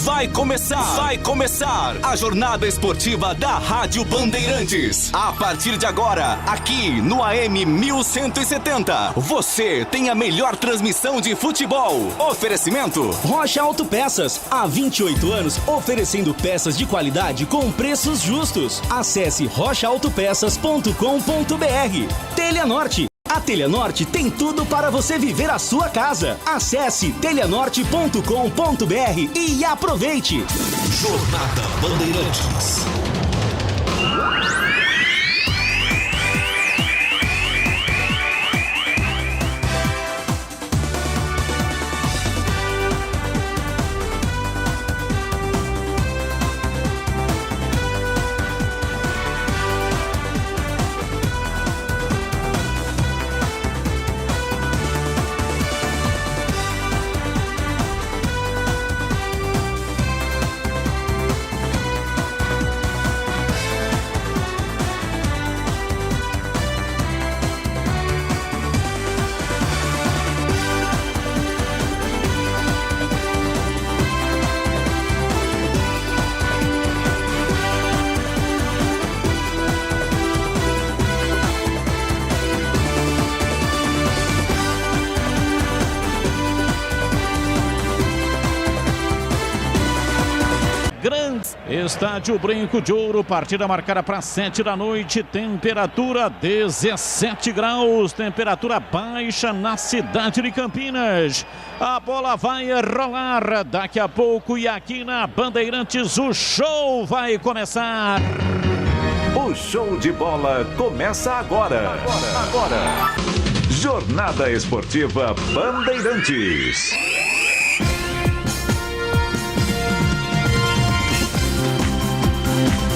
Vai começar a jornada esportiva da Rádio Bandeirantes. A partir de agora, aqui no AM 1170, você tem a melhor transmissão de futebol. Oferecimento Rocha Autopeças, há 28 anos oferecendo peças de qualidade com preços justos. Acesse rochaautopeças.com.br. Telha Norte. A Telha Norte tem tudo para você viver a sua casa. Acesse telhanorte.com.br e aproveite. Jornada Bandeirantes. Estádio Brinco de Ouro, partida marcada para 7 da noite, temperatura 17 graus, temperatura baixa na cidade de Campinas. A bola vai rolar daqui a pouco e aqui na Bandeirantes o show vai começar. O show de bola começa agora. Jornada Esportiva Bandeirantes.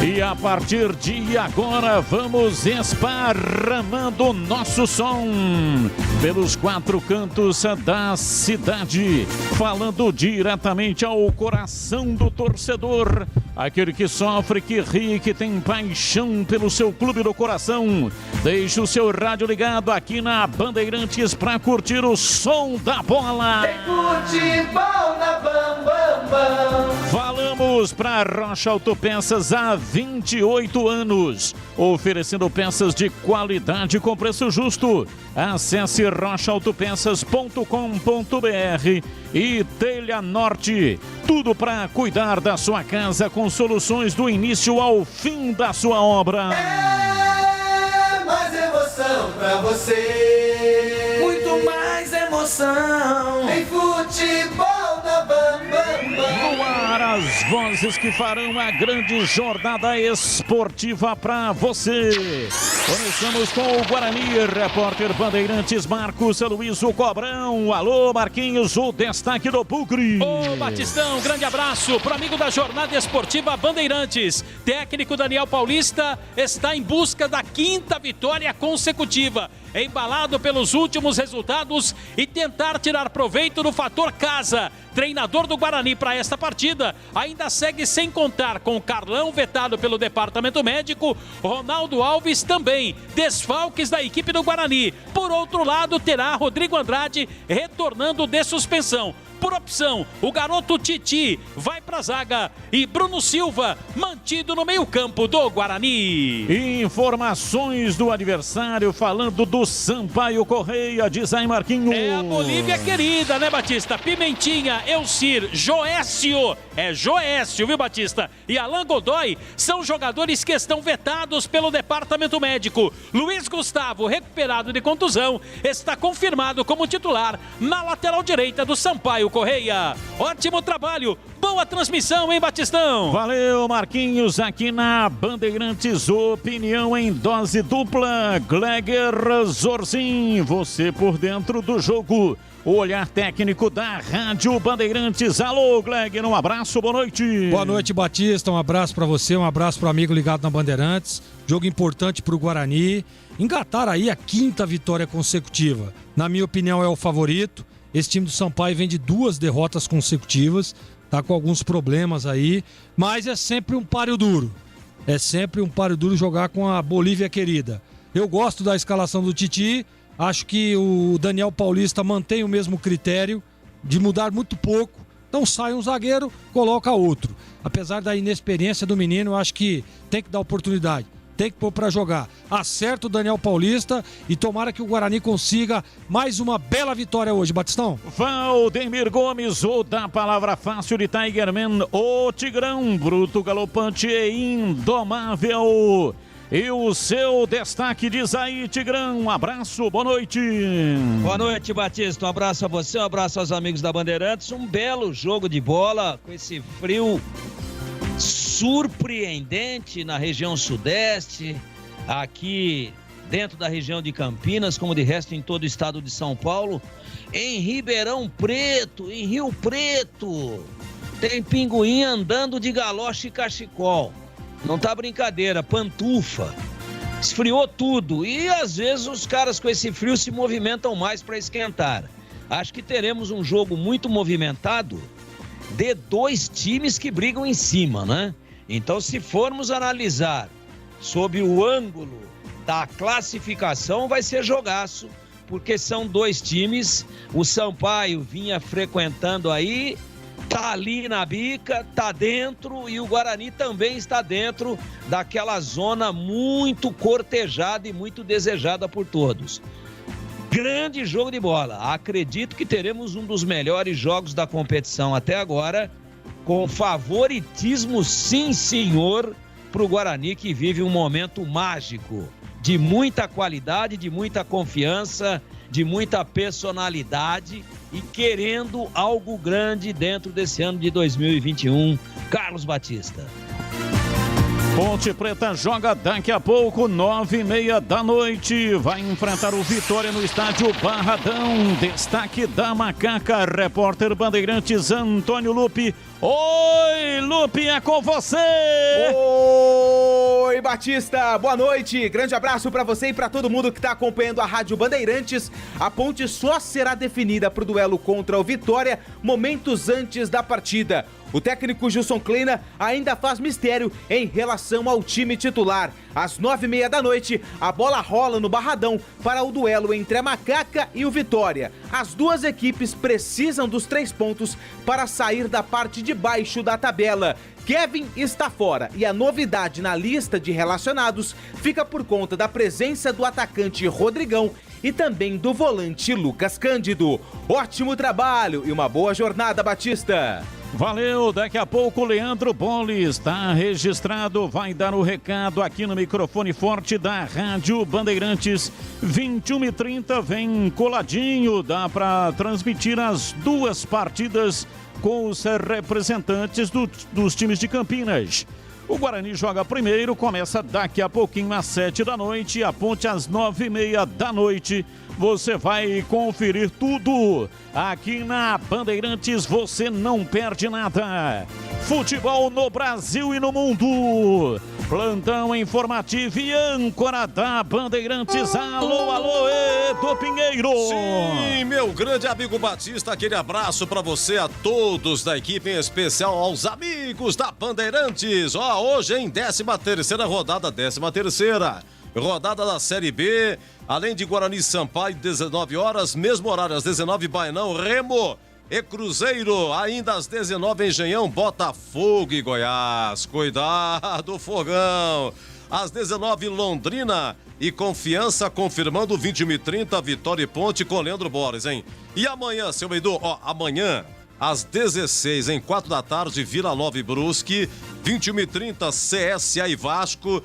E a partir de agora vamos esparramando o nosso som pelos 4 cantos da cidade, falando diretamente ao coração do torcedor, aquele que sofre, que ri, que tem paixão pelo seu clube do coração. Deixe o seu rádio ligado aqui na Bandeirantes para curtir o som da bola. Tem futebol na Bam Bam Bam. Falamos para Rocha Autopeças há 28 anos, oferecendo peças de qualidade com preço justo. Acesse rochaautopeças.com.br e Telha Norte. Tudo para cuidar da sua casa com soluções do início ao fim da sua obra. É mais emoção pra você. Muito mais emoção. Em futebol na Bam Bam Bam. No ar, as vozes que farão a grande jornada esportiva para você. Começamos com o Guarani, repórter Bandeirantes Marcos Luiz, o Cobrão. Alô, Marquinhos, o destaque do Pucri. Ô, Batistão, grande abraço pro amigo da jornada esportiva Bandeirantes. Técnico Daniel Paulista está em busca da 5ª vitória consecutiva. Embalado pelos últimos resultados e tentar tirar proveito do fator casa. Treinador do Guarani para esta partida ainda segue sem contar com Carlão, vetado pelo departamento médico, Ronaldo Alves também, desfalques da equipe do Guarani. Por outro lado, terá Rodrigo Andrade retornando de suspensão. Por opção, o garoto Titi vai para a zaga e Bruno Silva mantido no meio-campo do Guarani. Informações do adversário, falando do Sampaio Correia, diz aí Marquinhos. É a Bolívia querida, né, Batista? Pimentinha, Elcir, Joécio. É Joécio, viu, Batista? E Alan Godoy são jogadores que estão vetados pelo departamento médico. Luiz Gustavo, recuperado de contusão, está confirmado como titular na lateral direita do Sampaio Correia. Ótimo trabalho, boa transmissão, hein, Batistão? Valeu, Marquinhos, aqui na Bandeirantes, opinião em dose dupla. Gleger Zorzin, você por dentro do jogo. O olhar técnico da Rádio Bandeirantes. Alô, Gleger, um abraço, boa noite. Boa noite, Batista, um abraço pra você, um abraço pro amigo ligado na Bandeirantes. Jogo importante pro Guarani. Engatar aí a 5ª vitória consecutiva. Na minha opinião, é o favorito. Esse time do Sampaio vem de 2 derrotas consecutivas, tá com alguns problemas aí, mas é sempre um páreo duro. É sempre um páreo duro jogar com a Bolívia querida. Eu gosto da escalação do Titi, acho que o Daniel Paulista mantém o mesmo critério de mudar muito pouco, Então sai um zagueiro, coloca outro. Apesar da inexperiência do menino, eu acho que tem que dar oportunidade. Tem que pôr para jogar. Acerta o Daniel Paulista e tomara que o Guarani consiga mais uma bela vitória hoje, Batistão. Valdemir Gomes, ou da palavra fácil de Tigerman, o Tigrão, bruto, galopante e indomável. E o seu destaque diz aí, Tigrão. Um abraço, boa noite. Boa noite, Batista. Um abraço a você, um abraço aos amigos da Bandeirantes. Um belo jogo de bola com esse frio surpreendente na região sudeste, aqui dentro da região de Campinas, como de resto em todo o estado de São Paulo. Em Ribeirão Preto, em Rio Preto, tem pinguim andando de galoche e cachecol. Não tá brincadeira, pantufa. Esfriou tudo e às vezes os caras com esse frio se movimentam mais para esquentar. Acho que teremos um jogo muito movimentado de dois times que brigam em cima, né? Então, se formos analisar sob o ângulo da classificação, vai ser jogaço, porque são dois times. O Sampaio vinha frequentando aí, tá ali na bica, tá dentro, e o Guarani também está dentro daquela zona muito cortejada e muito desejada por todos. Grande jogo de bola. Acredito que teremos um dos melhores jogos da competição até agora, com favoritismo, sim senhor, para o Guarani, que vive um momento mágico, de muita qualidade, de muita confiança, de muita personalidade e querendo algo grande dentro desse ano de 2021. Carlos Batista. Ponte Preta joga daqui a pouco, 9h30 da noite. Vai enfrentar o Vitória no estádio Barradão. Destaque da Macaca, repórter Bandeirantes Antônio Lupe. Oi, Lupe, é com você! Oi, Batista, boa noite. Grande abraço pra você e pra todo mundo que tá acompanhando a Rádio Bandeirantes. A Ponte só será definida pro duelo contra o Vitória momentos antes da partida. O técnico Gilson Kleina ainda faz mistério em relação ao time titular. Às 9h30 da noite, a bola rola no Barradão para o duelo entre a Macaca e o Vitória. As duas equipes precisam dos 3 pontos para sair da parte de baixo da tabela. Kevin está fora e a novidade na lista de relacionados fica por conta da presença do atacante Rodrigão e também do volante Lucas Cândido. Ótimo trabalho e uma boa jornada, Batista! Valeu, daqui a pouco o Leandro Bolle está registrado, vai dar o recado aqui no microfone forte da Rádio Bandeirantes. 21h30, vem coladinho, dá para transmitir as duas partidas com os representantes dos times de Campinas. O Guarani joga primeiro, começa daqui a pouquinho às 7 da noite, a Ponte às 9h30 da noite. Você vai conferir tudo aqui na Bandeirantes, você não perde nada. Futebol no Brasil e no mundo. Plantão informativo e âncora da Bandeirantes. Alô, alô, Edu Pinheiro. Sim, meu grande amigo Batista, aquele abraço pra você, a todos da equipe, em especial aos amigos da Bandeirantes. Hoje em 13ª rodada, 13ª rodada da Série B, além de Guarani e Sampaio, 19 horas, mesmo horário, às 19, Bainão, Remo e Cruzeiro, ainda às 19, Engenhão, Botafogo e Goiás. Cuidado, fogão! Às 19, Londrina e Confiança, confirmando 21h30, Vitória e Ponte com Leandro Borges, hein? E amanhã, seu Edu, amanhã, às 16, em 4 da tarde, Vila Nova e Brusque, 21h30, CSA e Vasco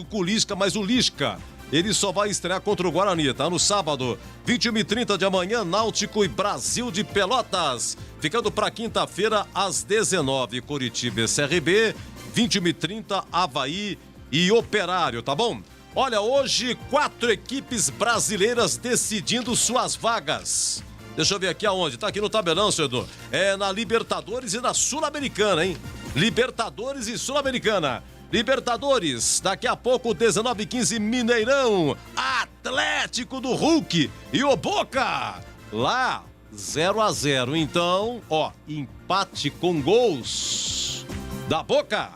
com Lisca, mas o Lisca, ele só vai estrear contra o Guarani, tá? No sábado, 21h30 de amanhã, Náutico e Brasil de Pelotas. Ficando para quinta-feira, às 19, Coritiba e CRB, 21h30, Avaí e Operário, tá bom? Olha, hoje 4 equipes brasileiras decidindo suas vagas. Deixa eu ver aqui aonde, tá aqui no tabelão, senhor Edu. É na Libertadores e na Sul-Americana, hein? Libertadores e Sul-Americana. Libertadores, daqui a pouco, 19h15, Mineirão, Atlético do Hulk e o Boca. Lá, 0-0. Então, empate com gols da Boca.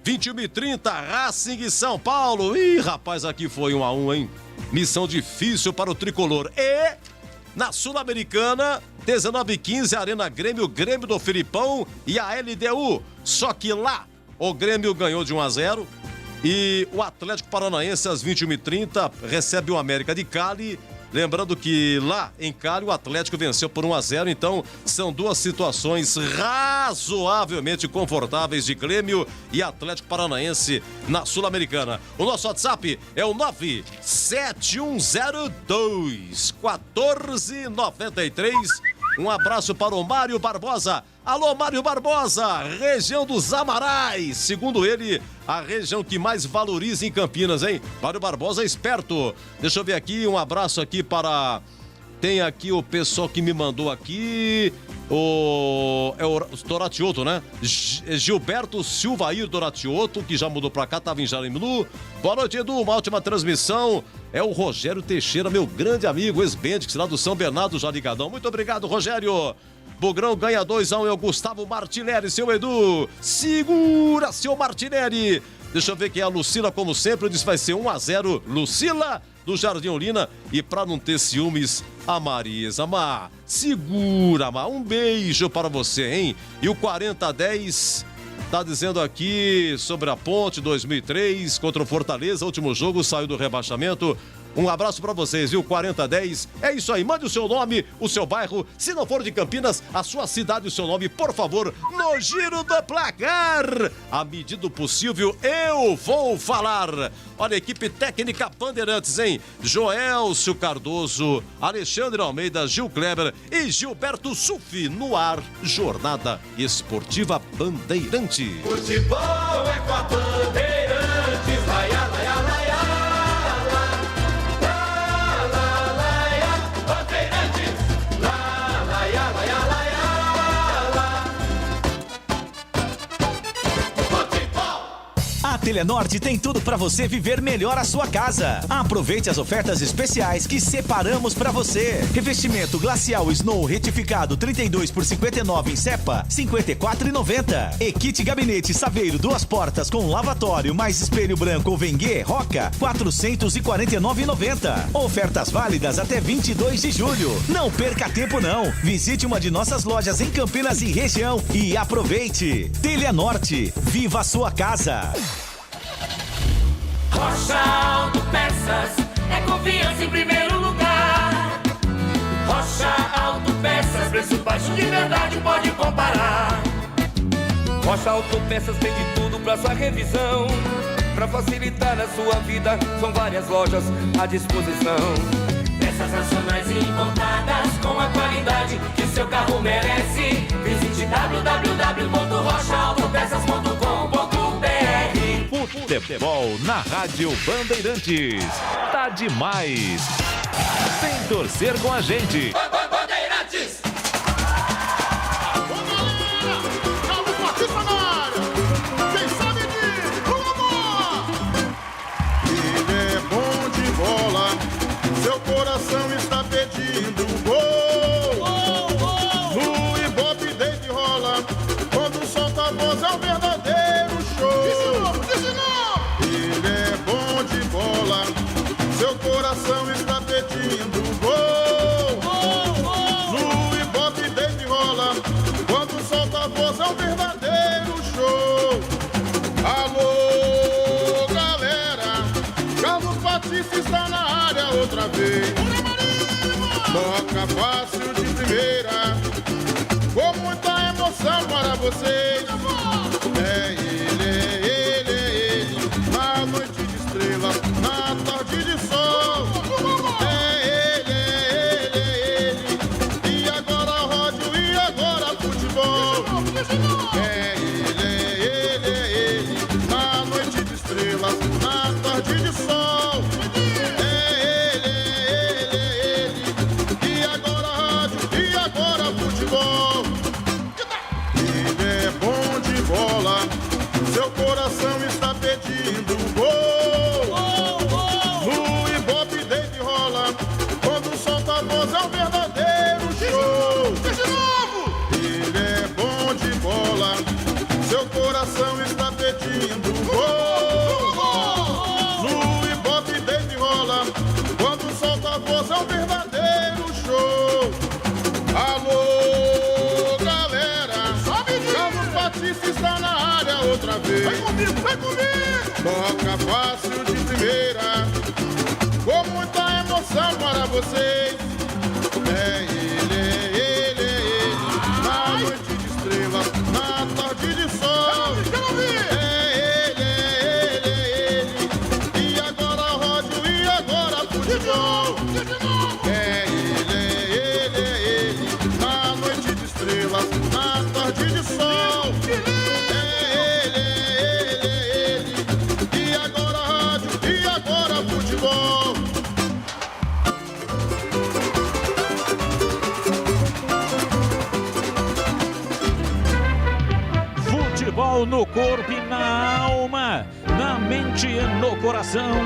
21h30, Racing e São Paulo. Ih, rapaz, aqui foi 1-1, hein? Missão difícil para o tricolor. E na Sul-Americana, 19h15, Arena Grêmio do Filipão e a LDU. Só que lá o Grêmio ganhou de 1-0 e o Atlético Paranaense às 21h30 recebe o América de Cali. Lembrando que lá em Cali o Atlético venceu por 1-0, então são duas situações razoavelmente confortáveis de Grêmio e Atlético Paranaense na Sul-Americana. O nosso WhatsApp é o 97102-1493. Um abraço para o Mário Barbosa. Alô, Mário Barbosa, região dos Amarais. Segundo ele, a região que mais valoriza em Campinas, hein? Mário Barbosa é esperto. Deixa eu ver aqui, um abraço aqui para... Tem aqui o pessoal que me mandou aqui, o Doratioto, né? Gilberto Silvair Doratioto, que já mudou pra cá, tava em Jarimilu. Boa noite, Edu, uma ótima transmissão. É o Rogério Teixeira, meu grande amigo, ex-Bendix, lá do São Bernardo, já ligadão. Muito obrigado, Rogério. Bugrão ganha 2-1, é o Gustavo Martinelli, seu Edu. Segura, seu Martinelli. Deixa eu ver quem é a Lucila, como sempre, disse vai ser 1-0, Lucila do Jardim Olina. E pra não ter ciúmes, a Marisa. Mar, segura, Mar, um beijo para você, hein? E o 40-10 tá dizendo aqui sobre a Ponte 2003 contra o Fortaleza, último jogo, saiu do rebaixamento. Um abraço pra vocês, viu? 4010. É isso aí, mande o seu nome, o seu bairro. Se não for de Campinas, a sua cidade e o seu nome, por favor, no Giro do Placar. À medida do possível, eu vou falar. Olha, equipe técnica Bandeirantes, hein? Joelcio Cardoso, Alexandre Almeida, Gil Kleber e Gilberto Sufi no ar. Jornada Esportiva Bandeirantes. Futebol é com a Bandeirantes, vai, vai, vai. A Telenorte tem tudo para você viver melhor a sua casa. Aproveite as ofertas especiais que separamos para você. Revestimento glacial Snow retificado 32 por 59 em Cepa, 54,90. E kit gabinete Saveiro 2 portas com lavatório mais espelho branco ou Vengue Roca, 449,90. Ofertas válidas até 22 de julho. Não perca tempo não. Visite uma de nossas lojas em Campinas e região e aproveite. Telenorte, viva a sua casa. Rocha Autopeças é confiança em primeiro lugar. Rocha Autopeças, preço baixo de verdade, pode comparar. Rocha Autopeças tem de tudo pra sua revisão. Pra facilitar a sua vida, são várias lojas à disposição. Peças nacionais e importadas com a qualidade que o seu carro merece. Visite www.rochaautopeças.com.br. Futebol na Rádio Bandeirantes. Tá demais. Vem torcer com a gente. Bandeirantes! Ele é bom de bola, seu coração está pedindo gol. No Ibope desde rola, quando solta a voz é um verdadeiro show. Ele é bom de bola, seu coração está pedindo gol. No Ibope desde rola, quando solta a voz é um verdadeiro show. Alô, galera, Carlos Batista está na área outra vez. Toca fácil de primeira, com muita emoção para vocês. É ele, na noite de estrela, na tarde de sol. É ele, e agora rádio, e agora futebol. É ele, na noite de estrelas, na tarde de sol. É ele, e agora rádio, e agora futebol. Ele é bom de bola, seu coração está pedindo gol. No Ibope desde rola, quando solta a voz é um verdadeiro show. Ele é bom de bola, seu coração está pedindo gol. No Ibope desde rola, quando solta a voz é um verdadeiro show. Alô, outra vez. Vai comigo, vai comigo! Toca fácil de primeira, com muita emoção para vocês. É ele, na noite de estrelas, na tarde de sol. É ele, e agora rádio, e agora futebol. É ele, na noite de estrelas, na tarde de sol. É ele, e agora rádio, e agora futebol. Futebol no corpo e na alma, na mente e no coração.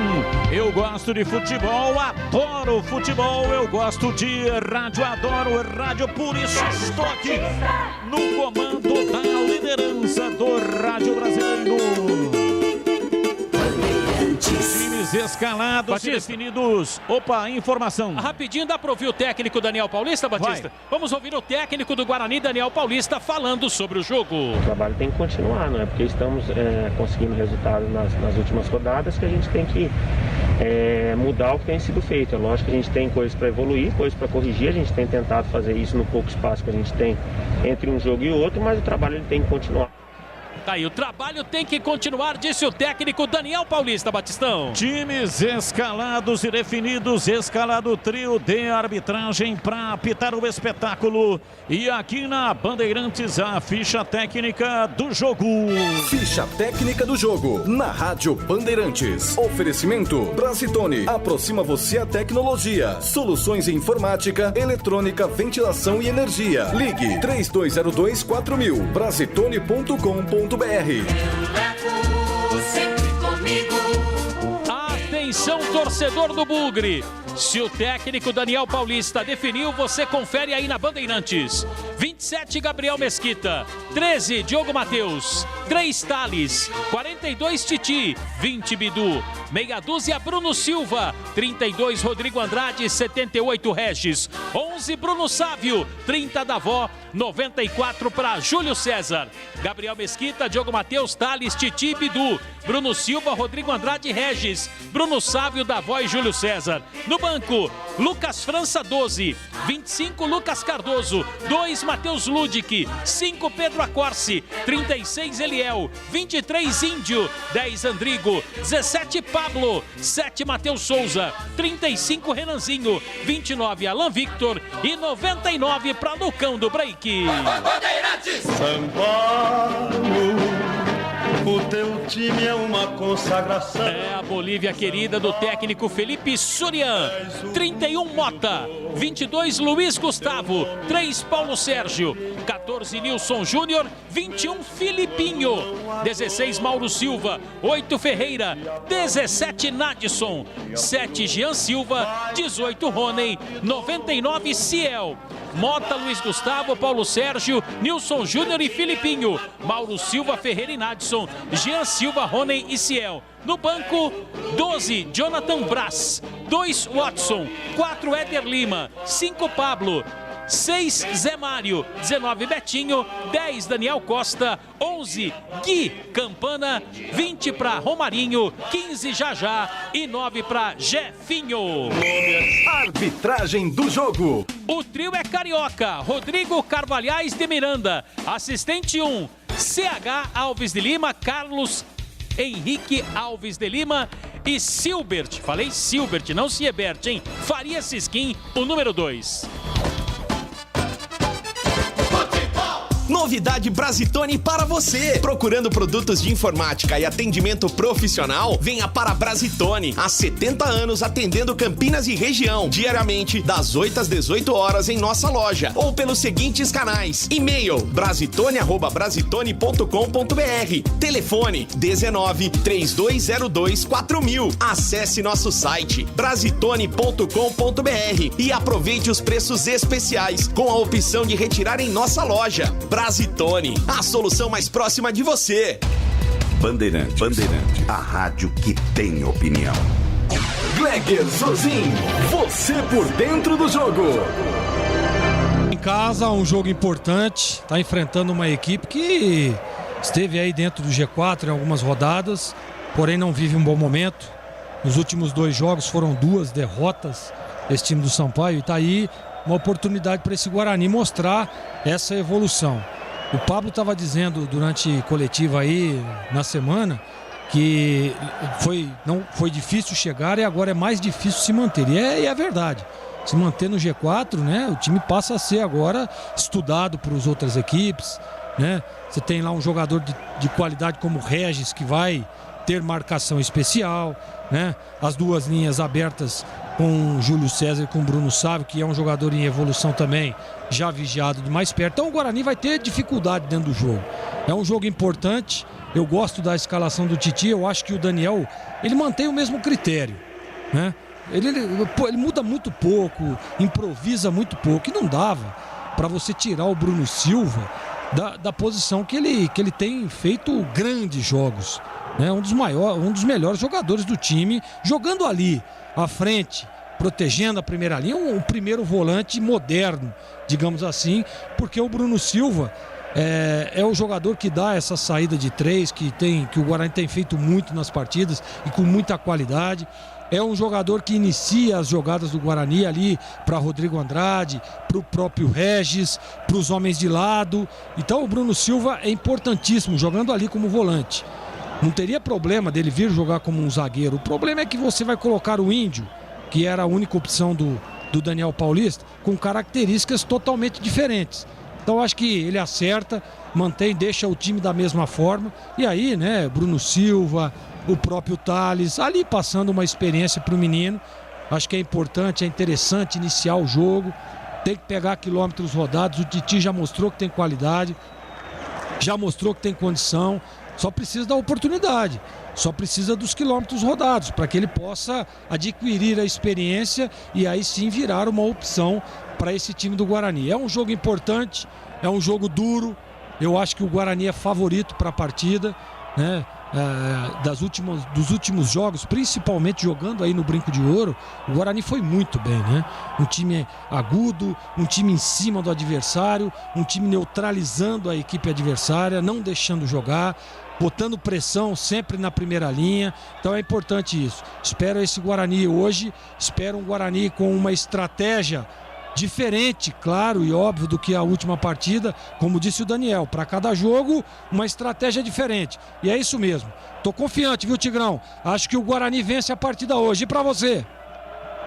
Eu gosto de futebol, adoro futebol. Eu gosto de rádio, adoro rádio. Por isso estou aqui no comando da liderança do rádio brasileiro. Times escalados e definidos. Opa, informação. Rapidinho, dá para ouvir o técnico Daniel Paulista, Batista? Vai. Vamos ouvir o técnico do Guarani, Daniel Paulista, falando sobre o jogo. O trabalho tem que continuar, não é? Porque estamos conseguindo resultados nas últimas rodadas, que a gente tem que mudar o que tem sido feito. É lógico que a gente tem coisas para evoluir, coisas para corrigir. A gente tem tentado fazer isso no pouco espaço que a gente tem entre um jogo e outro, mas o trabalho ele tem que continuar. Tá aí, o trabalho tem que continuar, disse o técnico Daniel Paulista, Batistão. Times escalados e definidos, escalado trio de arbitragem para apitar o espetáculo. E aqui na Bandeirantes, a ficha técnica do jogo. Ficha técnica do jogo, na Rádio Bandeirantes. Oferecimento Brasitone, aproxima você a tecnologia. Soluções em informática, eletrônica, ventilação e energia. Ligue 3202-4000, brasitone.com.br. Atenção, torcedor do Bugre. Se o técnico Daniel Paulista definiu, você confere aí na Bandeirantes. 27, Gabriel Mesquita. 13, Diogo Matheus. 3, Thales. 42, Titi. 20, Bidu. Meia dúzia, Bruno Silva. 32, Rodrigo Andrade. 78, Regis. 11, Bruno Sávio. 30, Davó. 94 para Júlio César. Gabriel Mesquita, Diogo Matheus, Thales, Titi, Bidu. Bruno Silva, Rodrigo Andrade, Regis. Bruno Sávio, Davó e Júlio César. No banco, Lucas França, 12. 25, Lucas Cardoso. 2, Matheus Ludic. 5, Pedro Acorce. 36, Eliel. 23, Índio. 10, Andrigo. 17, Pablo. 7, Matheus Souza. 35, Renanzinho. 29, Alan Victor. E 99 para Lucão do Break. São Paulo, o teu time é uma consagração. É a Bolívia querida do técnico Felipe Surian. 31, Mota. 22, Luiz Gustavo. 3, Paulo Sérgio. 14, Nilson Júnior. 21, Filipinho. 16, Mauro Silva. 8, Ferreira. 17, Nadson. 7, Jean Silva. 18, Rony. 99, Ciel. Mota, Luiz Gustavo, Paulo Sérgio, Nilson Júnior e Filipinho. Mauro Silva, Ferreira e Nadson. Jean Silva, Rony e Ciel. No banco, 12, Jonathan Brás. 2, Watson. 4, Éder Lima. 5, Pablo. 6, Zé Mário. 19, Betinho. 10, Daniel Costa. 11, Gui Campana. 20 para Romarinho. 15, Jajá. E 9 para Jefinho. Arbitragem do jogo. O trio é carioca. Rodrigo Carvalhais de Miranda. Assistente 1, CH Alves de Lima. Carlos Henrique Alves de Lima e Silbert. Falei Silbert, não Siebert, hein? Faria Sisquim, o número 2. Novidade Brasitone para você. Procurando produtos de informática e atendimento profissional? Venha para Brasitone. Há 70 anos atendendo Campinas e região. Diariamente, das 8 às 18 horas em nossa loja. Ou pelos seguintes canais. E-mail brasitone@brasitone.com.br. Telefone 19 3202 4000. Acesse nosso site brasitone.com.br e aproveite os preços especiais com a opção de retirar em nossa loja. Brasitone, a solução mais próxima de você. Bandeirantes, a rádio que tem opinião. Gleger Zozin, você por dentro do jogo. Em casa, um jogo importante, tá enfrentando uma equipe que esteve aí dentro do G4 em algumas rodadas, porém não vive um bom momento. Nos últimos 2 jogos foram 2 derrotas desse time do Sampaio, e tá aí uma oportunidade para esse Guarani mostrar essa evolução. O Pablo estava dizendo durante coletiva aí na semana que não foi difícil chegar e agora é mais difícil se manter. E é verdade. Se manter no G4, né, o time passa a ser agora estudado por as outras equipes, né? Você tem lá um jogador de qualidade como o Regis, que vai ter marcação especial, né? As 2 linhas abertas com o Júlio César e com o Bruno Sávio, que é um jogador em evolução também, já vigiado de mais perto. Então o Guarani vai ter dificuldade dentro do jogo. É um jogo importante. Eu gosto da escalação do Titi. Eu acho que o Daniel, ele mantém o mesmo critério, né? Ele muda muito pouco, improvisa muito pouco, e não dava para você tirar o Bruno Silva da posição que ele tem feito grandes jogos, né? Um dos melhores jogadores do time, jogando ali à frente, protegendo a primeira linha, um primeiro volante moderno, digamos assim, porque o Bruno Silva é o jogador que dá essa saída de 3 que o Guarani tem feito muito nas partidas e com muita qualidade. É um jogador que inicia as jogadas do Guarani ali para Rodrigo Andrade, para o próprio Regis, para os homens de lado. Então o Bruno Silva é importantíssimo jogando ali como volante. Não teria problema dele vir jogar como um zagueiro. O problema é que você vai colocar o Índio, que era a única opção do Daniel Paulista, com características totalmente diferentes. Então acho que ele acerta, mantém, deixa o time da mesma forma. E aí, né, Bruno Silva, o próprio Thales, ali passando uma experiência para o menino. Acho que é importante, é interessante iniciar o jogo. Tem que pegar quilômetros rodados. O Titi já mostrou que tem qualidade, já mostrou que tem condição. Só precisa da oportunidade, só precisa dos quilômetros rodados para que ele possa adquirir a experiência e aí sim virar uma opção para esse time do Guarani. É um jogo importante, é um jogo duro. Eu acho que o Guarani é favorito para a partida, né? Dos últimos jogos, principalmente jogando aí no Brinco de Ouro, o Guarani foi muito bem, né? Um time agudo, um time em cima do adversário, um time neutralizando a equipe adversária, não deixando jogar, botando pressão sempre na primeira linha. Então é importante isso. Espero esse Guarani hoje, espero um Guarani com uma estratégia diferente, claro e óbvio, do que a última partida, como disse o Daniel, para cada jogo uma estratégia diferente, e é isso mesmo. Tô confiante, viu, Tigrão? Acho que o Guarani vence a partida hoje. E para você?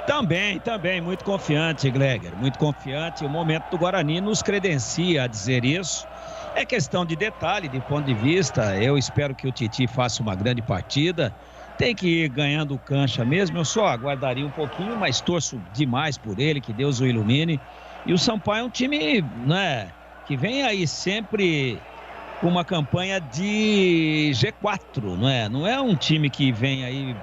Também, muito confiante, Gleger, muito confiante. O momento do Guarani nos credencia a dizer isso. É questão de detalhe, de ponto de vista. Eu espero que o Titi faça uma grande partida. Tem que ir ganhando cancha mesmo. Eu só aguardaria um pouquinho, mas torço demais por ele, que Deus o ilumine. E o Sampaio é um time, né, que vem aí sempre com uma campanha de G4, não é? Não é um time que vem aí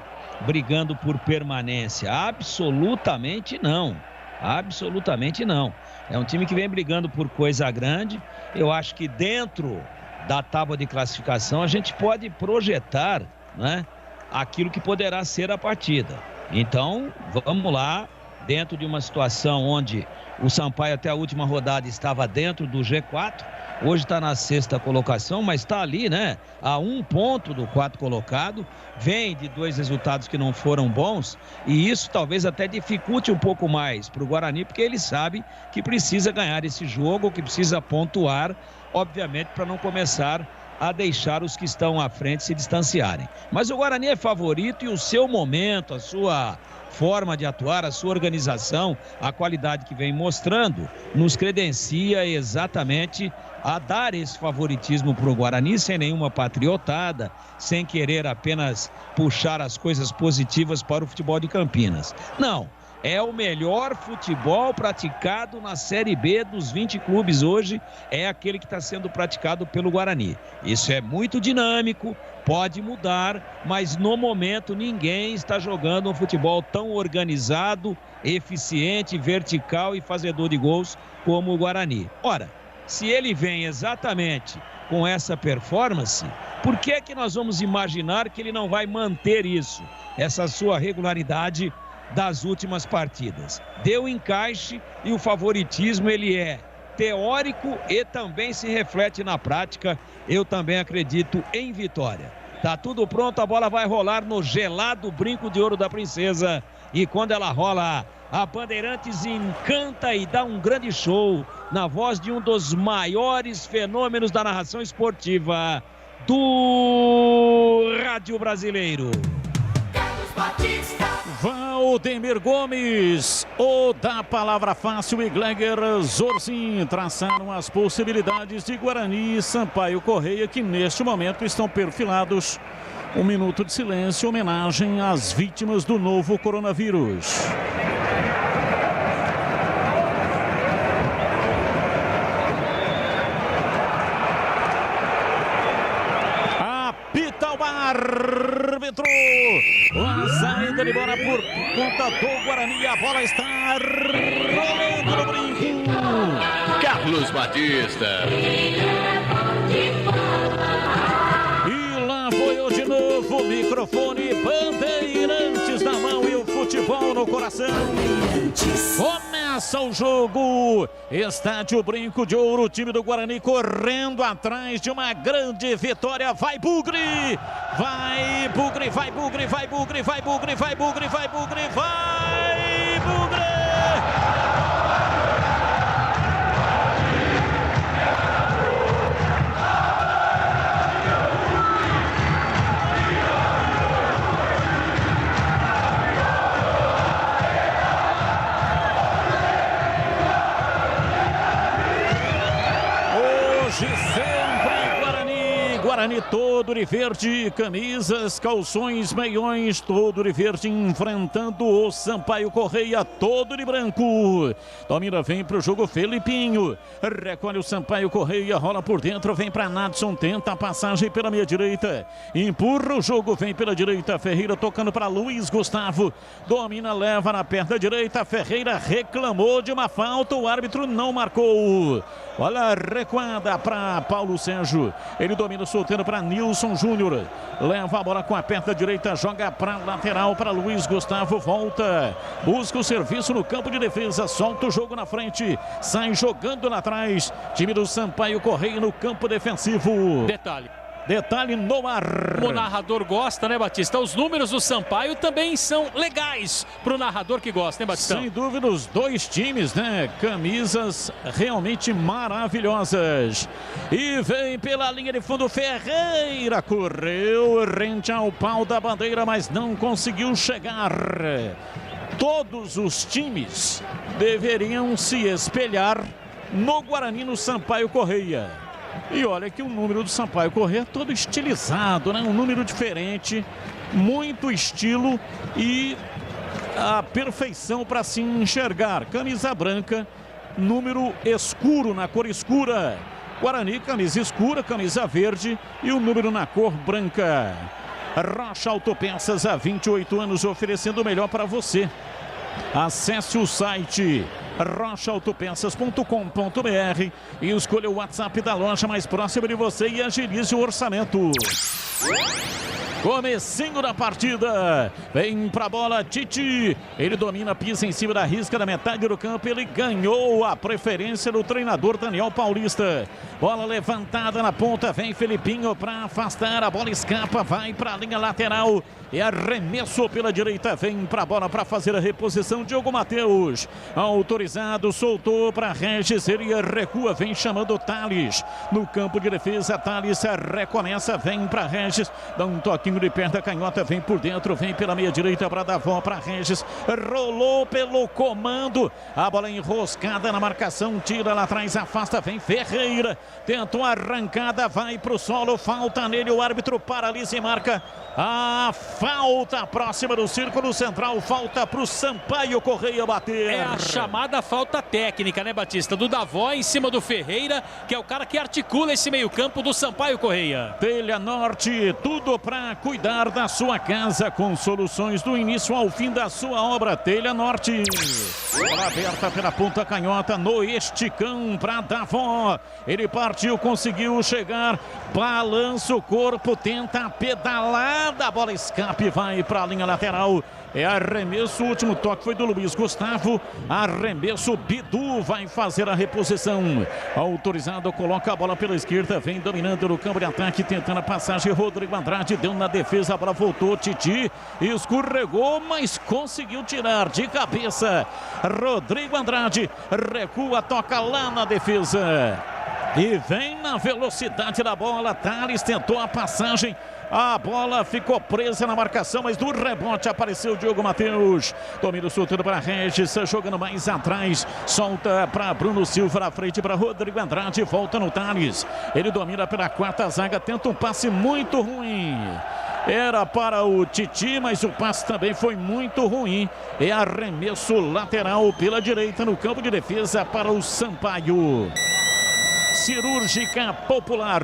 brigando por permanência. Absolutamente não. Absolutamente não. É um time que vem brigando por coisa grande. Eu acho que dentro da tábua de classificação a gente pode projetar, né, aquilo que poderá ser a partida. Então, vamos lá, dentro de uma situação onde o Sampaio até a última rodada estava dentro do G4, hoje está na 6ª colocação, mas está ali, né, a 1 ponto do 4º colocado, vem de 2 resultados que não foram bons, e isso talvez até dificulte um pouco mais para o Guarani, porque ele sabe que precisa ganhar esse jogo, que precisa pontuar, obviamente, para não começar a deixar os que estão à frente se distanciarem. Mas o Guarani é favorito e o seu momento, a sua forma de atuar, a sua organização, a qualidade que vem mostrando, nos credencia exatamente a dar esse favoritismo para o Guarani, sem nenhuma patriotada, sem querer apenas puxar as coisas positivas para o futebol de Campinas. Não. É o melhor futebol praticado na Série B dos 20 clubes hoje, é aquele que está sendo praticado pelo Guarani. Isso é muito dinâmico, pode mudar, mas no momento ninguém está jogando um futebol tão organizado, eficiente, vertical e fazedor de gols como o Guarani. Ora, se ele vem exatamente com essa performance, por que é que nós vamos imaginar que ele não vai manter isso, essa sua regularidade das últimas partidas? Deu encaixe e o favoritismo ele é teórico e também se reflete na prática. Eu também acredito em vitória. Tá tudo pronto, a bola vai rolar no gelado Brinco de Ouro da Princesa. E quando ela rola, a Bandeirantes encanta e dá um grande show na voz de um dos maiores fenômenos da narração esportiva do rádio brasileiro. Valdemir Gomes, o da palavra fácil, e Gleger Zorzin traçaram as possibilidades de Guarani e Sampaio Correia, que neste momento estão perfilados. Um minuto de silêncio, homenagem às vítimas do novo coronavírus. Apita o árbitro. A saída de bola por conta do Guarani. A bola está rolando no brinco. Carlos Batista. E lá foi eu de novo. Microfone, Bandeirantes na mão e o futebol no coração. Começa o jogo. Estádio Brinco de Ouro. O time do Guarani correndo atrás de uma grande vitória. Vai Bugre! Vai Bugre, vai Bugre, vai Bugre, vai Bugre, vai Bugre, vai Bugre, vai Bugre! Guarani todo de verde, camisas, calções, meiões, todo de verde, enfrentando o Sampaio Correia, todo de branco. Domina, vem pro jogo Felipinho, recolhe o Sampaio Correia, rola por dentro, vem pra Nadson, tenta a passagem pela meia direita, empurra o jogo, vem pela direita, Ferreira tocando para Luiz Gustavo, domina, leva na perna direita, Ferreira reclamou de uma falta, o árbitro não marcou. Olha a recuada para Paulo Sérgio, ele domina soltando para Nilson Júnior, leva a bola com a perna direita, joga para lateral para Luiz Gustavo, volta, busca o serviço no campo de defesa, solta o jogo na frente, sai jogando lá atrás, time do Sampaio Correia no campo defensivo. Detalhe no ar. O narrador gosta, né, Batista? Os números do Sampaio também são legais pro narrador que gosta, né, Batista? Sem dúvida, os dois times, né? Camisas realmente maravilhosas. E vem pela linha de fundo Ferreira. Correu rente ao pau da bandeira, mas não conseguiu chegar. Todos os times deveriam se espelhar no Guarani, no Sampaio Correia. E olha que o número do Sampaio Correia é todo estilizado, né? Um número diferente, muito estilo e a perfeição para se enxergar. Camisa branca, número escuro, na cor escura. Guarani, camisa escura, camisa verde e o número na cor branca. Rocha Autopeças, há 28 anos, oferecendo o melhor para você. Acesse o site rochaautopeças.com.br e escolha o WhatsApp da loja mais próxima de você e agilize o orçamento. Comecinho da partida, vem pra bola Tite, ele domina, pisa em cima da risca da metade do campo, ele ganhou a preferência do treinador Daniel Paulista. Bola levantada na ponta, vem Felipinho pra afastar, a bola escapa, vai pra linha lateral e arremesso pela direita, vem pra bola pra fazer a reposição, Diogo Matheus, autorizado, soltou pra Regis, ele recua, vem chamando Thales, no campo de defesa, Thales recomeça, vem pra Regis, dá um toquinho de perna canhota, vem por dentro, vem pela meia direita para dar volta para Regis, rolou pelo comando, a bola enroscada na marcação, tira lá atrás, afasta, vem Ferreira, tentou a arrancada, vai pro solo, falta nele, o árbitro paralisa e marca a falta próxima do círculo central, falta pro Sampaio Correia bater. É a chamada falta técnica, né, Batista? Do Davó em cima do Ferreira, que é o cara que articula esse meio campo do Sampaio Correia. Telha Norte, tudo pra cuidar da sua casa com soluções do início ao fim da sua obra. Telha Norte. Bola aberta pela ponta canhota no esticão para Davó. Ele partiu, conseguiu chegar, balança o corpo, tenta a pedalada, a bola escape, vai para a linha lateral. É arremesso, o último toque foi do Luiz Gustavo. Arremesso, Bidu vai fazer a reposição. Autorizado, coloca a bola pela esquerda, vem dominando no campo de ataque, tentando a passagem. Rodrigo Andrade deu na defesa, a bola voltou. Titi escorregou, mas conseguiu tirar de cabeça. Rodrigo Andrade recua, toca lá na defesa. E vem na velocidade da bola. Thales tentou a passagem. A bola ficou presa na marcação, mas do rebote apareceu o Diogo Matheus. Domínio soltando para Regis, jogando mais atrás. Solta para Bruno Silva, na frente para Rodrigo Andrade. Volta no Thales. Ele domina pela quarta zaga, tenta um passe muito ruim. Era para o Titi, mas o passe também foi muito ruim. É arremesso lateral pela direita no campo de defesa para o Sampaio. Cirúrgica Popular,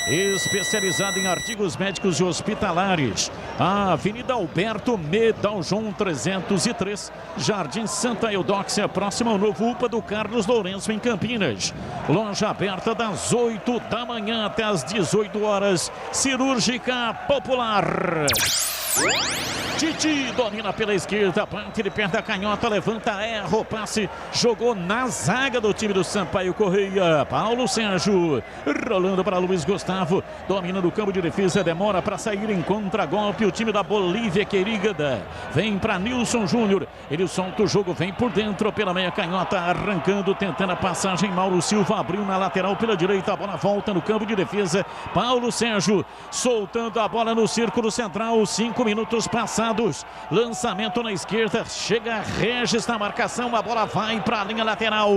especializada em artigos médicos e hospitalares. A Avenida Alberto Medaljon 303, Jardim Santa Eudóxia, próximo ao novo UPA do Carlos Lourenço, em Campinas. Loja aberta das 8 da manhã até as 18 horas. Cirúrgica Popular. Titi domina pela esquerda, bate de perto da canhota, levanta, erra o passe, jogou na zaga do time do Sampaio Correia. Paulo Sérgio rolando para Luiz Gustavo, domina no campo de defesa, demora para sair em contragolpe. O time da Bolívia Querigada vem para Nilson Júnior, ele solta o jogo, vem por dentro pela meia canhota, arrancando, tentando a passagem. Mauro Silva abriu na lateral pela direita, a bola volta no campo de defesa. Paulo Sérgio soltando a bola no círculo central, 5 minutos passados. Lançamento na esquerda, chega Regis na marcação, a bola vai para a linha lateral.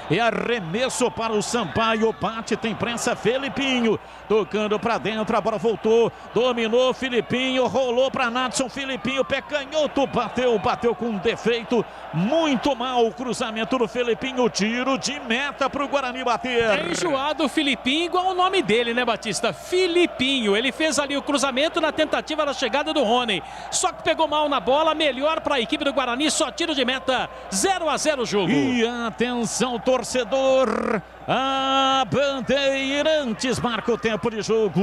É arremesso para o Sampaio, bate, tem pressa, Felipinho tocando para dentro, a bola voltou, dominou Filipinho, rolou para Nadson, Filipinho, pé canhoto, bateu com defeito, muito mal o cruzamento do Felipinho, tiro de meta para o Guarani bater. É enjoado o Filipinho, igual o nome dele, né, Batista? Filipinho, ele fez ali o cruzamento na tentativa da chegada do Rony, só que pegou mal na bola, melhor para a equipe do Guarani, só tiro de meta, 0-0 o jogo. E atenção, torcedor, a Bandeirantes marca o tempo de jogo.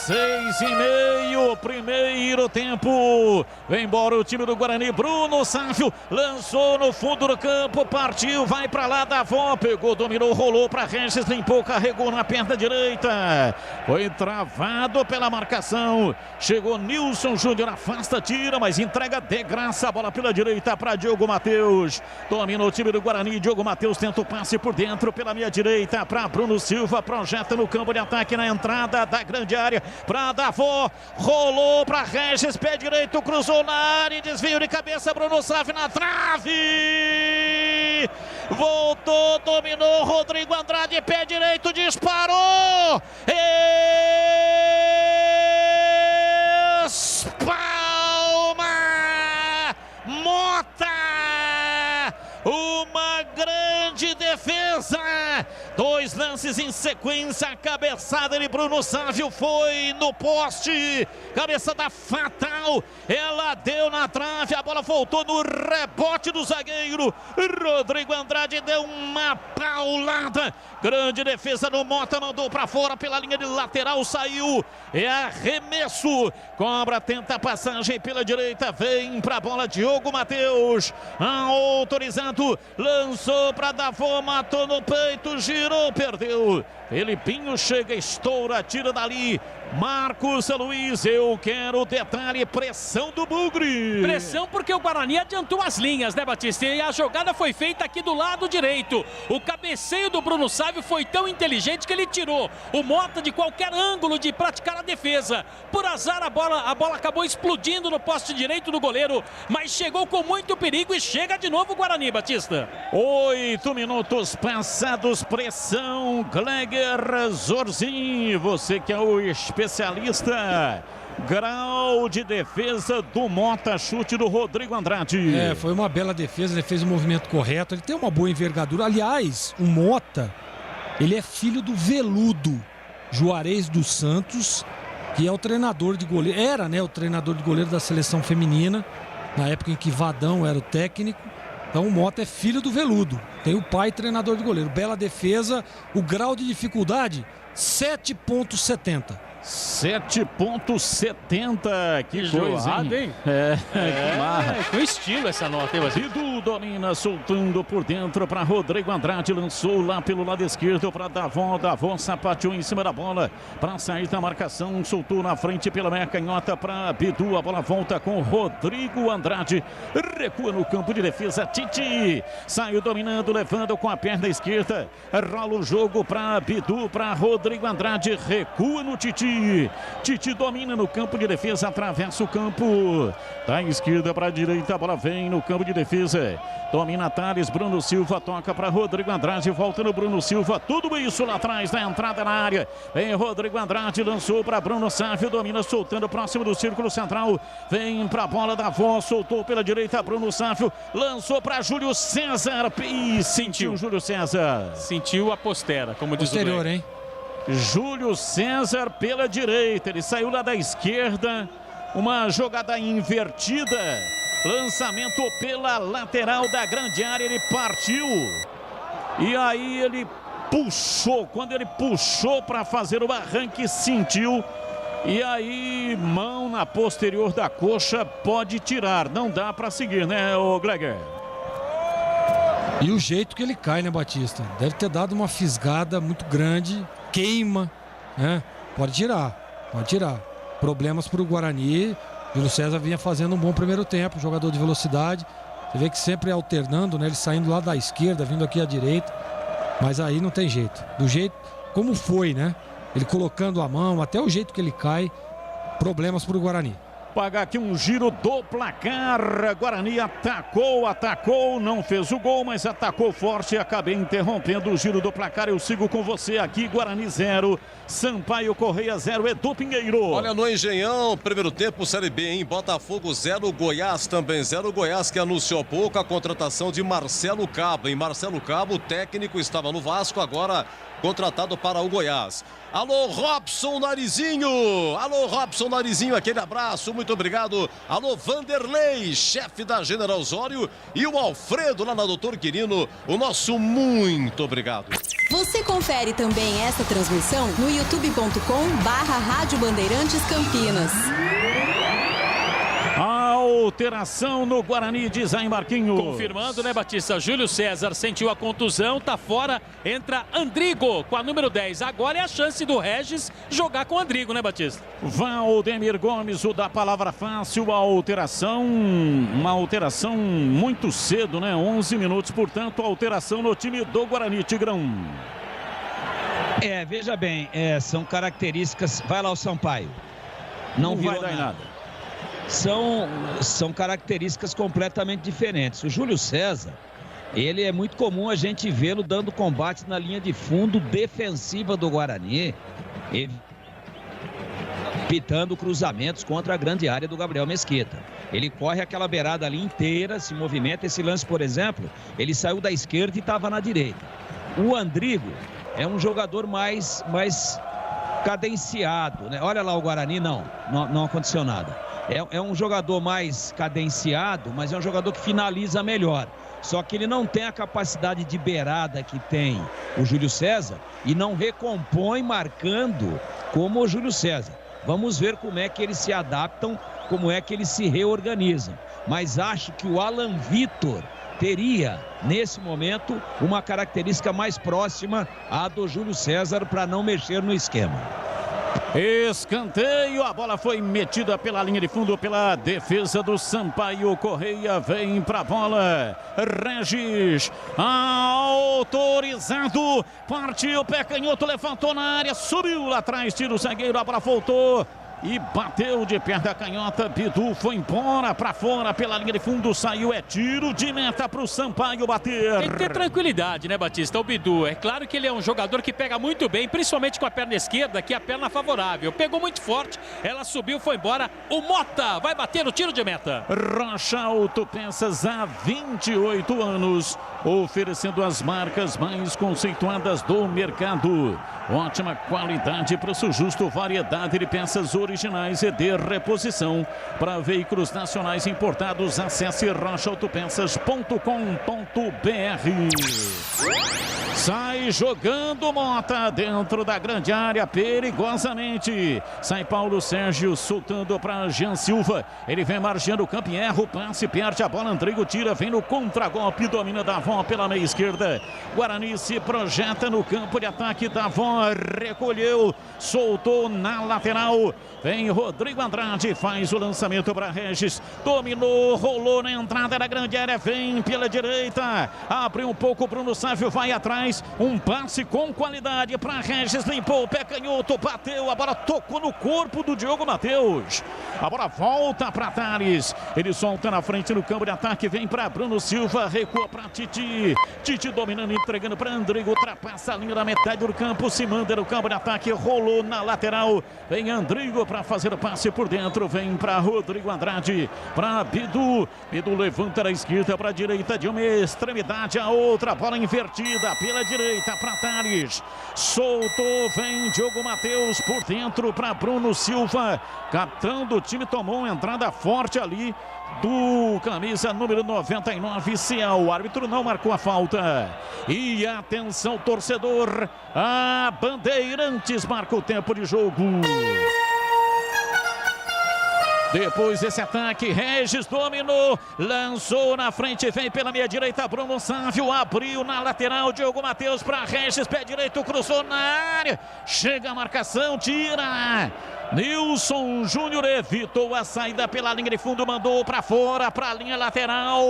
6:30, primeiro tempo. Vem embora o time do Guarani. Bruno Sávio lançou no fundo do campo, partiu, vai para lá, Davó, pegou, dominou, rolou para Regis, limpou, carregou na perna direita. Foi travado pela marcação. Chegou Nilson Júnior, afasta, tira, mas entrega de graça a bola pela direita para Diogo Matheus. Domina o time do Guarani. Diogo Matheus tenta o passe por dentro pela meia direita para Bruno Silva, projeta no campo de ataque na entrada da grande área. Para Davó, rolou para Regis, pé direito, cruzou na área, desvio de cabeça, Bruno Sávio na trave, voltou, dominou, Rodrigo Andrade, pé direito, disparou, espalma, Mota, uma grande defesa, 2 lances em sequência, a cabeçada de Bruno Sávio foi no poste, cabeçada fatal, ela deu na trave, a bola voltou no rebote do zagueiro, Rodrigo Andrade deu uma paulada, grande defesa do Mota, mandou para fora pela linha de lateral, saiu, é arremesso, cobra, tenta a passagem pela direita, vem para a bola Diogo Matheus, autorizado, lançou para Davó, matou no peito, girou, perdeu. Felipinho chega, estoura, tira dali. Marcos Luiz, eu quero detalhe, pressão do Bugre. Pressão porque o Guarani adiantou as linhas, né, Batista? E a jogada foi feita aqui do lado direito. O cabeceio do Bruno Sávio foi tão inteligente que ele tirou o Mota de qualquer ângulo de praticar a defesa. Por azar, a bola acabou explodindo no poste direito do goleiro, mas chegou com muito perigo e chega de novo o Guarani, Batista. 8 minutos passados, pressão, Gleger Zorzin, você que é o especialista, grau de defesa do Mota, chute do Rodrigo Andrade. Foi uma bela defesa, ele fez o movimento correto, ele tem uma boa envergadura. Aliás, o Mota, ele é filho do Veludo Juarez dos Santos, que é o treinador de goleiro, era, né, o treinador de goleiro da seleção feminina, na época em que Vadão era o técnico. Então o Mota é filho do Veludo, tem o pai treinador de goleiro. Bela defesa, o grau de dificuldade 7,70. 7,70. Que coisa, hein? Que marra. Com estilo essa nota, hein, Bidu domina, soltando por dentro para Rodrigo Andrade. Lançou lá pelo lado esquerdo para Davon. Davon sapateou em cima da bola para sair da marcação. Soltou na frente pela meia canhota para Bidu. A bola volta com Rodrigo Andrade. Recua no campo de defesa. Titi saiu dominando, levando com a perna esquerda. Rola o jogo para Bidu, para Rodrigo Andrade. Recua no Titi. Titi domina no campo de defesa, atravessa o campo da esquerda para a direita, a bola vem no campo de defesa, domina Thales, Bruno Silva toca para Rodrigo Andrade, volta no Bruno Silva, tudo isso lá atrás da entrada na área, vem Rodrigo Andrade, lançou para Bruno Sávio, domina soltando próximo do círculo central, vem para a bola da Voz, soltou pela direita Bruno Sávio, lançou para Júlio César e sentiu Júlio César, sentiu a postera, como diz posterior, o Greg. hein? Júlio César pela direita, ele saiu lá da esquerda, uma jogada invertida, lançamento pela lateral da grande área, ele partiu e aí ele puxou, quando ele puxou para fazer o arranque, sentiu, e aí mão na posterior da coxa, pode tirar, não dá para seguir, né, o Gleger? E o jeito que ele cai, né, Batista? Deve ter dado uma fisgada muito grande, queima, né? Pode tirar. Problemas para o Guarani. Júlio César vinha fazendo um bom primeiro tempo, jogador de velocidade. Você vê que sempre alternando, né? Ele saindo lá da esquerda, vindo aqui à direita. Mas aí não tem jeito. Do jeito como foi, né? Ele colocando a mão, até o jeito que ele cai, problemas para o Guarani. Pagar aqui um giro do placar. Guarani atacou, não fez o gol, mas atacou forte. Acabei interrompendo o giro do placar. Eu sigo com você aqui. Guarani 0, Sampaio Correia 0, Edu Pinheiro. Olha, no Engenhão, primeiro tempo, Série B, hein? Botafogo 0, Goiás também 0. Goiás que anunciou há pouco a contratação de Marcelo Cabo, hein? Marcelo Cabo, o técnico, estava no Vasco, agora contratado para o Goiás. Alô, Robson Narizinho! Alô, Robson Narizinho, aquele abraço, muito obrigado. Alô, Vanderlei, chefe da General Osório, e o Alfredo lá na Doutor Quirino, o nosso muito obrigado. Você confere também essa transmissão no youtube.com/Rádio Bandeirantes Campinas. Alteração no Guarani, diz aí Marquinhos. Confirmando, né, Batista? Júlio César sentiu a contusão, tá fora, entra Andrigo com a número 10. Agora é a chance do Regis jogar com o Andrigo, né, Batista? Valdemir Gomes, o da palavra fácil, uma alteração muito cedo, né? 11 minutos, portanto, alteração no time do Guarani, Tigrão. Veja bem, são características. Vai lá o Sampaio. Não vai dar nada. São características completamente diferentes. O Júlio César, ele é muito comum a gente vê-lo dando combate na linha de fundo defensiva do Guarani, pitando cruzamentos contra a grande área do Gabriel Mesquita. Ele corre aquela beirada ali inteira, se movimenta. Esse lance, por exemplo, ele saiu da esquerda e estava na direita. O Andrigo é um jogador mais cadenciado, né? Olha lá o Guarani, não aconteceu nada. É um jogador mais cadenciado, mas é um jogador que finaliza melhor. Só que ele não tem a capacidade de beirada que tem o Júlio César e não recompõe marcando como o Júlio César. Vamos ver como é que eles se adaptam, como é que eles se reorganizam. Mas acho que o Alan Vitor teria, nesse momento, uma característica mais próxima à do Júlio César para não mexer no esquema. Escanteio, a bola foi metida pela linha de fundo, pela defesa do Sampaio Correia, vem pra bola, Regis, autorizado, partiu, pé canhoto, levantou na área, subiu lá atrás, tira o zagueiro, a bola voltou e bateu de perna da canhota. Bidu foi embora pra fora pela linha de fundo, saiu, tiro de meta pro Sampaio bater. Tem que ter tranquilidade, né, Batista? O Bidu, é claro que ele é um jogador que pega muito bem, principalmente com a perna esquerda, que é a perna favorável. Pegou muito forte, ela subiu, foi embora. O Mota vai bater o tiro de meta. Rocha Autopeças há 28 anos, oferecendo as marcas mais conceituadas do mercado. Ótima qualidade, preço justo, variedade de peças originais e de reposição. Para veículos nacionais importados, acesse rochaautopeças.com.br. Sai jogando Mota dentro da grande área perigosamente. Sai Paulo Sérgio soltando para Jean Silva. Ele vem margeando o campo e erra o passe, perde a bola. Andrigo tira, vem no contragolpe, domina Davó pela meia esquerda. Guarani se projeta no campo de ataque. Davó recolheu, soltou na lateral. Vem Rodrigo Andrade, faz o lançamento para Regis. Dominou, rolou na entrada da grande área. Vem pela direita, abre um pouco, Bruno Sávio vai atrás. Um passe com qualidade para Regis, limpou o pé canhoto, bateu, a bola tocou no corpo do Diogo Matheus. A bola volta para Thales, ele solta na frente no campo de ataque, vem para Bruno Silva, recua para Titi. Titi dominando, entregando para Andrigo, ultrapassa a linha da metade do campo, se manda no campo de ataque, rolou na lateral. Vem Andrigo para fazer o passe por dentro, vem para Rodrigo Andrade, para Bidu. Bidu levanta da esquerda para a direita, de uma extremidade a outra, bola invertida pela direita para Thales. Soltou, vem Diogo Matheus por dentro para Bruno Silva. Capitão do time tomou uma entrada forte ali do camisa número 99, Ciel. O árbitro não marcou a falta. E atenção, torcedor, a Bandeirantes marca o tempo de jogo. Depois desse ataque, Regis dominou, lançou na frente, vem pela meia direita, Bruno Sávio abriu na lateral, Diogo Matheus para Regis, pé direito, cruzou na área, chega a marcação, tira. Nilson Júnior evitou a saída pela linha de fundo, mandou para fora, para a linha lateral.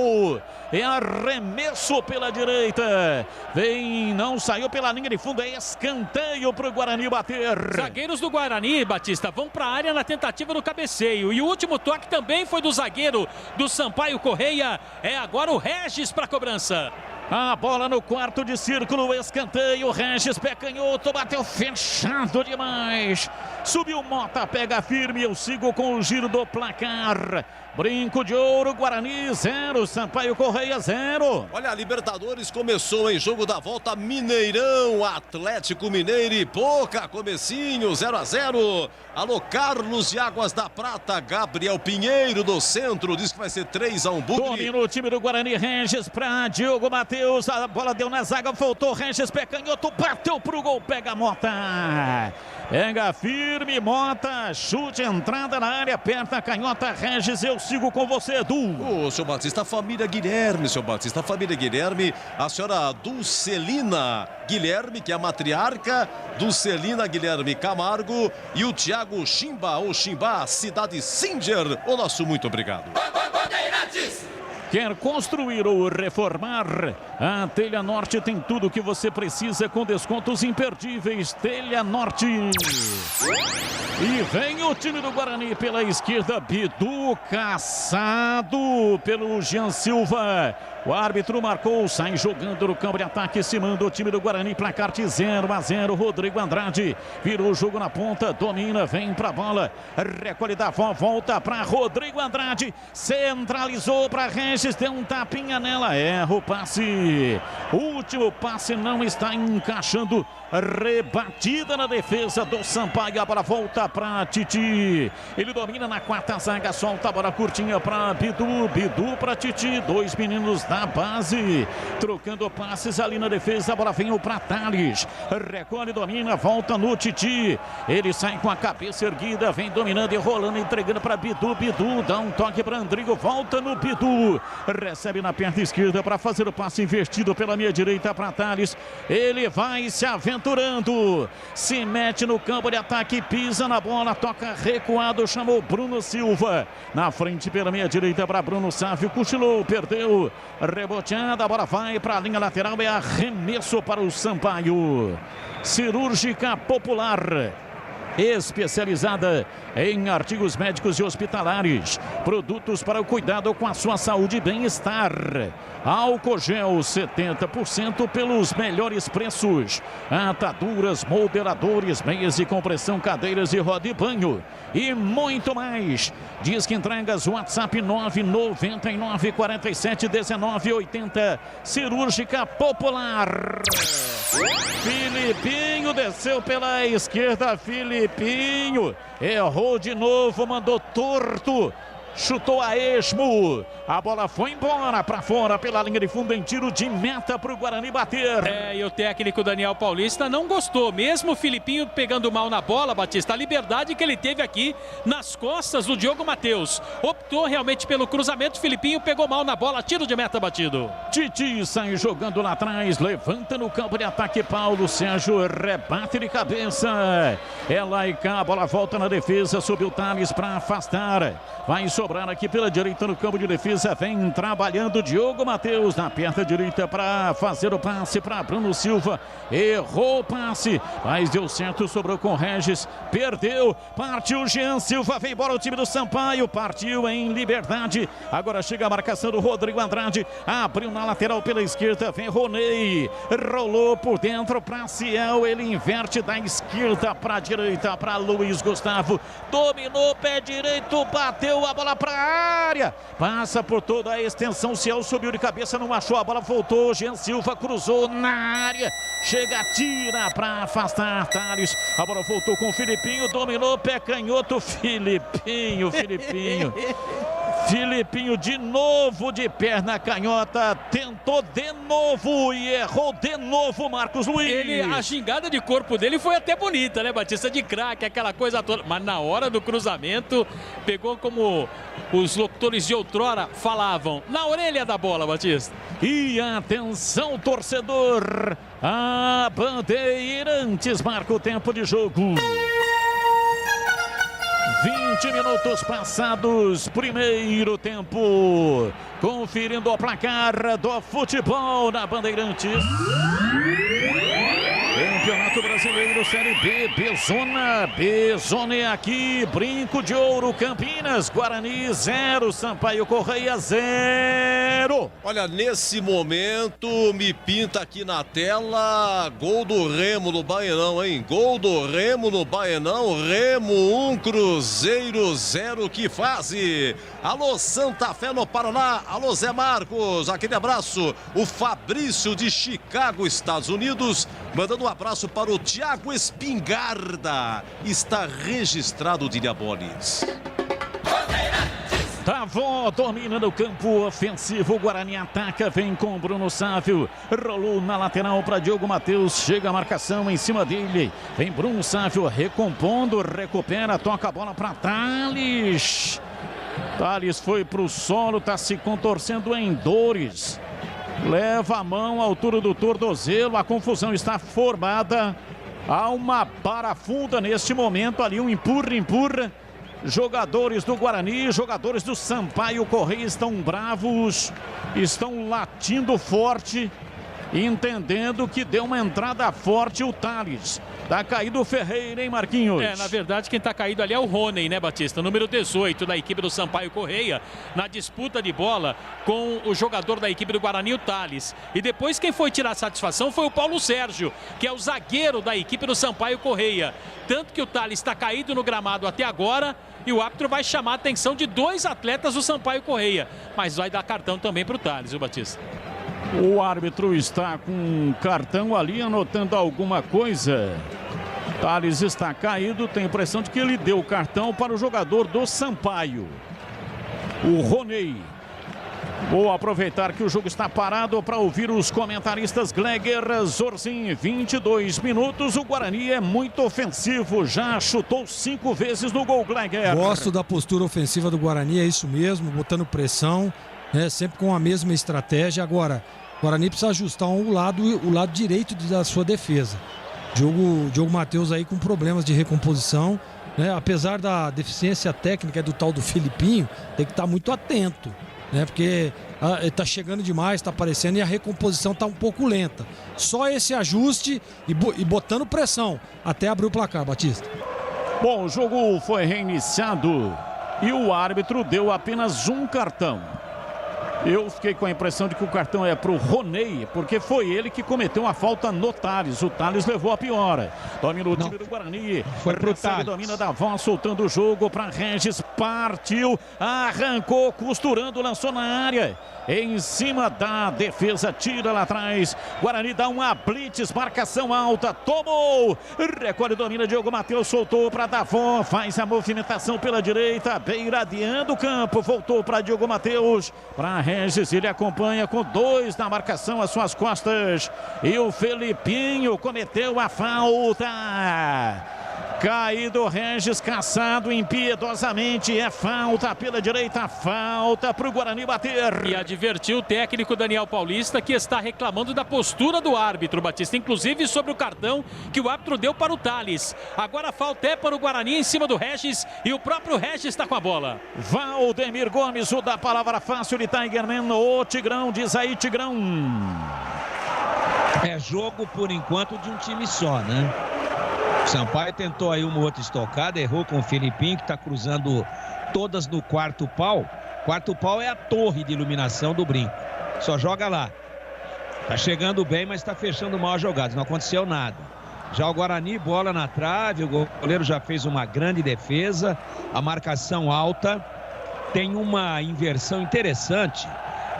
É arremesso pela direita. Vem, não saiu pela linha de fundo, é escanteio para o Guarani bater. Zagueiros do Guarani, Batista, vão para a área na tentativa do cabeceio. E o último toque também foi do zagueiro do Sampaio Correia. É agora o Regis para a cobrança. A bola no quarto de círculo, escanteio, Regis, pé canhoto, bateu fechado demais. Subiu Mota, pega firme, eu sigo com o giro do placar. Brinco de ouro, Guarani 0, Sampaio Correia 0. Olha, a Libertadores começou em jogo da volta, Mineirão, Atlético Mineiro e Boca, comecinho, 0-0. Alô, Carlos de Águas da Prata, Gabriel Pinheiro do centro, diz que vai ser 3-1 Bugre. Domina o time do Guarani, Regis para Diogo Matheus, a bola deu na zaga, voltou Regis, pé canhoto, bateu pro gol, pega Mota. Pega firme, Mota, chute, entrada na área, aperta a canhota, Regis, eu sigo com você, Edu. Ô, seu Batista, família Guilherme, seu Batista, família Guilherme, a senhora Dulcelina Guilherme, que é a matriarca, Dulcelina Guilherme Camargo e o Thiago Chimba, ou Chimba, cidade Singer, o nosso muito obrigado. Quer construir ou reformar? A Telha Norte tem tudo o que você precisa com descontos imperdíveis. Telha Norte. E vem o time do Guarani pela esquerda. Bidu caçado pelo Jean Silva. O árbitro marcou, sai jogando no campo de ataque, se manda o time do Guarani, placar de 0-0, Rodrigo Andrade, virou o jogo na ponta, domina, vem pra bola, recolhe da volta para Rodrigo Andrade, centralizou para Regis, deu um tapinha nela, erra o passe, último passe não está encaixando, rebatida na defesa do Sampaio, a bola volta para Titi, ele domina na quarta zaga, solta a bola curtinha para Bidu, Bidu para Titi, dois meninos da base, trocando passes ali na defesa, a bola vem para Thales, recolhe, domina, volta no Titi, ele sai com a cabeça erguida, vem dominando e rolando, entregando para Bidu, Bidu dá um toque para Andrigo, volta no Bidu, recebe na perna esquerda para fazer o passe invertido pela minha direita para Thales, ele vai se aventurando, se mete no campo de ataque, pisa na bola, toca recuado, chamou Bruno Silva, na frente pela minha direita para Bruno Sávio, cochilou, perdeu, reboteada, a bola vai para a linha lateral, é arremesso para o Sampaio. Cirúrgica Popular, especializada em artigos médicos e hospitalares, produtos para o cuidado com a sua saúde e bem-estar. Álcool gel 70% pelos melhores preços. Ataduras, moderadores, meias de compressão, cadeiras e roda e banho. e muito mais. Diz que entregas WhatsApp 999 47 19 80. Cirúrgica Popular. Filipinho desceu pela esquerda. Filipinho errou de novo, mandou torto. Chutou a esmo. A bola foi embora para fora pela linha de fundo em tiro de meta para o Guarani bater. E o técnico Daniel Paulista não gostou. Mesmo o Filipinho pegando mal na bola, Batista, a liberdade que ele teve aqui nas costas do Diogo Matheus. Optou realmente pelo cruzamento. O Filipinho pegou mal na bola. Tiro de meta batido. Titi sai jogando lá atrás. Levanta no campo de ataque. Paulo Sérgio rebate de cabeça. É lá e cá. A bola volta na defesa. Subiu o Thales para afastar. Vai sobrar aqui pela direita no campo de defesa. Vem trabalhando Diogo Matheus na perna direita para fazer o passe para Bruno Silva. Errou o passe, mas deu certo, sobrou com Regis. Perdeu, partiu Jean Silva. Vem embora o time do Sampaio. Partiu em liberdade. Agora chega a marcação do Rodrigo Andrade. Abriu na lateral pela esquerda. Vem Ronei. Rolou por dentro para Ciel. Ele inverte da esquerda para a direita para Luiz Gustavo. Dominou pé direito, bateu a bola para a área. Passa por toda a extensão. Ciel subiu de cabeça, não achou a bola, voltou. Jean Silva cruzou na área. Chega, tira para afastar Thales. A bola voltou com o Filipinho, dominou pé canhoto. Filipinho. Filipinho de novo de perna canhota, tentou de novo e errou de novo Marcos Luiz. A gingada de corpo dele foi até bonita, né, Batista? De craque, aquela coisa toda. Mas na hora do cruzamento, pegou como os locutores de outrora falavam, na orelha da bola, Batista. E atenção, torcedor, a Bandeirantes marca o tempo de jogo. 20 minutos passados, primeiro tempo. Conferindo o placar do futebol na Bandeirantes. Campeonato Brasileiro Série B, B-Zona é aqui, Brinco de Ouro, Campinas, Guarani 0, Sampaio Correia 0. Olha, nesse momento me pinta aqui na tela, gol do Remo no Baenão, hein? Gol do Remo no Baenão, Remo 1, Cruzeiro 0, que fase. Alô Santa Fé no Paraná, alô Zé Marcos, aquele abraço. O Fabrício de Chicago, Estados Unidos, mandando um abraço para o Thiago Espingarda. Está registrado o Diabolis. Tavó domina no campo ofensivo. O Guarani ataca, vem com Bruno Sávio. Rolou na lateral para Diogo Matheus. Chega a marcação em cima dele. Vem Bruno Sávio recompondo, recupera, toca a bola para Thales. Thales foi para o solo, está se contorcendo em dores. Leva a mão à altura do tornozelo. A confusão está formada. Há uma parafunda neste momento ali, um empurra. Jogadores do Guarani, jogadores do Sampaio Correia estão bravos, estão latindo forte, entendendo que deu uma entrada forte o Thales. Tá caído o Ferreira, hein, Marquinhos? Na verdade, quem tá caído ali é o Roney, né, Batista? Número 18 da equipe do Sampaio Correia, na disputa de bola com o jogador da equipe do Guarani, o Thales. E depois quem foi tirar satisfação foi o Paulo Sérgio, que é o zagueiro da equipe do Sampaio Correia. Tanto que o Thales está caído no gramado até agora e o árbitro vai chamar a atenção de 2 atletas do Sampaio Correia. Mas vai dar cartão também pro Thales, viu, Batista? O árbitro está com um cartão ali, anotando alguma coisa. Thales está caído, tem a impressão de que ele deu o cartão para o jogador do Sampaio, o Roney. Vou aproveitar que o jogo está parado para ouvir os comentaristas Gleger, Zorzin. 22 minutos, o Guarani é muito ofensivo, já chutou 5 vezes no gol, Gleger. Gosto da postura ofensiva do Guarani, é isso mesmo, botando pressão, né, sempre com a mesma estratégia. Agora, o Guarani precisa ajustar o lado direito da sua defesa. Diogo Matheus aí com problemas de recomposição, né? Apesar da deficiência técnica do tal do Filipinho, tem que estar muito atento, né? Porque ele está chegando demais, está aparecendo e a recomposição está um pouco lenta. Só esse ajuste e botando pressão até abrir o placar, Batista. Bom, o jogo foi reiniciado e o árbitro deu apenas um cartão. Eu fiquei com a impressão de que o cartão é pro Roney, porque foi ele que cometeu uma falta no Thales. O Thales levou a pior. Domina o time do Guarani. Foi pro Thales. Domina da voz, soltando o jogo para Regis. Partiu, arrancou, costurando, lançou na área. Em cima da defesa, tira lá atrás. Guarani dá uma blitz, marcação alta, tomou. Recolhe, domina, Diogo Matheus, soltou para Davó. Faz a movimentação pela direita, beiradeando o campo. Voltou para Diogo Matheus. Para Regis, ele acompanha com 2 na marcação às suas costas. E o Felipinho cometeu a falta. Caído Regis, caçado impiedosamente, é falta pela direita, falta para o Guarani bater. E advertiu o técnico Daniel Paulista, que está reclamando da postura do árbitro, Batista, inclusive sobre o cartão que o árbitro deu para o Thales. Agora a falta é para o Guarani em cima do Regis e o próprio Regis está com a bola. Valdemir Gomes, o da palavra fácil de Tigerman, o Tigrão, diz aí Tigrão. É jogo por enquanto de um time só, né? O Sampaio tentou aí uma outra estocada, errou com o Felipinho, que está cruzando todas no quarto pau. Quarto pau é a torre de iluminação do brinco. Só joga lá. Tá chegando bem, mas está fechando mal as jogadas. Não aconteceu nada. Já o Guarani, bola na trave. O goleiro já fez uma grande defesa. A marcação alta. Tem uma inversão interessante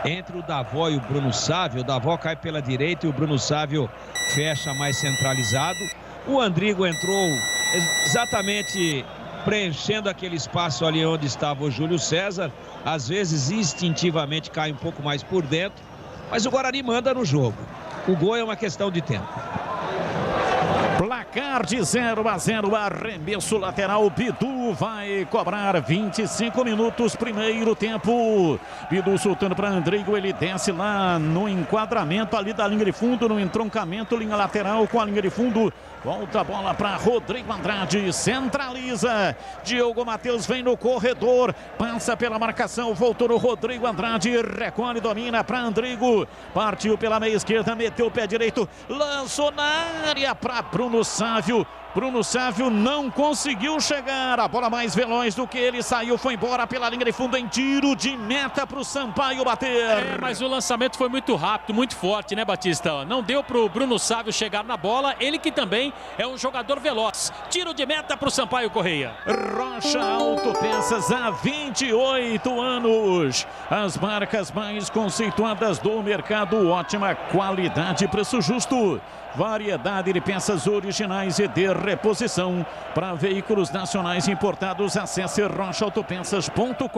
entre o Davó e o Bruno Sávio. O Davó cai pela direita e o Bruno Sávio fecha mais centralizado. O Andrigo entrou exatamente preenchendo aquele espaço ali onde estava o Júlio César. Às vezes instintivamente cai um pouco mais por dentro, mas o Guarani manda no jogo. O gol é uma questão de tempo. Placar de 0-0, arremesso lateral. Bidu vai cobrar 25 minutos, primeiro tempo. Bidu soltando para Andrigo, ele desce lá no enquadramento ali da linha de fundo, no entroncamento, linha lateral com a linha de fundo. Volta a bola para Rodrigo Andrade, centraliza. Diogo Matheus vem no corredor, passa pela marcação, voltou no Rodrigo Andrade, recolhe, domina para Andrigo. Partiu pela meia esquerda, meteu o pé direito, lançou na área para Bruno Sávio. Bruno Sávio não conseguiu chegar. A bola mais veloz do que ele saiu, foi embora pela linha de fundo em tiro de meta para o Sampaio bater. Mas o lançamento foi muito rápido, muito forte, né, Batista? Não deu para o Bruno Sávio chegar na bola. Ele que também é um jogador veloz. Tiro de meta para o Sampaio Correia. Rocha Autopeças há 28 anos. As marcas mais conceituadas do mercado. Ótima qualidade, preço justo. Variedade de peças originais e de reposição para veículos nacionais importados. Acesse rochaautopeças.com.br.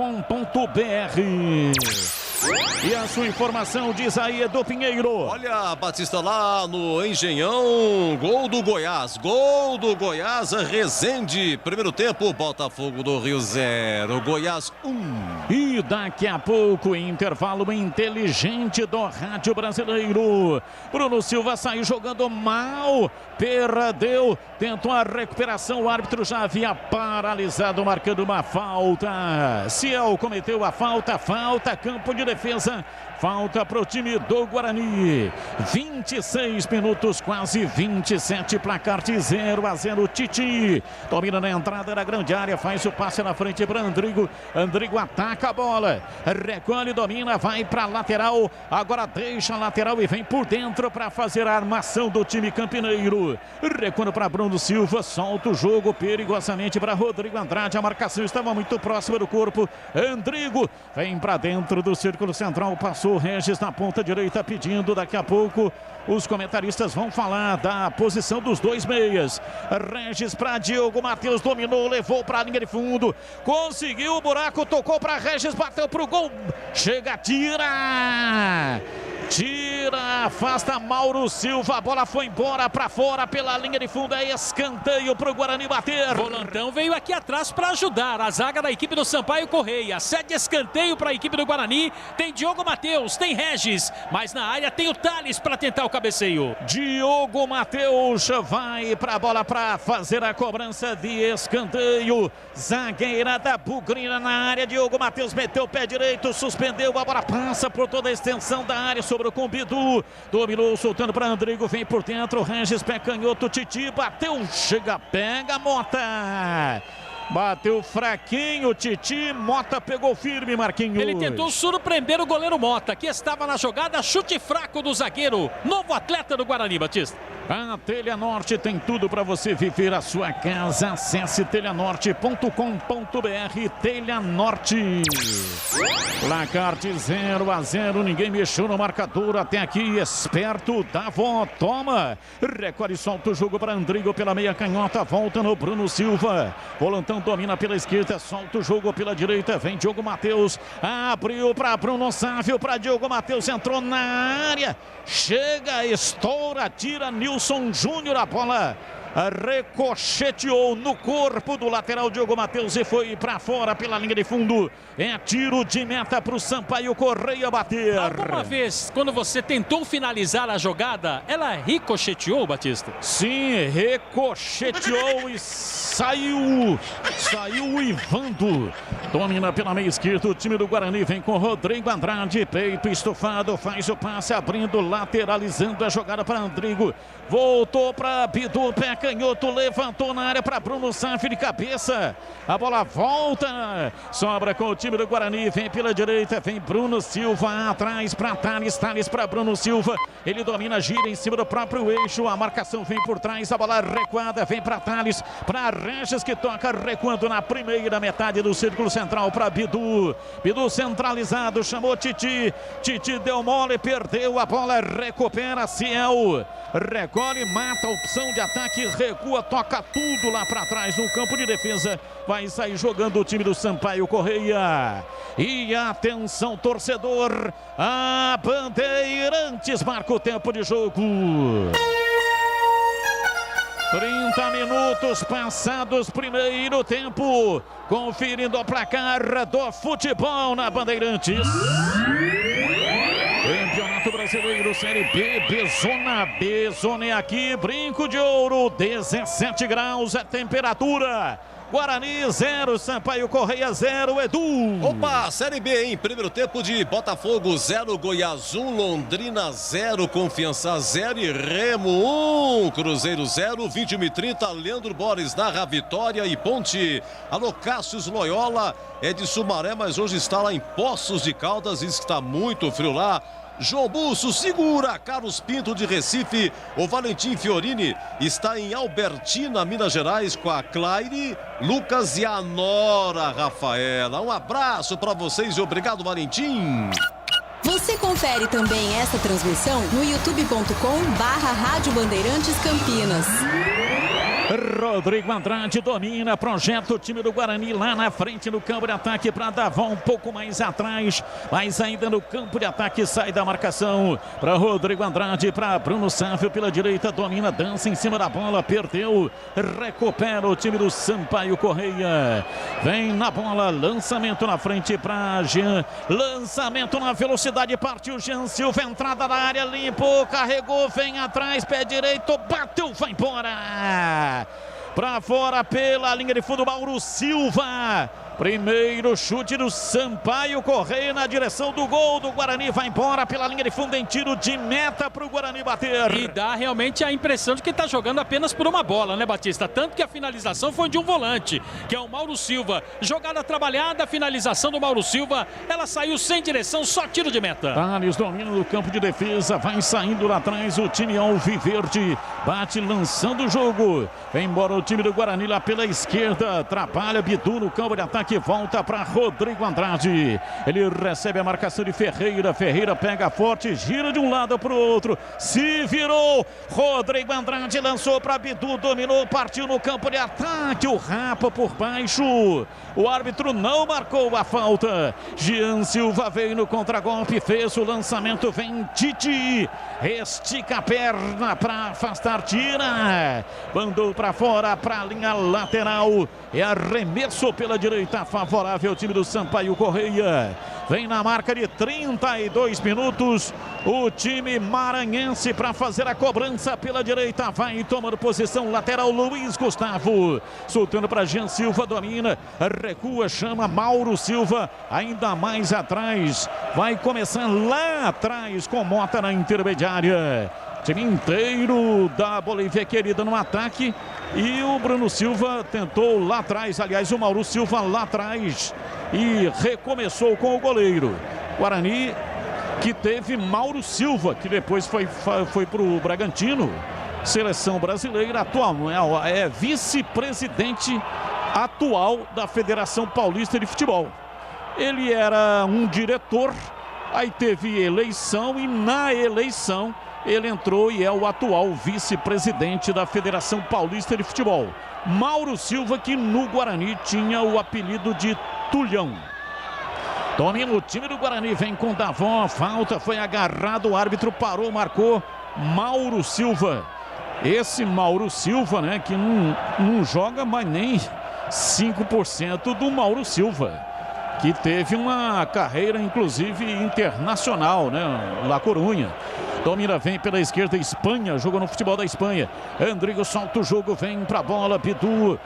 E a sua informação diz aí, Edu Pinheiro. Olha, Batista, lá no Engenhão, gol do Goiás, Resende. Primeiro tempo, Botafogo do Rio 0, Goiás 1. E daqui a pouco, intervalo inteligente do Rádio Brasileiro. Bruno Silva saiu jogando mal, perdeu, tentou a recuperação, o árbitro já havia paralisado, marcando uma falta. Ciel cometeu a falta, campo de defesa, falta para o time do Guarani. 26 minutos, quase 27, placar de 0-0. Titi domina na entrada da grande área, faz o passe na frente para Andrigo. Andrigo ataca a bola, recolhe, domina, vai para a lateral, agora deixa a lateral e vem por dentro para fazer a armação do time campineiro. Recuando para Bruno Silva, solta o jogo perigosamente para Rodrigo Andrade. A marcação estava muito próxima do corpo. Andrigo vem para dentro do círculo central, passou Regis na ponta direita pedindo. Daqui a pouco os comentaristas vão falar da posição dos dois meias. Regis para Diogo Matheus, dominou, levou para a linha de fundo, conseguiu o buraco, tocou para Regis, bateu para o gol, chega, tira, afasta Mauro Silva, a bola foi embora para fora pela linha de fundo, é escanteio para o Guarani bater. Volantão veio aqui atrás para ajudar a zaga da equipe do Sampaio Correia. Cede escanteio para a equipe do Guarani, tem Diogo Matheus, tem Regis, mas na área tem o Thales para tentar o cabeceio. Diogo Matheus vai para a bola para fazer a cobrança de escanteio. Zagueira da Bugrina na área, Diogo Matheus meteu o pé direito, suspendeu, a bola passa por toda a extensão da área, sobre o Combidu, dominou, soltando para Andrigo, vem por dentro, Regis, pé canhoto, Titi, bateu, chega, pega, Mota. Bateu fraquinho, Titi. Mota pegou firme, Marquinhos. Ele tentou surpreender o goleiro Mota, que estava na jogada. Chute fraco do zagueiro. Novo atleta do Guarani, Batista. A Telha Norte tem tudo para você viver a sua casa. Acesse telhanorte.com.br. Telha Norte. Placar de 0-0. Ninguém mexeu no marcador até aqui. Esperto, Davó, toma. Recolhe, solta o jogo para Andrigo pela meia canhota. Volta no Bruno Silva. Volantão domina pela esquerda. Solta o jogo pela direita. Vem Diogo Matheus. Abriu para Bruno Sávio. Para Diogo Matheus. Entrou na área. Chega, estoura, tira Nilson Júnior a bola. Ricocheteou no corpo do lateral Diogo Matheus e foi para fora pela linha de fundo. É tiro de meta para o Sampaio Correia bater. Alguma vez, quando você tentou finalizar a jogada, ela ricocheteou, Batista? Sim, ricocheteou e saiu uivando. Domina pela meia esquerda o time do Guarani. Vem com Rodrigo Andrade, peito estufado, faz o passe abrindo, lateralizando a jogada para Andrigo. Voltou para Bidu, pé canhoto, levantou na área para Bruno Sávio de cabeça. A bola volta, sobra com o time do Guarani, vem pela direita, vem Bruno Silva atrás para Thales, Thales para Bruno Silva. Ele domina, gira em cima do próprio eixo, a marcação vem por trás, a bola recuada, vem para Thales, para Regis que toca recuando na primeira metade do círculo central para Bidu. Bidu centralizado, chamou Titi, Titi deu mole, perdeu a bola, recupera Ciel. Recolhe, mata a opção de ataque, recua, toca tudo lá para trás no campo de defesa. Vai sair jogando o time do Sampaio Correia. E atenção, torcedor, a Bandeirantes marca o tempo de jogo. 30 minutos passados, primeiro tempo. Conferindo o placar do futebol na Bandeirantes. Campeonato Brasileiro, Série B, B-Zona é aqui, Brinco de Ouro, 17 graus a temperatura. Guarani 0, Sampaio Correia 0, Edu. Opa, Série B, hein? Primeiro tempo de Botafogo 0, Goiás 1, Londrina 0, Confiança 0 e Remo 1, Cruzeiro 0, 21h30, Leandro Borges narra Vitória e Ponte. Alô, Cássius Loyola é de Sumaré, mas hoje está lá em Poços de Caldas, diz que está muito frio lá. João Busso segura, Carlos Pinto de Recife, o Valentim Fiorini está em Albertina, Minas Gerais, com a Claire, Lucas e a Nora Rafaela. Um abraço para vocês e obrigado, Valentim. Você confere também esta transmissão no youtube.com/Rádio Bandeirantes Campinas. Rodrigo Andrade domina, projeta o time do Guarani lá na frente no campo de ataque para Davó um pouco mais atrás, mas ainda no campo de ataque sai da marcação para Rodrigo Andrade, para Bruno Sávio pela direita, domina, dança em cima da bola, perdeu, recupera o time do Sampaio Correia, vem na bola, lançamento na frente para Jean, lançamento na velocidade, partiu Jean Silva, entrada na área, limpou, carregou, vem atrás, pé direito, bateu, vai embora. Para fora pela linha de fundo, Mauro Silva. Primeiro chute do Sampaio Correia na direção do gol do Guarani. Vai embora pela linha de fundo em tiro de meta para o Guarani bater. E dá realmente a impressão de que está jogando apenas por uma bola, né, Batista? Tanto que a finalização foi de um volante, que é o Mauro Silva. Jogada trabalhada, finalização do Mauro Silva. Ela saiu sem direção, só tiro de meta. Thales domina no campo de defesa. Vai saindo lá atrás o time alviverde. Bate lançando o jogo. Vem embora o time do Guarani lá pela esquerda. Trabalha Bidu no campo de ataque. Que volta para Rodrigo Andrade. Ele recebe a marcação de Ferreira. Ferreira pega forte, gira de um lado para o outro. Se virou. Rodrigo Andrade lançou para Bidu, dominou, partiu no campo de ataque. O Rapa por baixo. O árbitro não marcou a falta. Jean Silva veio no contragolpe, fez o lançamento. Vem Titi. Estica a perna para afastar, tira. Mandou para fora, para a linha lateral. É arremesso pela direita. Favorável ao time do Sampaio Correia. Vem na marca de 32 minutos o time maranhense para fazer a cobrança pela direita. Vai tomando posição lateral Luiz Gustavo. Soltando para Jean Silva, domina, recua, chama Mauro Silva. Ainda mais atrás. Vai começar lá atrás com Mota na intermediária. Time inteiro da Bolívia querida no ataque. E o Bruno Silva tentou lá atrás, aliás, o Mauro Silva lá atrás. E recomeçou com o goleiro. Guarani que teve Mauro Silva, que depois foi para o Bragantino. Seleção brasileira atual, é vice-presidente atual da Federação Paulista de Futebol. Ele era um diretor, aí teve eleição e na eleição ele entrou e é o atual vice-presidente da Federação Paulista de Futebol. Mauro Silva, que no Guarani tinha o apelido de Tulhão. Domina o time do Guarani, vem com Davon, falta, foi agarrado, o árbitro parou, marcou Mauro Silva. Esse Mauro Silva, né, que não joga mais nem 5% do Mauro Silva, que teve uma carreira, inclusive, internacional, né, La Corunha. Domina, vem pela esquerda, Espanha, jogou no futebol da Espanha. Andrigo solta o jogo, vem pra bola, Bidu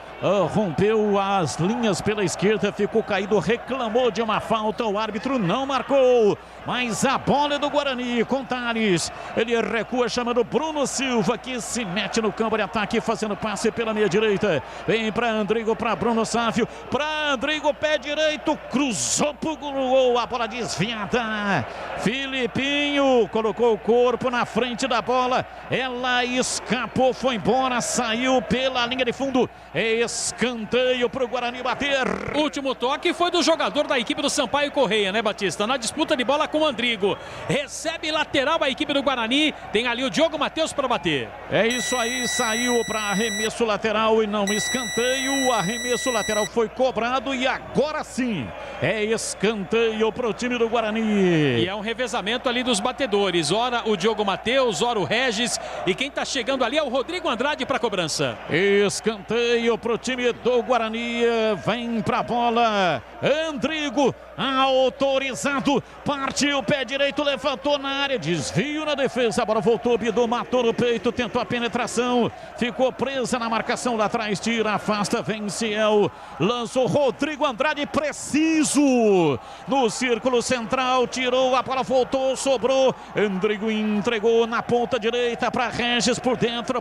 rompeu as linhas pela esquerda, ficou caído, reclamou de uma falta, o árbitro não marcou. Mas a bola é do Guarani com Thales. Ele recua chamando Bruno Silva, que se mete no campo de ataque, fazendo passe pela meia direita. Vem para Andrigo, para Bruno Sávio, para Andrigo, pé direito, cruzou pro gol, a bola desviada. Filipinho colocou o corpo na frente da bola, ela escapou, foi embora, saiu pela linha de fundo. Escanteio pro Guarani bater. Último toque foi do jogador da equipe do Sampaio Correia, né, Batista? Na disputa de bola com o Andrigo. Recebe lateral a equipe do Guarani. Tem ali o Diogo Matheus para bater. É isso aí, saiu para arremesso lateral e não escanteio. O arremesso lateral foi cobrado e agora sim é escanteio pro time do Guarani. E é um revezamento ali dos batedores. Ora o Diogo Matheus, ora o Regis. E quem tá chegando ali é o Rodrigo Andrade para cobrança. Escanteio pro time do Guarani. Vem pra bola. Andrigo autorizado. Partiu, pé direito, levantou na área. Desvio na defesa. A bola voltou. Bidu matou no peito. Tentou a penetração. Ficou presa na marcação lá atrás. Tira, afasta. Vem Ciel. Lançou Rodrigo Andrade. Preciso. No círculo central. Tirou. A bola voltou. Sobrou. Andrigo entregou na ponta direita para Regis por dentro.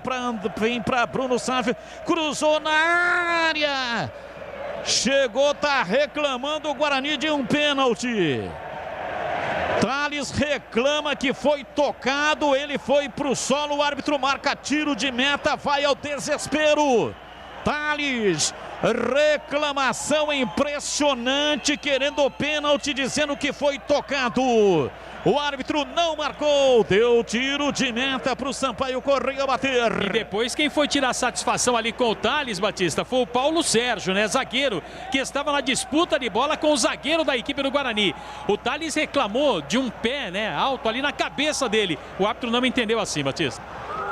Vem para Bruno Sávio. Cruzou na área. Chegou, tá reclamando o Guarani de um pênalti. Thales reclama que foi tocado, ele foi pro solo, o árbitro marca tiro de meta, vai ao desespero. Thales, reclamação impressionante, querendo o pênalti, dizendo que foi tocado. O árbitro não marcou, deu tiro de meta para o Sampaio Correia bater. E depois quem foi tirar satisfação ali com o Thales, Batista, foi o Paulo Sérgio, né, zagueiro, que estava na disputa de bola com o zagueiro da equipe do Guarani. O Thales reclamou de um pé, né, alto ali na cabeça dele. O árbitro não entendeu assim, Batista.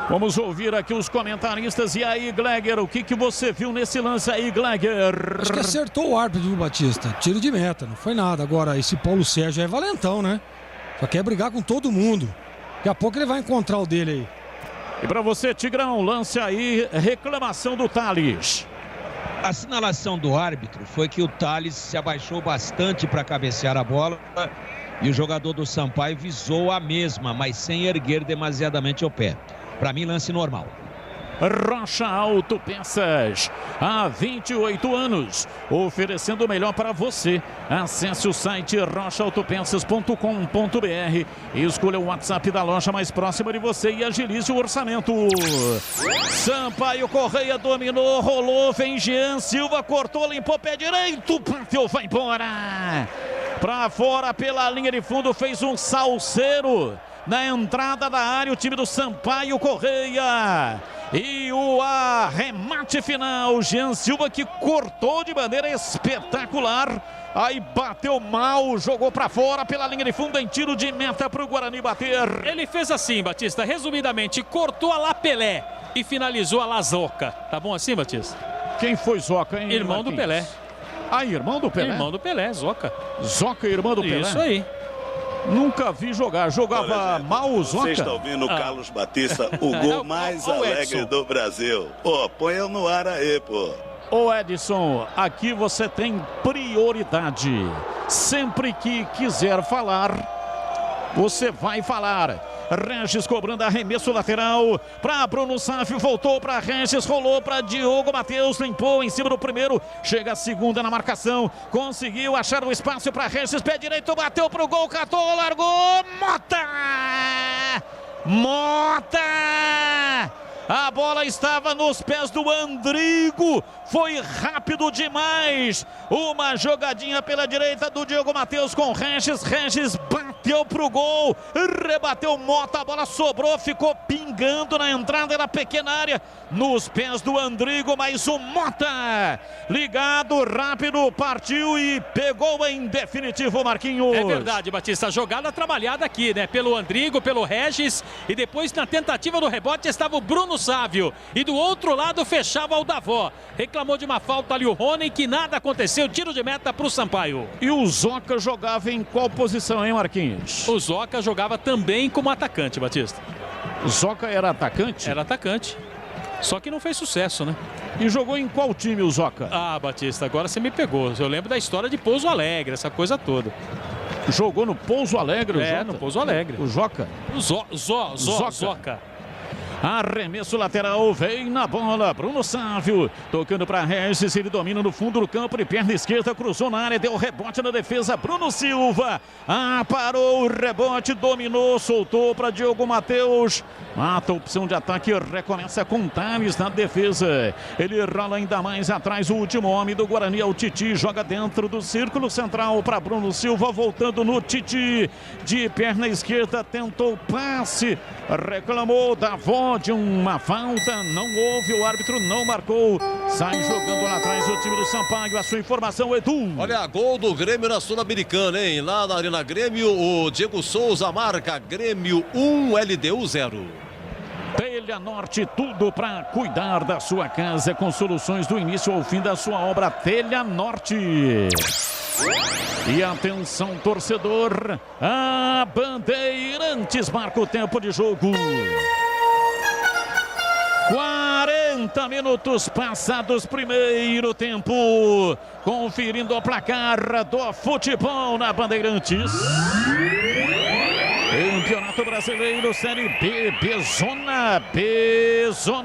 Vamos ouvir aqui os comentaristas. E aí, Gleger, o que você viu nesse lance aí, Gleger? Acho que acertou o árbitro do Batista. Tiro de meta, não foi nada. Agora, esse Paulo Sérgio é valentão, né? Só quer brigar com todo mundo. Daqui a pouco ele vai encontrar o dele aí. E pra você, Tigrão, lance aí, reclamação do Thales. A sinalação do árbitro foi que o Thales se abaixou bastante para cabecear a bola e o jogador do Sampaio visou a mesma, mas sem erguer demasiadamente o pé. Para mim, lance normal. Rocha Autopeças, há 28 anos, oferecendo o melhor para você. Acesse o site rochaautopeças.com.br e escolha o WhatsApp da loja mais próxima de você e agilize o orçamento. Sampaio Correia dominou, rolou, vem Jean Silva, cortou, limpou pé direito, bateu, vai embora. Para fora pela linha de fundo, fez um salseiro na entrada da área, o time do Sampaio Correia. E o arremate final, Jean Silva, que cortou de maneira espetacular. Aí bateu mal, jogou para fora pela linha de fundo em tiro de meta para o Guarani bater. Ele fez assim, Batista, resumidamente, cortou a Lapelé e finalizou a Lazoca. Tá bom assim, Batista? Quem foi Zoca, hein? Irmão Martins? do Pelé. Ah, irmão do Pelé? Irmão do Pelé, Zoca. Zoca, irmão do Pelé? Isso aí. Nunca vi jogar. Jogava mal o Zoca? Você está ouvindo o Carlos Batista, o gol mais alegre do Brasil. Pô, põe eu no ar aí, pô. Ô Edson, aqui você tem prioridade. Sempre que quiser falar, você vai falar. Regis cobrando arremesso lateral para Bruno Sávio, voltou para Regis, rolou para Diogo Matheus, limpou em cima do primeiro, chega a segunda na marcação, conseguiu achar o espaço para Regis, pé direito, bateu pro gol, catou, largou, Mota! A bola estava nos pés do Andrigo, foi rápido demais. Uma jogadinha pela direita do Diogo Matheus com Regis. Regis bateu pro gol, rebateu Mota, a bola sobrou, ficou pingando na entrada da pequena área, nos pés do Andrigo, mas o Mota, ligado, rápido, partiu e pegou em definitivo, Marquinhos. É verdade, Batista, jogada trabalhada aqui, né? Pelo Andrigo, pelo Regis, e depois na tentativa do rebote estava o Bruno Sávio, e do outro lado fechava o Davó. Reclamou de uma falta ali o Rony, que nada aconteceu, tiro de meta para o Sampaio. E o Zoca jogava em qual posição, hein, Marquinhos? O Zoca jogava também como atacante, Batista. O Zoca era atacante? Era atacante. Só que não fez sucesso, né? E jogou em qual time o Zoca? Ah, Batista, agora você me pegou. Eu lembro da história de Pouso Alegre, essa coisa toda. Jogou no Pouso Alegre, o Jota? No Pouso Alegre. O Joca? O Zoca. Arremesso lateral, vem na bola, Bruno Sávio, tocando para Regis, ele domina no fundo do campo, de perna esquerda, cruzou na área, deu rebote na defesa, Bruno Silva, parou o rebote, dominou, soltou para Diogo Matheus, mata a opção de ataque, recomeça com Thales na defesa, ele rola ainda mais atrás, o último homem do Guarani é o Titi, joga dentro do círculo central para Bruno Silva, voltando no Titi, de perna esquerda, tentou passe, reclamou da voz de uma falta, não houve, o árbitro não marcou, sai jogando lá atrás o time do Sampaio, a sua informação, Edu. Olha, gol do Grêmio na Sul-Americana, hein? Lá na Arena Grêmio, o Diego Souza marca, Grêmio 1, LDU 0. Telha Norte, tudo para cuidar da sua casa, com soluções do início ao fim da sua obra, Telha Norte. E atenção, torcedor, a Bandeirantes marca o tempo de jogo. 40 minutos passados, primeiro tempo, conferindo o placar do futebol na Bandeirantes. Campeonato Brasileiro, Série B, Bezona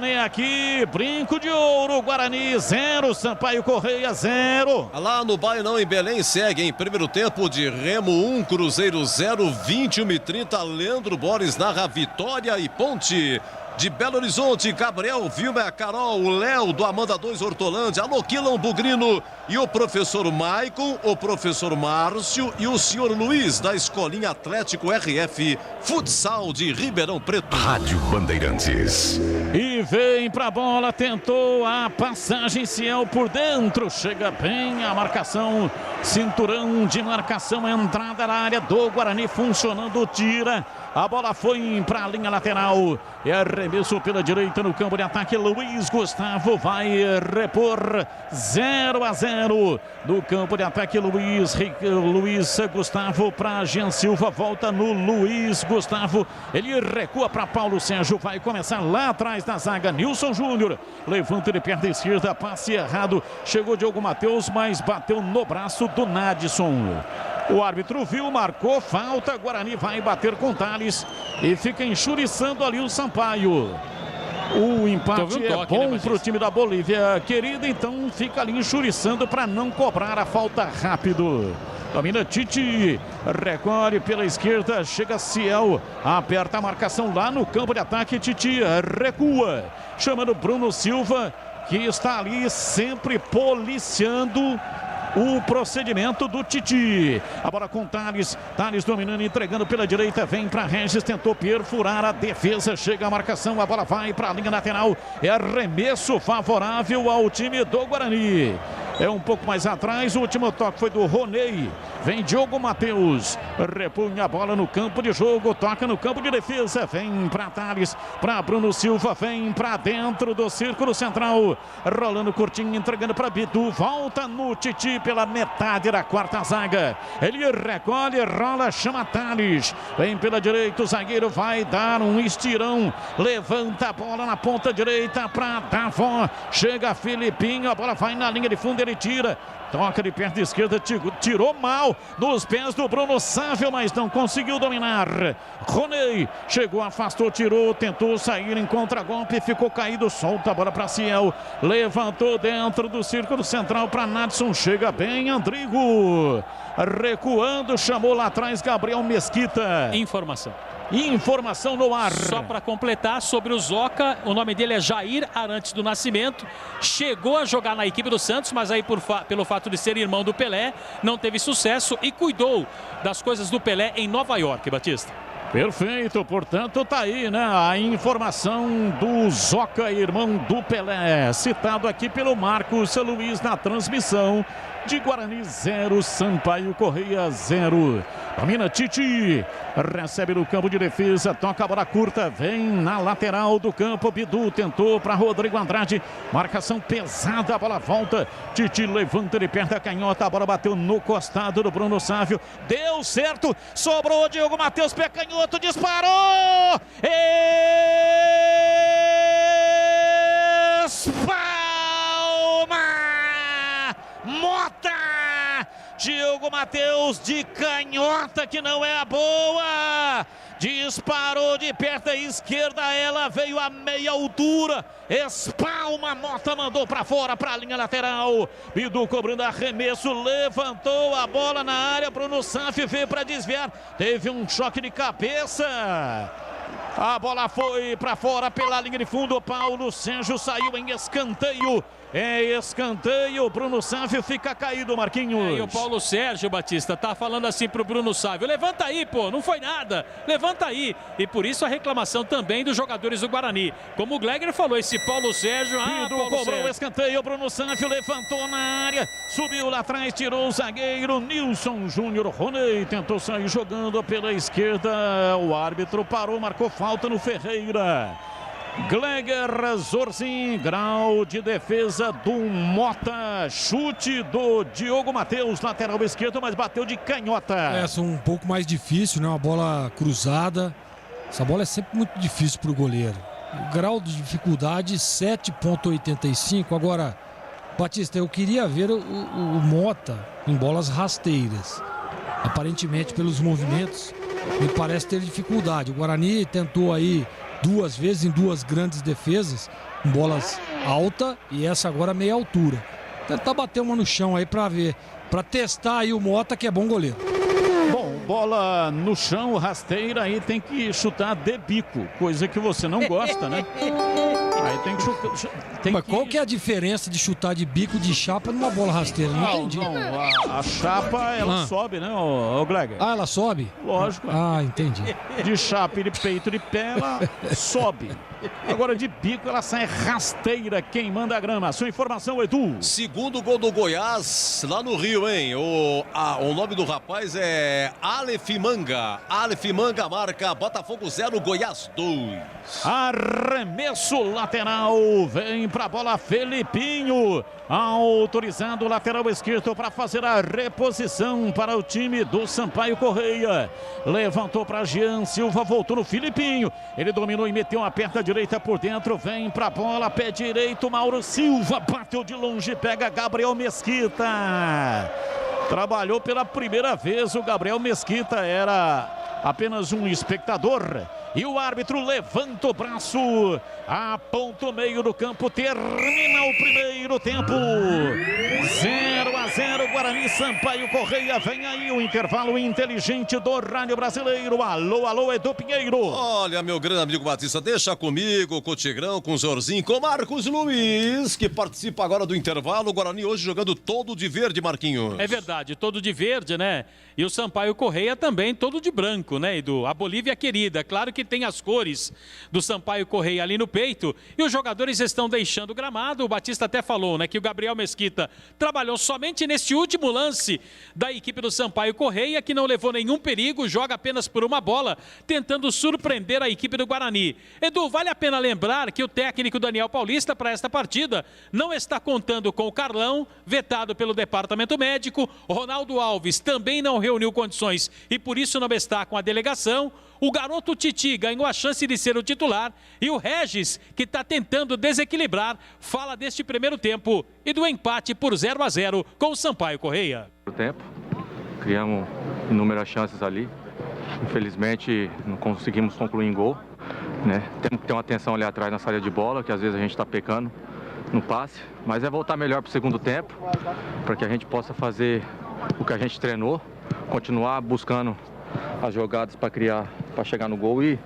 é aqui, Brinco de Ouro, Guarani 0, Sampaio Correia 0. Lá no Bainão, em Belém, segue em primeiro tempo de Remo 1, Cruzeiro 0, 21h30, Leandro Borges narra Vitória e Ponte. De Belo Horizonte, Gabriel, Vilma, Carol, o Léo do Amanda 2, Hortolândia, alô, Quilão Bugrino e o professor Maicon, o professor Márcio e o senhor Luiz da Escolinha Atlético RF Futsal de Ribeirão Preto. Rádio Bandeirantes. E vem pra bola, tentou a passagem, Ciel por dentro, chega bem a marcação, cinturão de marcação, entrada na área do Guarani funcionando, tira. A bola foi para a linha lateral. É arremesso pela direita no campo de ataque. Luiz Gustavo vai repor 0-0 no campo de ataque. Luiz Gustavo para Jean Silva. Volta no Luiz Gustavo. Ele recua para Paulo Sérgio. Vai começar lá atrás da zaga. Nilson Júnior. Levanta de perna esquerda. Passe errado. Chegou Diogo Matheus, mas bateu no braço do Nadson. O árbitro viu, marcou falta. Guarani vai bater com Thales e fica enxuriçando ali o Sampaio. O empate é bom para o time da Bolívia, querida, então fica ali enxuriçando para não cobrar a falta rápido. Domina Titi, recolhe pela esquerda, chega Ciel, aperta a marcação lá no campo de ataque, Titi recua, chamando Bruno Silva, que está ali sempre policiando o procedimento do Titi. A bola com Thales dominando, entregando pela direita, vem para Regis, tentou perfurar a defesa, chega a marcação, a bola vai para a linha lateral, é arremesso favorável ao time do Guarani. É um pouco mais atrás, o último toque foi do Roney, vem Diogo Matheus, repunha a bola no campo de jogo, toca no campo de defesa, vem para Thales, para Bruno Silva, vem para dentro do círculo central, rolando curtinho, entregando para Bidu, volta no Titi pela metade da quarta zaga, ele recolhe, rola, chama Thales, vem pela direita, o zagueiro vai dar um estirão, levanta a bola na ponta direita para Davó, chega Filipinho, a bola vai na linha de fundo, ele ele tira. Toca de perna esquerda, tirou mal nos pés do Bruno Sávio, mas não conseguiu dominar. Roney chegou, afastou, tirou, tentou sair em contragolpe, ficou caído, solta a bola para Ciel. Levantou dentro do círculo central para Nadson, chega bem, Andrigo. Recuando, chamou lá atrás Gabriel Mesquita. Informação no ar. Só para completar sobre o Zoca, o nome dele é Jair Arantes do Nascimento. Chegou a jogar na equipe do Santos, mas aí pelo fato de ser irmão do Pelé, não teve sucesso e cuidou das coisas do Pelé em Nova York, Batista. Perfeito, portanto tá aí, né, a informação do Zoca, irmão do Pelé, citado aqui pelo Marcos Luiz na transmissão de Guarani 0, Sampaio Correia 0. Domina Tite, recebe no campo de defesa, toca a bola curta, vem na lateral do campo, Bidu tentou para Rodrigo Andrade, marcação pesada, a bola volta, Tite levanta de perto da canhota, a bola bateu no costado do Bruno Sávio, deu certo, sobrou o Diogo Matheus, pé canhoto, disparou! Espalma! Mota! Diogo Matheus de canhota, que não é a boa. Disparou de perto da esquerda, ela veio a meia altura. Espalma, Mota mandou para fora, para a linha lateral. Bidu cobrando arremesso, levantou a bola na área. Bruno Sávio veio para desviar. Teve um choque de cabeça. A bola foi para fora pela linha de fundo. Paulo Sérgio saiu em escanteio. É escanteio, Bruno Sávio fica caído, Marquinhos. E o Paulo Sérgio, Batista, tá falando assim pro Bruno Sávio: levanta aí, pô, não foi nada, levanta aí. E por isso a reclamação também dos jogadores do Guarani. Como o Glegger falou, esse Paulo Sérgio... cobrou o escanteio, Bruno Sávio levantou na área, subiu lá atrás, tirou o zagueiro Nilson Júnior. Roney tentou sair jogando pela esquerda, o árbitro parou, marcou falta no Ferreira. Glegger Zorzin, grau de defesa do Mota, chute do Diogo Matheus, lateral esquerdo, mas bateu de canhota. Essa um pouco mais difícil, né? Uma bola cruzada. Essa bola é sempre muito difícil para o goleiro. O grau de dificuldade 7,85. Agora, Batista, eu queria ver o Mota em bolas rasteiras. Aparentemente, pelos movimentos, me parece ter dificuldade. O Guarani tentou aí 2 vezes em 2 grandes defesas, com bolas alta e essa agora meia altura. Tentar bater uma no chão aí para ver, para testar aí o Mota, que é bom goleiro. Bom, bola no chão, rasteira, aí tem que chutar de bico, coisa que você não gosta, né? Aí tem que chutar. Mas qual que é a diferença de chutar de bico de chapa numa bola rasteira? Não entendi. Não, a chapa, ela sobe, né, o Glegger? Ah, ela sobe? Lógico. Ah, entendi. De chapa e de peito de pé, ela sobe. Agora de bico ela sai rasteira, queimando a grama. Sua informação, Edu. Segundo gol do Goiás, lá no Rio, hein? O nome do rapaz é Aleph Manga. Aleph Manga marca Botafogo 0, Goiás 2. Arremesso lateral, vem pra bola Felipinho. Autorizado o lateral esquerdo para fazer a reposição para o time do Sampaio Correia. Levantou para Jean Silva, voltou no Filipinho. Ele dominou e meteu a perna direita por dentro. Vem para a bola, pé direito, Mauro Silva. Bateu de longe, pega Gabriel Mesquita. Trabalhou pela primeira vez o Gabriel Mesquita, era apenas um espectador. E o árbitro levanta o braço, aponta o meio do campo, termina o primeiro tempo. 0-0, Guarani, Sampaio Correia. Vem aí o intervalo inteligente do Rádio Brasileiro. Alô, alô, Edu Pinheiro. Olha, meu grande amigo Batista, deixa comigo, com o Tigrão, com o Zorzinho, com o Marcos Luiz, que participa agora do intervalo. O Guarani hoje jogando todo de verde, Marquinhos. É verdade, todo de verde, né? E o Sampaio Correia também todo de branco, né, Edu? A Bolívia querida, claro que tem as cores do Sampaio Correia ali no peito, e os jogadores estão deixando o gramado. O Batista até falou, né, que o Gabriel Mesquita trabalhou somente neste último lance da equipe do Sampaio Correia, que não levou nenhum perigo, joga apenas por uma bola, tentando surpreender a equipe do Guarani. Edu, vale a pena lembrar que o técnico Daniel Paulista para esta partida não está contando com o Carlão, vetado pelo departamento médico. Ronaldo Alves também não reuniu condições e por isso não está com a delegação. O garoto Titi ganhou a chance de ser o titular e o Regis, que está tentando desequilibrar, fala deste primeiro tempo e do empate por 0-0 com o Sampaio Correia. Tempo, criamos inúmeras chances ali, infelizmente não conseguimos concluir em gol, né? Temos que ter uma atenção ali atrás na saída de bola, que às vezes a gente está pecando no passe, mas é voltar melhor para o segundo tempo, para que a gente possa fazer o que a gente treinou, continuar buscando as jogadas para criar, para chegar no gol e...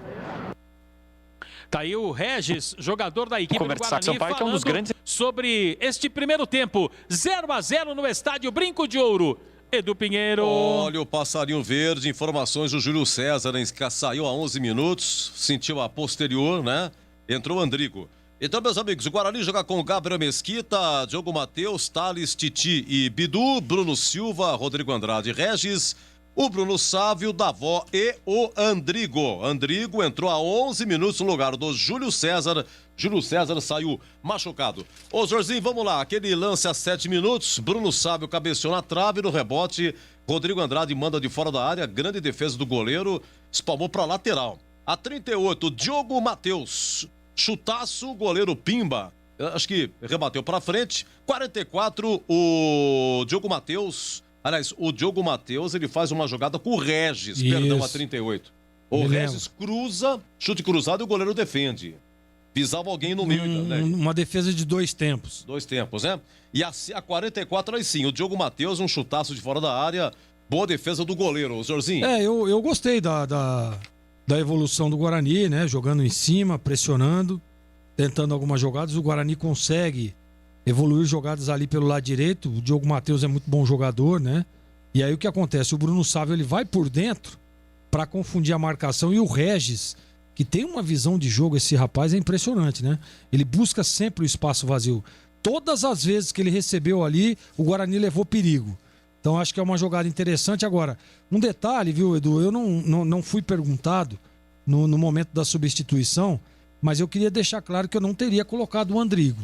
Tá aí o Regis, jogador da equipe do Guarani, Sampaio, falando sobre este primeiro tempo. 0-0 no estádio Brinco de Ouro. Edu Pinheiro. Olha o passarinho verde, informações do Júlio César, que saiu a 11 minutos, sentiu a posterior, né? Entrou o Andrigo. Então, meus amigos, o Guarani joga com Gabriel Mesquita, Diogo Matheus, Thales, Titi e Bidu, Bruno Silva, Rodrigo Andrade, Regis, o Bruno Sávio, Davó e o Andrigo. Andrigo entrou a 11 minutos no lugar do Júlio César. Júlio César saiu machucado. Ô, Jorzinho, vamos lá. Aquele lance a 7 minutos. Bruno Sávio cabeceou na trave, no rebote. Rodrigo Andrade manda de fora da área. Grande defesa do goleiro. Espalmou para lateral. A 38, Diogo Matheus. Chutaço, goleiro Pimba. Acho que rebateu para frente. 44, o Diogo Matheus. Aliás, o Diogo Matheus, ele faz uma jogada com o Regis, perdão, a 38. O Regis cruza, chute cruzado e o goleiro defende. Pisava alguém no meio. Né? Uma defesa de 2 tempos. 2 tempos, né? E a 44, aí sim, o Diogo Matheus, um chutaço de fora da área. Boa defesa do goleiro, Zorzinho. Eu gostei da evolução do Guarani, né? Jogando em cima, pressionando, tentando algumas jogadas. O Guarani consegue evoluir jogadas ali pelo lado direito. O Diogo Matheus é muito bom jogador, né? E aí o que acontece? O Bruno Sávio, ele vai por dentro para confundir a marcação, e o Regis, que tem uma visão de jogo, esse rapaz é impressionante, né? Ele busca sempre o espaço vazio. Todas as vezes que ele recebeu ali, o Guarani levou perigo. Então acho que é uma jogada interessante. Agora, um detalhe, viu, Edu? Eu não fui perguntado no momento da substituição, mas eu queria deixar claro que eu não teria colocado o Andrigo.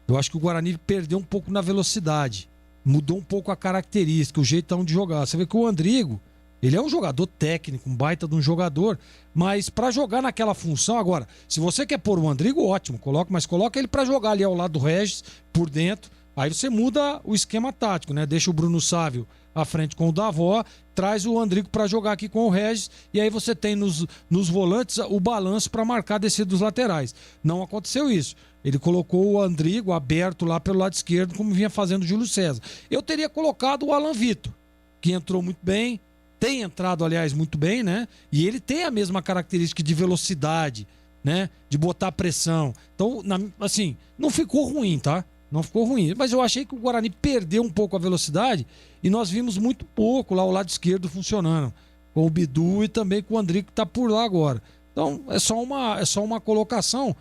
Eu acho que o Guarani perdeu um pouco na velocidade, mudou um pouco a característica, o jeitão de jogar. Você vê que o Andrigo, ele é um jogador técnico, um baita de um jogador, mas para jogar naquela função, agora, se você quer pôr o Andrigo, ótimo, mas coloca ele para jogar ali ao lado do Regis, por dentro, aí você muda o esquema tático, né? Deixa o Bruno Sávio à frente com o Davó, traz o Andrigo para jogar aqui com o Regis, e aí você tem nos volantes o balanço para marcar a descida dos laterais. Não aconteceu isso. Ele colocou o Andrigo aberto lá pelo lado esquerdo, como vinha fazendo o Júlio César. Eu teria colocado o Alan Vitor, que entrou muito bem, tem entrado, aliás, muito bem, né? E ele tem a mesma característica de velocidade, né? De botar pressão. Então, assim, não ficou ruim, tá? Não ficou ruim. Mas eu achei que o Guarani perdeu um pouco a velocidade e nós vimos muito pouco lá o lado esquerdo funcionando. Com o Bidu e também com o Andrigo, que tá por lá agora. Então, é só uma colocação.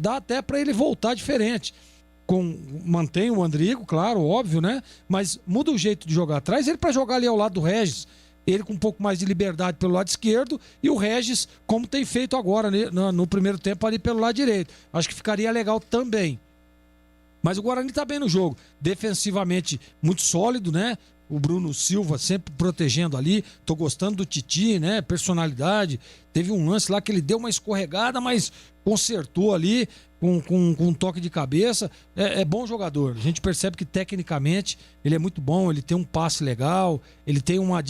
Dá até para ele voltar diferente. Mantém o Andrigo, claro, óbvio, né? Mas muda o jeito de jogar. Traz ele para jogar ali ao lado do Regis. Ele com um pouco mais de liberdade pelo lado esquerdo e o Regis, como tem feito agora no primeiro tempo ali pelo lado direito. Acho que ficaria legal também. Mas o Guarani tá bem no jogo. Defensivamente muito sólido, né? O Bruno Silva sempre protegendo ali. Tô gostando do Titi, né? Personalidade. Teve um lance lá que ele deu uma escorregada, mas consertou ali com um toque de cabeça. É bom jogador. A gente percebe que tecnicamente ele é muito bom. Ele tem um passe legal. Ele tem uma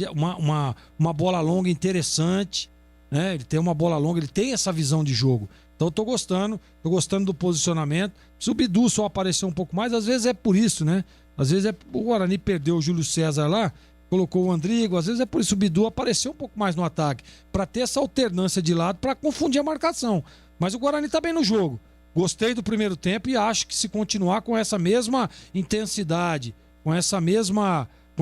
bola longa interessante, né? Ele tem uma bola longa. Ele tem essa visão de jogo. Então eu tô gostando do posicionamento. Se o Bidu só aparecer um pouco mais, às vezes é por isso, né? Às vezes o Guarani perdeu o Júlio César lá, colocou o Andrigo, às vezes é por isso o Bidu apareceu um pouco mais no ataque, para ter essa alternância de lado, para confundir a marcação. Mas o Guarani tá bem no jogo. Gostei do primeiro tempo e acho que se continuar com essa mesma intensidade, com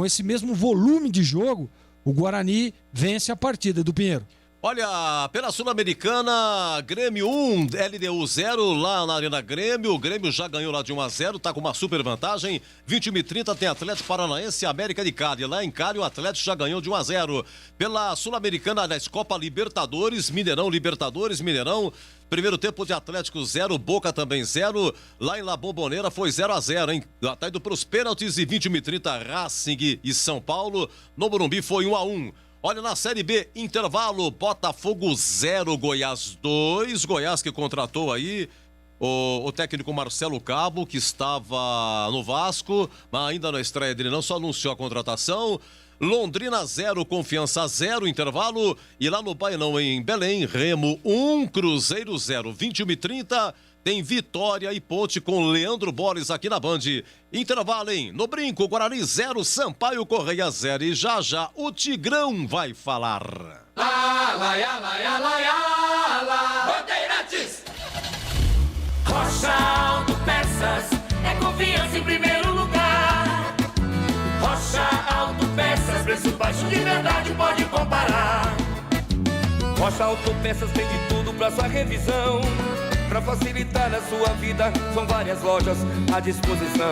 esse mesmo volume de jogo, o Guarani vence a partida, do Pinheiro. Olha, pela Sul-Americana, Grêmio 1, LDU 0, lá na Arena Grêmio. O Grêmio já ganhou lá de 1-0, tá com uma super vantagem. 21h30 tem Atlético Paranaense e América de Cali. Lá em Cali, o Atlético já ganhou de 1-0. Pela Sul-Americana, na Copa Libertadores, Mineirão. Primeiro tempo de Atlético 0, Boca também 0. Lá em La Bombonera foi 0-0, hein? Tá indo pros pênaltis e 21h30, Racing e São Paulo. No Morumbi foi 1-1. Olha, na Série B, intervalo, Botafogo 0, Goiás 2. Goiás que contratou aí o técnico Marcelo Cabo, que estava no Vasco, mas ainda na estreia dele não, só anunciou a contratação. Londrina 0, Confiança 0, intervalo. E lá no Baianão, em Belém, Remo 1, Cruzeiro 0. 21h30, tem Vitória e Ponte com Leandro Borges aqui na Band. Intervalo, hein? No Brinco, Guarani 0, Sampaio Correia 0. E já já o Tigrão vai falar. Bandeirantes! Rocha Autopeças é confiança em primeiro lugar. Rocha Autopeças, preço baixo de verdade, pode comparar. Rocha Autopeças tem de tudo pra sua revisão. Pra facilitar a sua vida, são várias lojas à disposição.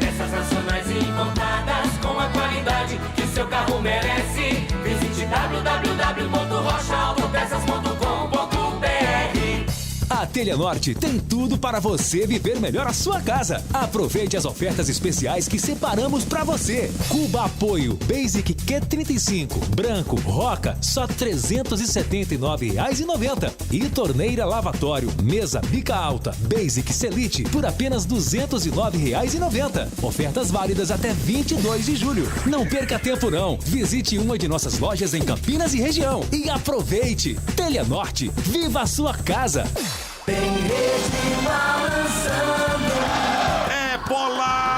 Peças nacionais e importadas com a qualidade que seu carro merece. Visite www.rochaautopeças.com.br. A Telha Norte tem tudo para você viver melhor a sua casa. Aproveite as ofertas especiais que separamos para você. Cuba Apoio Basic Q35 branco Roca só R$ 379,90. E torneira lavatório mesa bica alta Basic Selite por apenas R$ 209,90. Ofertas válidas até 22 de julho. Não perca tempo não. Visite uma de nossas lojas em Campinas e região e aproveite. Telha Norte, viva a sua casa. Tem rede balançando. É bola!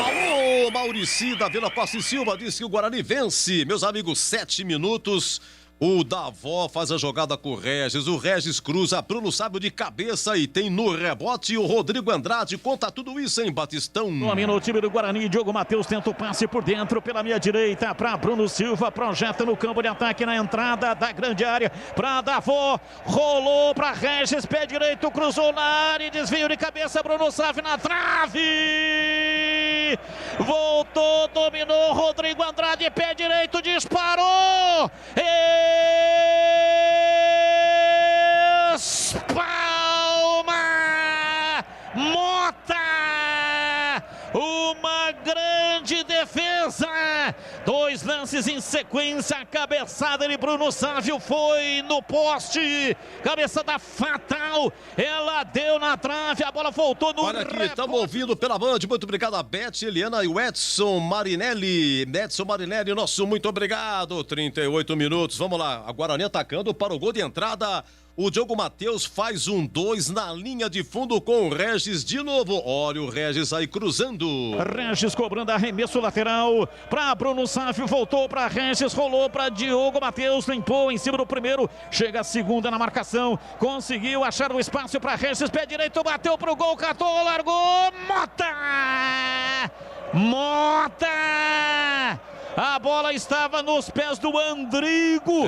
Alô, Maurici da Vila Costa e Silva diz que o Guarani vence. Meus amigos, 7 minutos. O Davó faz a jogada com o Regis. O Regis cruza, Bruno Sábio de cabeça e tem no rebote o Rodrigo Andrade. Conta tudo isso, hein, Batistão? Domina o time do Guarani. Diogo Matheus tenta o passe por dentro, pela meia direita, para Bruno Silva. Projeta no campo de ataque na entrada da grande área. Para Davó. Rolou para Regis, pé direito, cruzou na área. Desvio de cabeça, Bruno Sábio na trave. Voltou, dominou. Rodrigo Andrade, pé direito, disparou. Espalma Mota, uma grande defesa, 2 lances em sequência, a cabeçada de Bruno Sávio foi no poste, cabeçada fatal, ela deu na trave, a bola voltou no Olha aqui, estamos ouvindo pela Band, muito obrigado a Beth, Eliana e o Edson Marinelli, nosso muito obrigado, 38 minutos, vamos lá, a Guarani atacando para o gol de entrada. O Diogo Matheus faz 1-2 na linha de fundo com o Regis de novo. Olha o Regis aí cruzando. Regis cobrando arremesso lateral para Bruno Sávio, voltou para Regis, rolou para Diogo Matheus, limpou em cima do primeiro, chega a segunda na marcação, conseguiu achar o espaço para Regis, pé direito, bateu pro gol, catou, largou, Mota! A bola estava nos pés do Andrigo.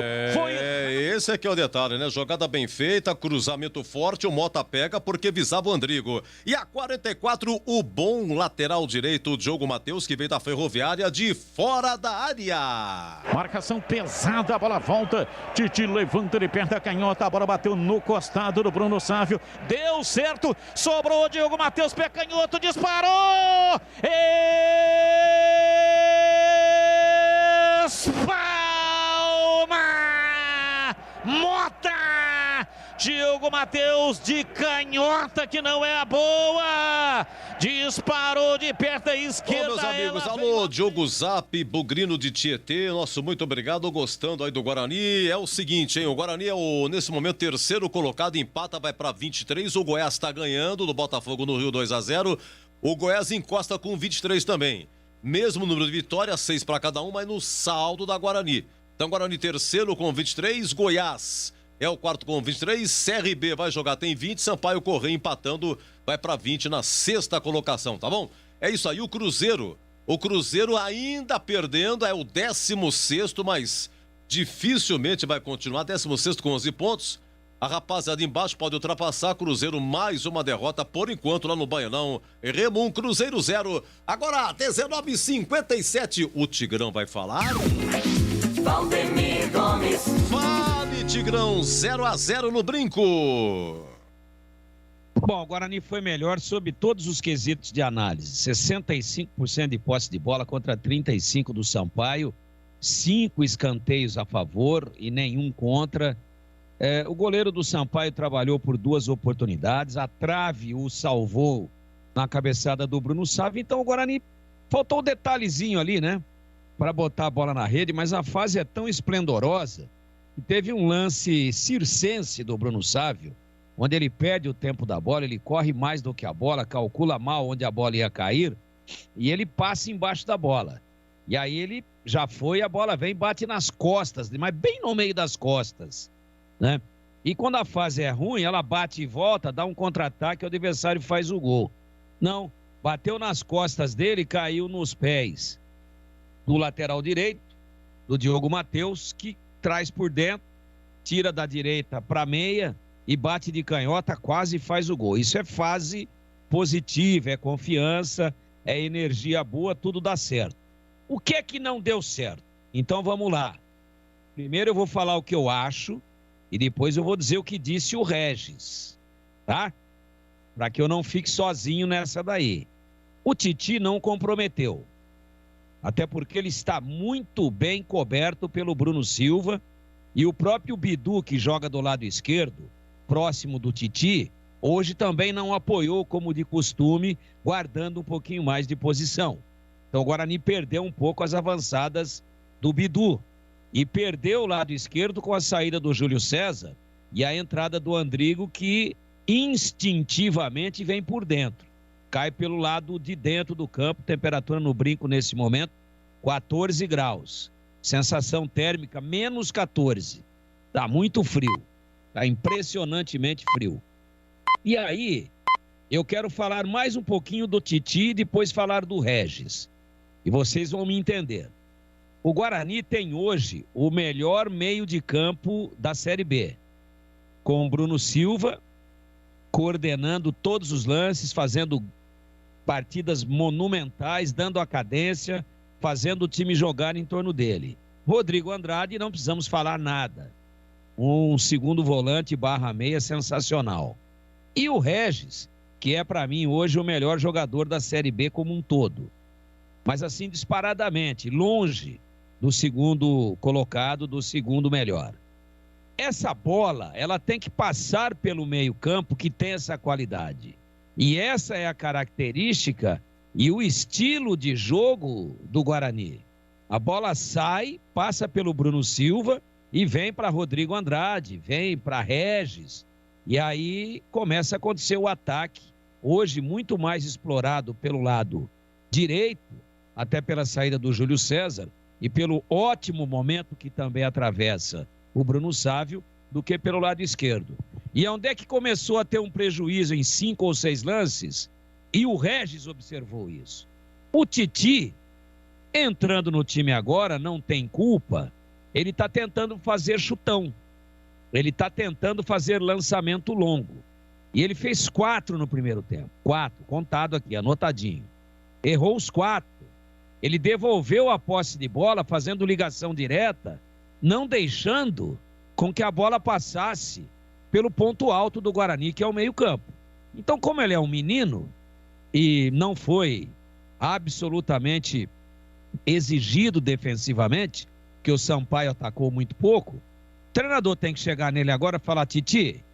Esse aqui é o detalhe, né? Jogada bem feita, cruzamento forte, o Mota pega porque visava o Andrigo. E a 44, o bom lateral direito, o Diogo Matheus, que veio da Ferroviária de fora da área. Marcação pesada, a bola volta. Titi levanta de perto da canhota, a bola bateu no costado do Bruno Sávio. Deu certo, sobrou o Diogo Matheus, pé canhoto, disparou! Espalma Mota! Diogo Matheus de canhota, que não é a boa, disparou de perto à esquerda. Ô, meus amigos, alô, Diogo Zap, Bugrino de Tietê, nosso muito obrigado, gostando aí do Guarani. É o seguinte, hein, o Guarani é nesse momento terceiro colocado, empata, vai para 23, o Goiás está ganhando do Botafogo no Rio 2-0, o Goiás encosta com 23 também. Mesmo número de vitórias, 6 para cada um, mas no saldo da Guarani. Então, Guarani terceiro com 23, Goiás é o quarto com 23, CRB vai jogar, tem 20, Sampaio Correia empatando, vai para 20 na sexta colocação, tá bom? É isso aí, o Cruzeiro ainda perdendo, é o 16º, mas dificilmente vai continuar, 16º com 11 pontos. A rapaziada embaixo pode ultrapassar, Cruzeiro mais uma derrota por enquanto lá no Baianão. Remo 1, Cruzeiro 0. Agora, 19h57, o Tigrão vai falar. Valdemir Gomes. Fale, Tigrão, 0-0 no Brinco. Bom, o Guarani foi melhor sob todos os quesitos de análise. 65% de posse de bola contra 35% do Sampaio. 5 escanteios a favor e nenhum contra. O goleiro do Sampaio trabalhou por 2 oportunidades. A trave o salvou na cabeçada do Bruno Sávio. Então o Guarani faltou um detalhezinho ali, né? Para botar a bola na rede, mas a fase é tão esplendorosa que teve um lance circense do Bruno Sávio, onde ele perde o tempo da bola, ele corre mais do que a bola, calcula mal onde a bola ia cair e ele passa embaixo da bola. E aí ele já foi, a bola vem e bate nas costas, mas bem no meio das costas, né? E quando a fase é ruim, ela bate e volta, dá um contra-ataque, o adversário faz o gol. Não, bateu nas costas dele e caiu nos pés do lateral direito, do Diogo Matheus, que traz por dentro, tira da direita para meia e bate de canhota, quase faz o gol. Isso é fase positiva, é confiança, é energia boa, tudo dá certo. O que é que não deu certo? Então vamos lá. Primeiro eu vou falar o que eu acho e depois eu vou dizer o que disse o Regis, tá? Para que eu não fique sozinho nessa daí. O Titi não comprometeu. Até porque ele está muito bem coberto pelo Bruno Silva e o próprio Bidu, que joga do lado esquerdo, próximo do Titi, hoje também não apoiou como de costume, guardando um pouquinho mais de posição. Então o Guarani perdeu um pouco as avançadas do Bidu e perdeu o lado esquerdo com a saída do Júlio César e a entrada do Andrigo, que instintivamente vem por dentro. Cai pelo lado de dentro do campo, temperatura no brinco nesse momento, 14 graus. Sensação térmica, menos 14. Tá muito frio. Tá impressionantemente frio. E aí, eu quero falar mais um pouquinho do Titi e depois falar do Regis. E vocês vão me entender. O Guarani tem hoje o melhor meio de campo da Série B. Com o Bruno Silva coordenando todos os lances, fazendo partidas monumentais, dando a cadência, fazendo o time jogar em torno dele. Rodrigo Andrade, não precisamos falar nada. Um segundo volante /meia sensacional. E o Regis, que é para mim hoje o melhor jogador da Série B como um todo. Mas assim disparadamente, longe do segundo colocado, do segundo melhor. Essa bola, ela tem que passar pelo meio-campo que tem essa qualidade. E essa é a característica e o estilo de jogo do Guarani. A bola sai, passa pelo Bruno Silva e vem para Rodrigo Andrade, vem para Regis. E aí começa a acontecer o ataque, hoje muito mais explorado pelo lado direito, até pela saída do Júlio César e pelo ótimo momento que também atravessa o Bruno Sávio, do que pelo lado esquerdo. E onde é que começou a ter um prejuízo em 5 ou 6 lances? E o Regis observou isso. O Titi, entrando no time agora, não tem culpa, ele está tentando fazer chutão. Ele está tentando fazer lançamento longo. E ele fez 4 no primeiro tempo. 4, contado aqui, anotadinho. Errou os 4. Ele devolveu a posse de bola, fazendo ligação direta, não deixando com que a bola passasse pelo ponto alto do Guarani, que é o meio-campo. Então, como ele é um menino e não foi absolutamente exigido defensivamente, que o Sampaio atacou muito pouco, o treinador tem que chegar nele agora e falar: Titi,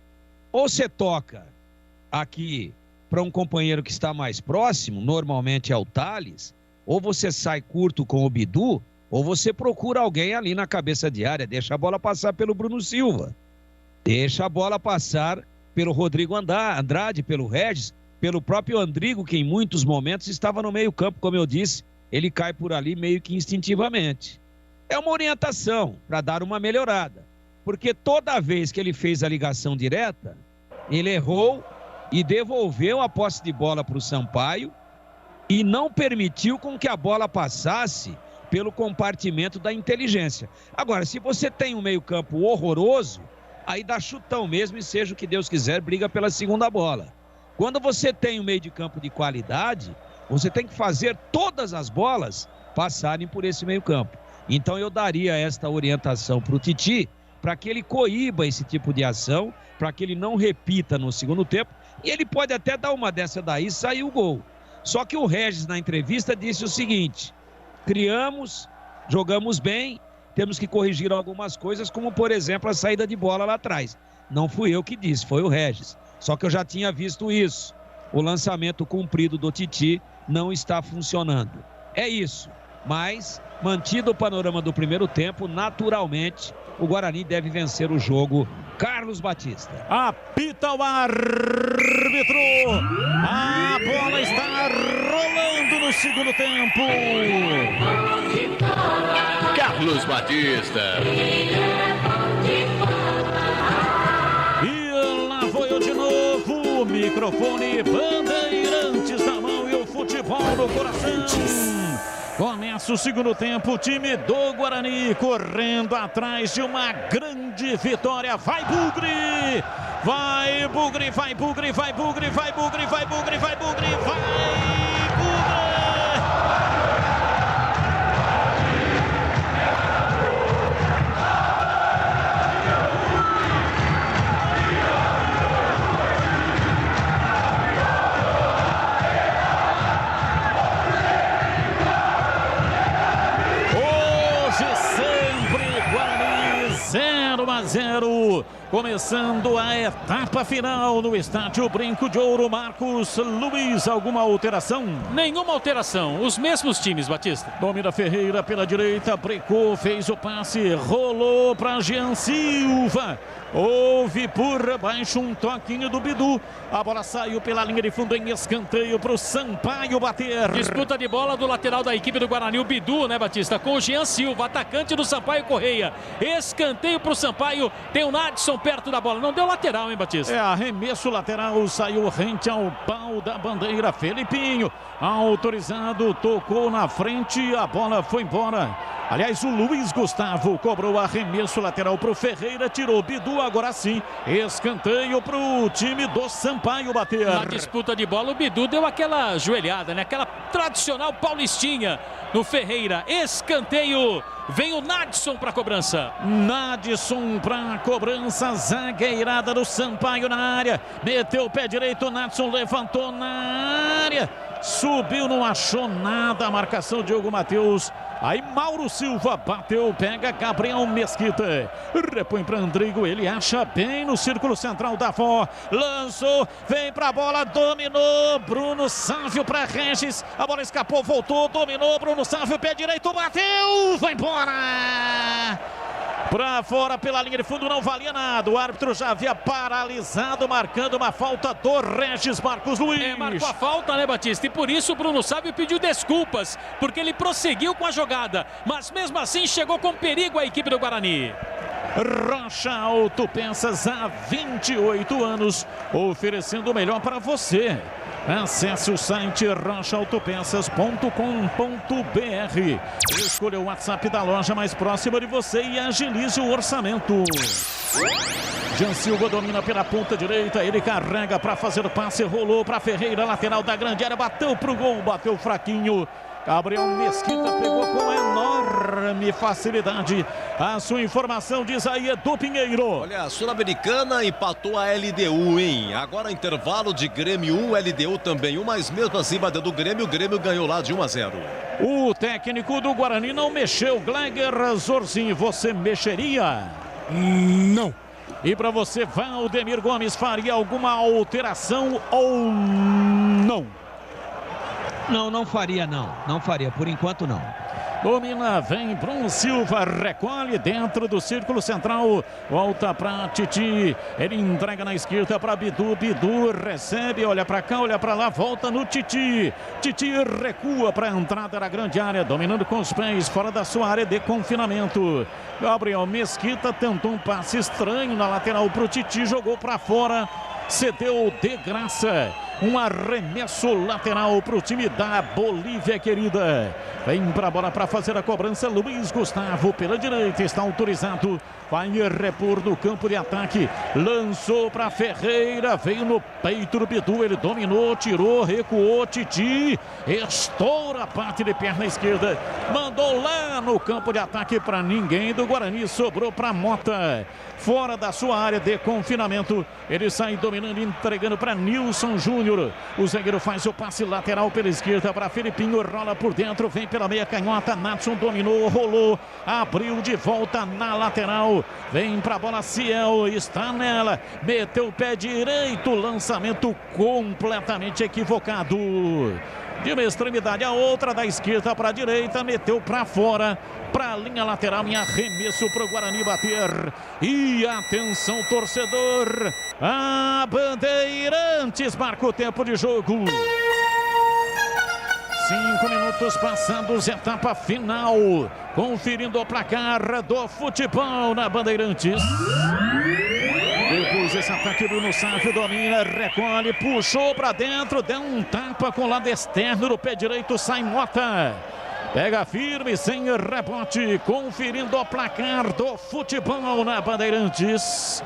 ou você toca aqui para um companheiro que está mais próximo, normalmente é o Thales, ou você sai curto com o Bidu, ou você procura alguém ali na cabeça de área, deixa a bola passar pelo Bruno Silva, deixa a bola passar pelo Rodrigo Andrade, pelo Regis, pelo próprio Andrigo, que em muitos momentos estava no meio campo, como eu disse, ele cai por ali meio que instintivamente. É uma orientação para dar uma melhorada, porque toda vez que ele fez a ligação direta, ele errou e devolveu a posse de bola para o Sampaio e não permitiu com que a bola passasse pelo compartimento da inteligência. Agora, se você tem um meio-campo horroroso, aí dá chutão mesmo e seja o que Deus quiser, briga pela segunda bola. Quando você tem um meio de campo de qualidade, você tem que fazer todas as bolas passarem por esse meio-campo. Então eu daria esta orientação para o Titi, para que ele coíba esse tipo de ação, para que ele não repita no segundo tempo, E ele pode até dar uma dessa daí e sair o gol. Só que o Regis, na entrevista, disse o seguinte: criamos, jogamos bem, temos que corrigir algumas coisas, como, por exemplo, a saída de bola lá atrás. Não fui eu que disse, foi o Regis. Só que eu já tinha visto isso. O lançamento cumprido do Titi não está funcionando. É isso. Mas, mantido o panorama do primeiro tempo, naturalmente, o Guarani deve vencer o jogo. Carlos Batista. Apita o árbitro. A bola está rolando no segundo tempo. Carlos Batista. E lá foi eu de novo. Microfone Bandeirantes na mão e o futebol no coração. Começa o segundo tempo, o time do Guarani correndo atrás de uma grande vitória. Vai Bugre! Vai Bugre, vai Bugre, vai Bugre, vai Bugre, vai Bugre, vai Bugre, vai Bugre! A 0, começando a etapa final no estádio Brinco de Ouro. Marcos Luiz, alguma alteração? Nenhuma alteração, os mesmos times, Batista. Domina Ferreira pela direita, brecou, fez o passe, rolou para Jean Silva. Houve por baixo um toquinho do Bidu. A bola saiu pela linha de fundo em escanteio para o Sampaio bater. Disputa de bola do lateral da equipe do Guarani, o Bidu, né, Batista? Com o Jean Silva, atacante do Sampaio Correia. Escanteio para o Sampaio. Tem o Nadson perto da bola. Não deu lateral, hein, Batista? É, arremesso lateral. Saiu rente ao pau da bandeira. Felipinho, autorizado, tocou na frente. A bola foi embora. Aliás, o Luiz Gustavo cobrou arremesso lateral para o Ferreira, tirou Bidu, agora sim, escanteio para o time do Sampaio bater. Na disputa de bola, o Bidu deu aquela joelhada, né? Aquela tradicional paulistinha no Ferreira. Escanteio, vem o Nadson para a cobrança. Nadson para a cobrança, zagueirada do Sampaio na área. Meteu o pé direito, Nadson levantou na área. Subiu, não achou nada, a marcação Diogo Matheus. Aí Mauro Silva bateu, pega Gabriel Mesquita. Repõe para Andrigo, ele acha bem no círculo central da Avó. Lançou, vem para a bola, dominou. Bruno Sávio para Regis. A bola escapou, voltou, dominou. Bruno Sávio, pé direito, bateu, vai embora. Pra fora pela linha de fundo, não valia nada. O árbitro já havia paralisado, marcando uma falta do Regis Marcos Luiz. Marcou a falta, né, Batista? E por isso o Bruno Sávio pediu desculpas, porque ele prosseguiu com a jogada. Mas mesmo assim chegou com perigo a equipe do Guarani. Rocha Autopeças há 28 anos, oferecendo o melhor para você. Acesse o site rochaautopeças.com.br. Escolha o WhatsApp da loja mais próxima de você e agilize o orçamento. Jean Silva domina pela ponta direita, ele carrega para fazer o passe, rolou para Ferreira, lateral da grande área, bateu para o gol, bateu fraquinho. Gabriel Mesquita pegou com enorme facilidade. A sua informação diz aí, Edu Pinheiro. Olha, a Sul-Americana empatou a LDU, hein? Agora intervalo de Grêmio 1, LDU também 1, mas mesmo assim bateu do Grêmio, o Grêmio ganhou lá de 1-0. O técnico do Guarani não mexeu. Gleiger Zorzin, você mexeria? Não. E para você, Valdemir Gomes, faria alguma alteração ou não? Não faria não. Não faria, por enquanto não. Domina, vem Bruno Silva, recolhe dentro do círculo central, volta para Titi, ele entrega na esquerda para Bidu, Bidu recebe, olha para cá, olha para lá, volta no Titi, Titi recua para a entrada da grande área, dominando com os pés, fora da sua área de confinamento. Gabriel Mesquita tentou um passe estranho na lateral para o Titi, jogou para fora, cedeu de graça. Um arremesso lateral para o time da Bolívia querida. Vem pra bola para fazer a cobrança. Luiz Gustavo pela direita, está autorizado. Vai repor no campo de ataque. Lançou para Ferreira, veio no peito do Bidu. Ele dominou, tirou, recuou. Titi estoura a parte de perna esquerda. Mandou lá no campo de ataque para ninguém do Guarani. Sobrou para Mota. Fora da sua área de confinamento. Ele sai dominando, entregando para Nilson Júnior. O zagueiro faz o passe lateral pela esquerda para Felipinho. Rola por dentro, vem pela meia canhota. Natson dominou, rolou, abriu de volta na lateral. Vem para a bola Ciel, está nela. Meteu o pé direito, lançamento completamente equivocado. De uma extremidade a outra, da esquerda para a direita, meteu para fora, para a linha lateral, em arremesso para o Guarani bater. E atenção, torcedor, a Bandeirantes marca o tempo de jogo. 5 minutos passados, etapa final. Conferindo o placar do futebol na Bandeirantes. Depois esse ataque, Bruno Sávio domina, recolhe, puxou para dentro, deu um tapa com o lado externo do pé direito, sai Mota. Pega firme, sem rebote, conferindo o placar do futebol na Bandeirantes.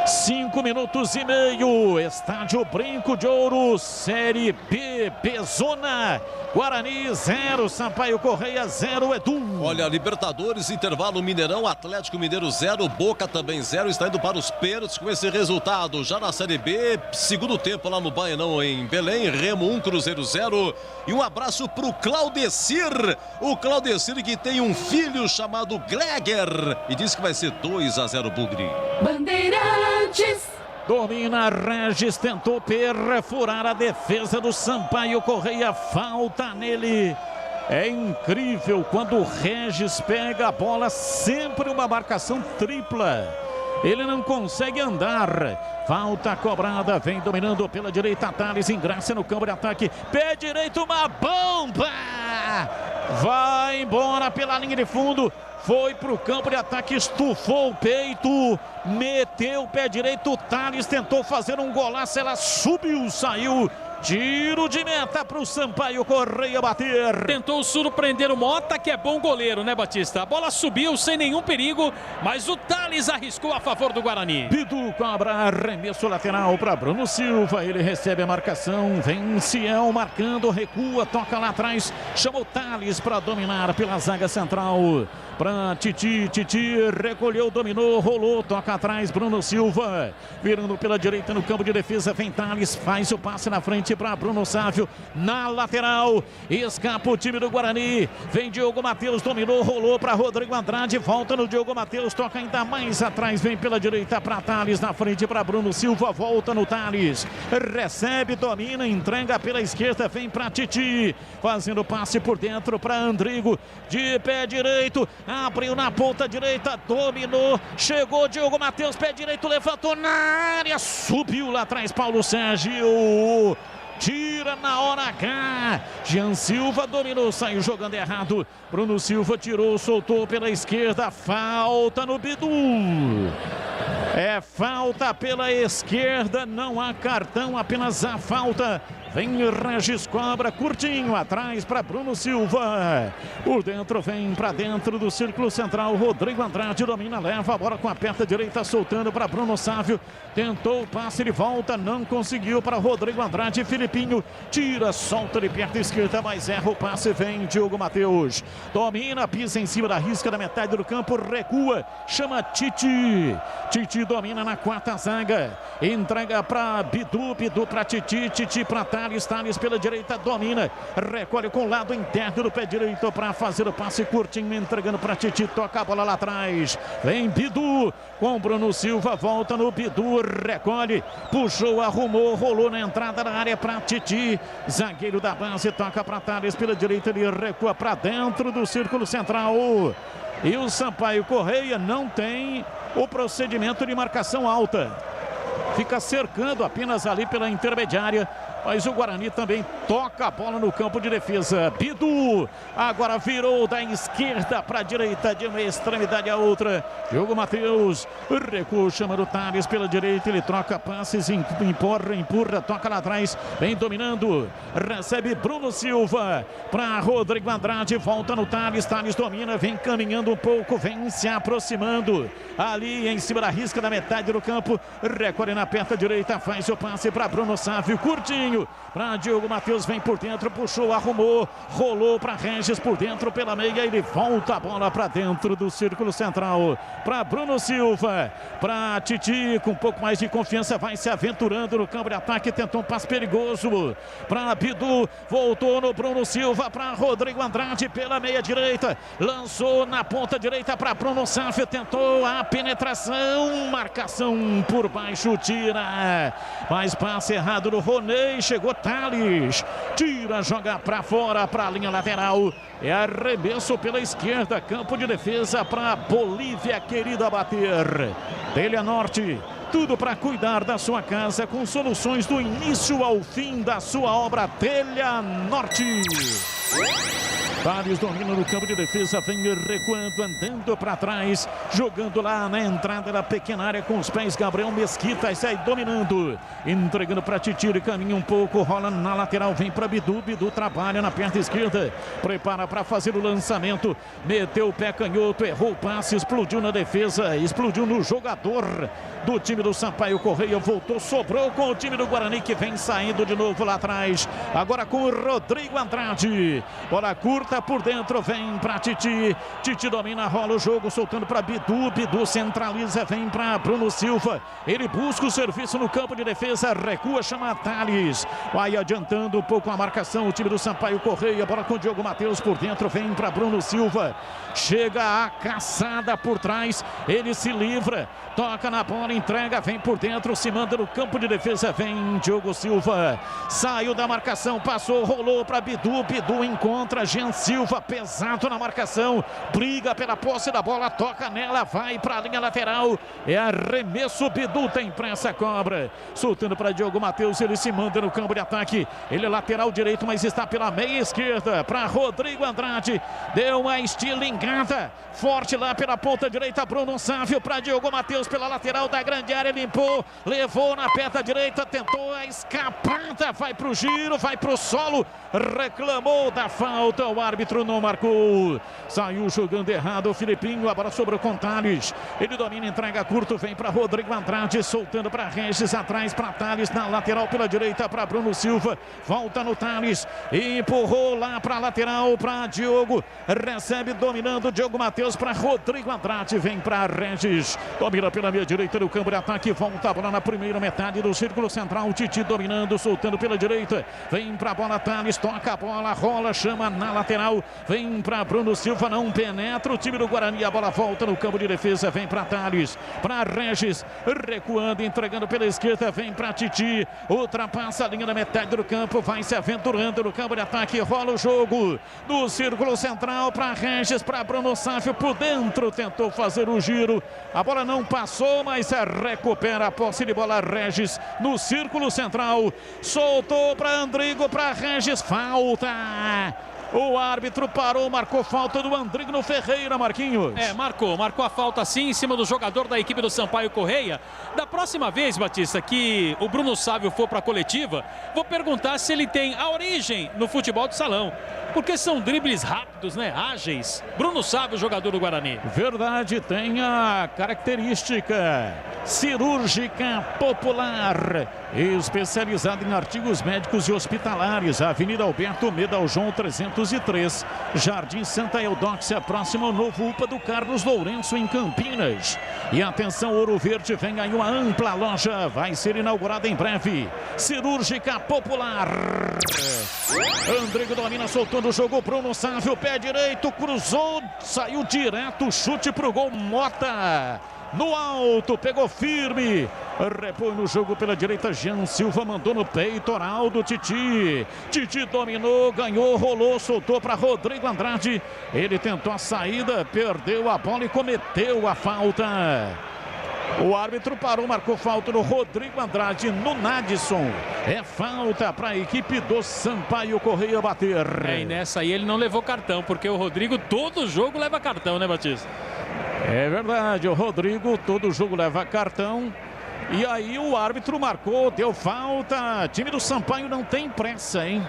5 minutos e meio, estádio Brinco de Ouro, Série B, Bezona. Guarani 0, Sampaio Correia 0, Edu. Olha, Libertadores, intervalo Mineirão, Atlético Mineiro 0, Boca também 0, está indo para os pênaltis com esse resultado. Já na Série B, segundo tempo lá no Baianão em Belém, Remo 1, Cruzeiro 0. E um abraço para o Claudecir, que tem um filho chamado Gleger e diz que vai ser 2-0 Bugre. Bandeirantes. Domina Regis, tentou perfurar a defesa do Sampaio Correia, falta nele. É incrível quando o Regis pega a bola, sempre uma marcação tripla. Ele não consegue andar. Falta cobrada, vem dominando pela direita, Thales, engraça no campo de ataque. Pé direito, uma bomba! Vai embora pela linha de fundo. Foi pro campo de ataque, estufou o peito, meteu o pé direito, Thales tentou fazer um golaço, ela subiu, saiu. Tiro de meta para o Sampaio Correia bater. Tentou surpreender o Mota, que é bom goleiro, né, Batista? A bola subiu sem nenhum perigo, mas o Thales arriscou a favor do Guarani. Bidu cobra, arremesso lateral para Bruno Silva. Ele recebe a marcação, vem Ciel marcando, recua, toca lá atrás. Chama o Thales para dominar pela zaga central. Para Titi, recolheu, dominou, rolou, toca atrás, Bruno Silva. Virando pela direita no campo de defesa, vem Thales, faz o passe na frente para Bruno Sávio, na lateral, escapa o time do Guarani, vem Diogo Matheus, dominou, rolou para Rodrigo Andrade, volta no Diogo Matheus, toca ainda mais atrás, vem pela direita para Thales, na frente para Bruno Silva, volta no Thales, recebe, domina, entrega pela esquerda, vem para Titi, fazendo passe por dentro para Andrigo, de pé direito, abriu na ponta direita, dominou, chegou Diogo Matheus, pé direito, levantou na área, subiu lá atrás Paulo Sérgio, tira na hora H, Jean Silva dominou, saiu jogando errado, Bruno Silva tirou, soltou pela esquerda, falta no Bidu. É falta pela esquerda, não há cartão, apenas a falta. Vem Regis, cobra curtinho, atrás para Bruno Silva. Por dentro, vem para dentro do círculo central. Rodrigo Andrade domina, leva a bola com a perna direita, soltando para Bruno Sávio. Tentou o passe de volta, não conseguiu para Rodrigo Andrade. Filipinho tira, solta de perna esquerda, mas erra o passe. Vem Diogo Matheus. Domina, pisa em cima da risca da metade do campo, recua, chama Titi. Titi domina na quarta zaga. Entrega para Bidu, Bidu para Titi, Titi para Thales pela direita, domina, recolhe com o lado interno do pé direito para fazer o passe curtinho, entregando para Titi, toca a bola lá atrás, vem Bidu com Bruno Silva, volta no Bidu, recolhe, puxou, arrumou, rolou na entrada da área para Titi, zagueiro da base, toca para Thales pela direita, ele recua para dentro do círculo central, e o Sampaio Correia não tem o procedimento de marcação alta. Fica cercando apenas ali pela intermediária. mas o Guarani também toca a bola no campo de defesa. Bidu agora virou da esquerda para a direita, de uma extremidade a outra. Diogo Matheus recua, chama o Thales pela direita, ele troca passes, empurra, toca lá atrás, vem dominando, recebe Bruno Silva para Rodrigo Andrade, volta no Thales, Thales domina, vem caminhando um pouco, vem se aproximando ali em cima da risca da metade do campo, recolhe na perna direita, faz o passe para Bruno Sávio, curtinho para Diogo Matheus, vem por dentro, puxou, arrumou, rolou para Regis por dentro pela meia, ele volta a bola para dentro do círculo central para Bruno Silva, para Titi com um pouco mais de confiança, vai se aventurando no campo de ataque, tentou um passe perigoso para Bidu, voltou no Bruno Silva para Rodrigo Andrade pela meia direita, lançou na ponta direita para Bruno Sávio, tentou a penetração, marcação por baixo, tira, mas passe errado do Roney, chegou Thales, tira, joga para fora, para a linha lateral, é arremesso pela esquerda, campo de defesa para Bolívia, querida bater. Telha Norte, tudo para cuidar da sua casa com soluções do início ao fim da sua obra. Telha Norte. Thales domina no campo de defesa, vem recuando, andando para trás, jogando lá na entrada da pequena área com os pés. Gabriel Mesquita sai dominando, entregando para Titi, ele caminha um pouco, rola na lateral, vem para Bidu, Bidu trabalha na perna esquerda, prepara para fazer o lançamento, meteu o pé canhoto, errou o passe, explodiu na defesa, explodiu no jogador do time do Sampaio Correia, voltou, sobrou com o time do Guarani que vem saindo de novo lá atrás, agora com o Rodrigo Andrade, bola curta por dentro, vem para Titi, Titi domina, rola o jogo, soltando para Bidu, Bidu centraliza, vem para Bruno Silva, ele busca o serviço no campo de defesa, recua, chama Thales, vai adiantando um pouco a marcação, o time do Sampaio Correia, bola com o Diogo Matheus por dentro, vem para Bruno Silva, chega a caçada por trás, ele se livra, toca na bola, entrega, vem por dentro, se manda no campo de defesa, vem Diogo Silva, saiu da marcação, passou, rolou para Bidu, Bidu encontra Jean Silva, pesado na marcação, briga pela posse da bola, toca nela, vai para a linha lateral, é arremesso, Bidu tem pressa, cobra, soltando para Diogo Matheus, ele se manda no campo de ataque, ele é lateral direito, mas está pela meia esquerda, para Rodrigo Andrade, deu uma estilingada, forte lá pela ponta direita, Bruno Sávio para Diogo Matheus pela lateral da grande área, limpou, levou na perna direita, tentou a escapada, vai para o giro, vai para o solo, reclamou da falta, o árbitro não marcou, saiu jogando errado o Filipinho, a bola sobrou com Thales, ele domina, entrega curto, vem para Rodrigo Andrade, soltando para Regis, atrás para Thales, na lateral pela direita para Bruno Silva, volta no Thales, empurrou lá para a lateral para Diogo, recebe dominando Diogo Matheus para Rodrigo Andrade, vem para Regis, domina pela meia direita no campo de ataque, volta a bola na primeira metade do círculo central, Titi dominando, soltando pela direita, vem para a bola Thales, toca a bola, rola, chama na lateral, vem para Bruno Silva, não penetra o time do Guarani, a bola volta no campo de defesa, vem para Thales, para Regis, recuando, entregando pela esquerda, vem para Titi, ultrapassa a linha da metade do campo, vai se aventurando no campo de ataque, rola o jogo no círculo central para Regis, para Bruno Sávio por dentro, tentou fazer o giro, a bola não passou, mas recupera a posse de bola Regis no círculo central, soltou para Andrigo, para Regis, falta. O árbitro parou, marcou falta do Andrigno Ferreira, Marquinhos. Marcou a falta sim em cima do jogador da equipe do Sampaio Correia. Da próxima vez, Batista, que o Bruno Sávio for para a coletiva, vou perguntar se ele tem a origem no futebol de salão. Porque são dribles rápidos, né? Ágeis. Bruno Sávio, jogador do Guarani. Verdade, tem a característica cirúrgica popular, especializada em artigos médicos e hospitalares. Avenida Alberto Medal João 303, Jardim Santa Eudóxia, próximo ao novo UPA do Carlos Lourenço, em Campinas. E atenção, Ouro Verde, vem aí uma ampla loja, vai ser inaugurada em breve. Cirúrgica popular. Andrigo domina, soltando o jogo, Bruno Sávio, pé direito, cruzou, saiu direto, chute pro gol, Mota. No alto, pegou firme, repõe no jogo pela direita, Jean Silva mandou no peitoral do Titi. Titi dominou, ganhou, rolou, soltou para Rodrigo Andrade. Ele tentou a saída, perdeu a bola e cometeu a falta. O árbitro parou, marcou falta no Rodrigo Andrade, no Nadson. É falta para a equipe do Sampaio Correia bater. E nessa aí ele não levou cartão, porque o Rodrigo todo jogo leva cartão, né, Batista? É verdade, o Rodrigo todo jogo leva cartão. E aí o árbitro marcou, deu falta. Time do Sampaio não tem pressa, hein?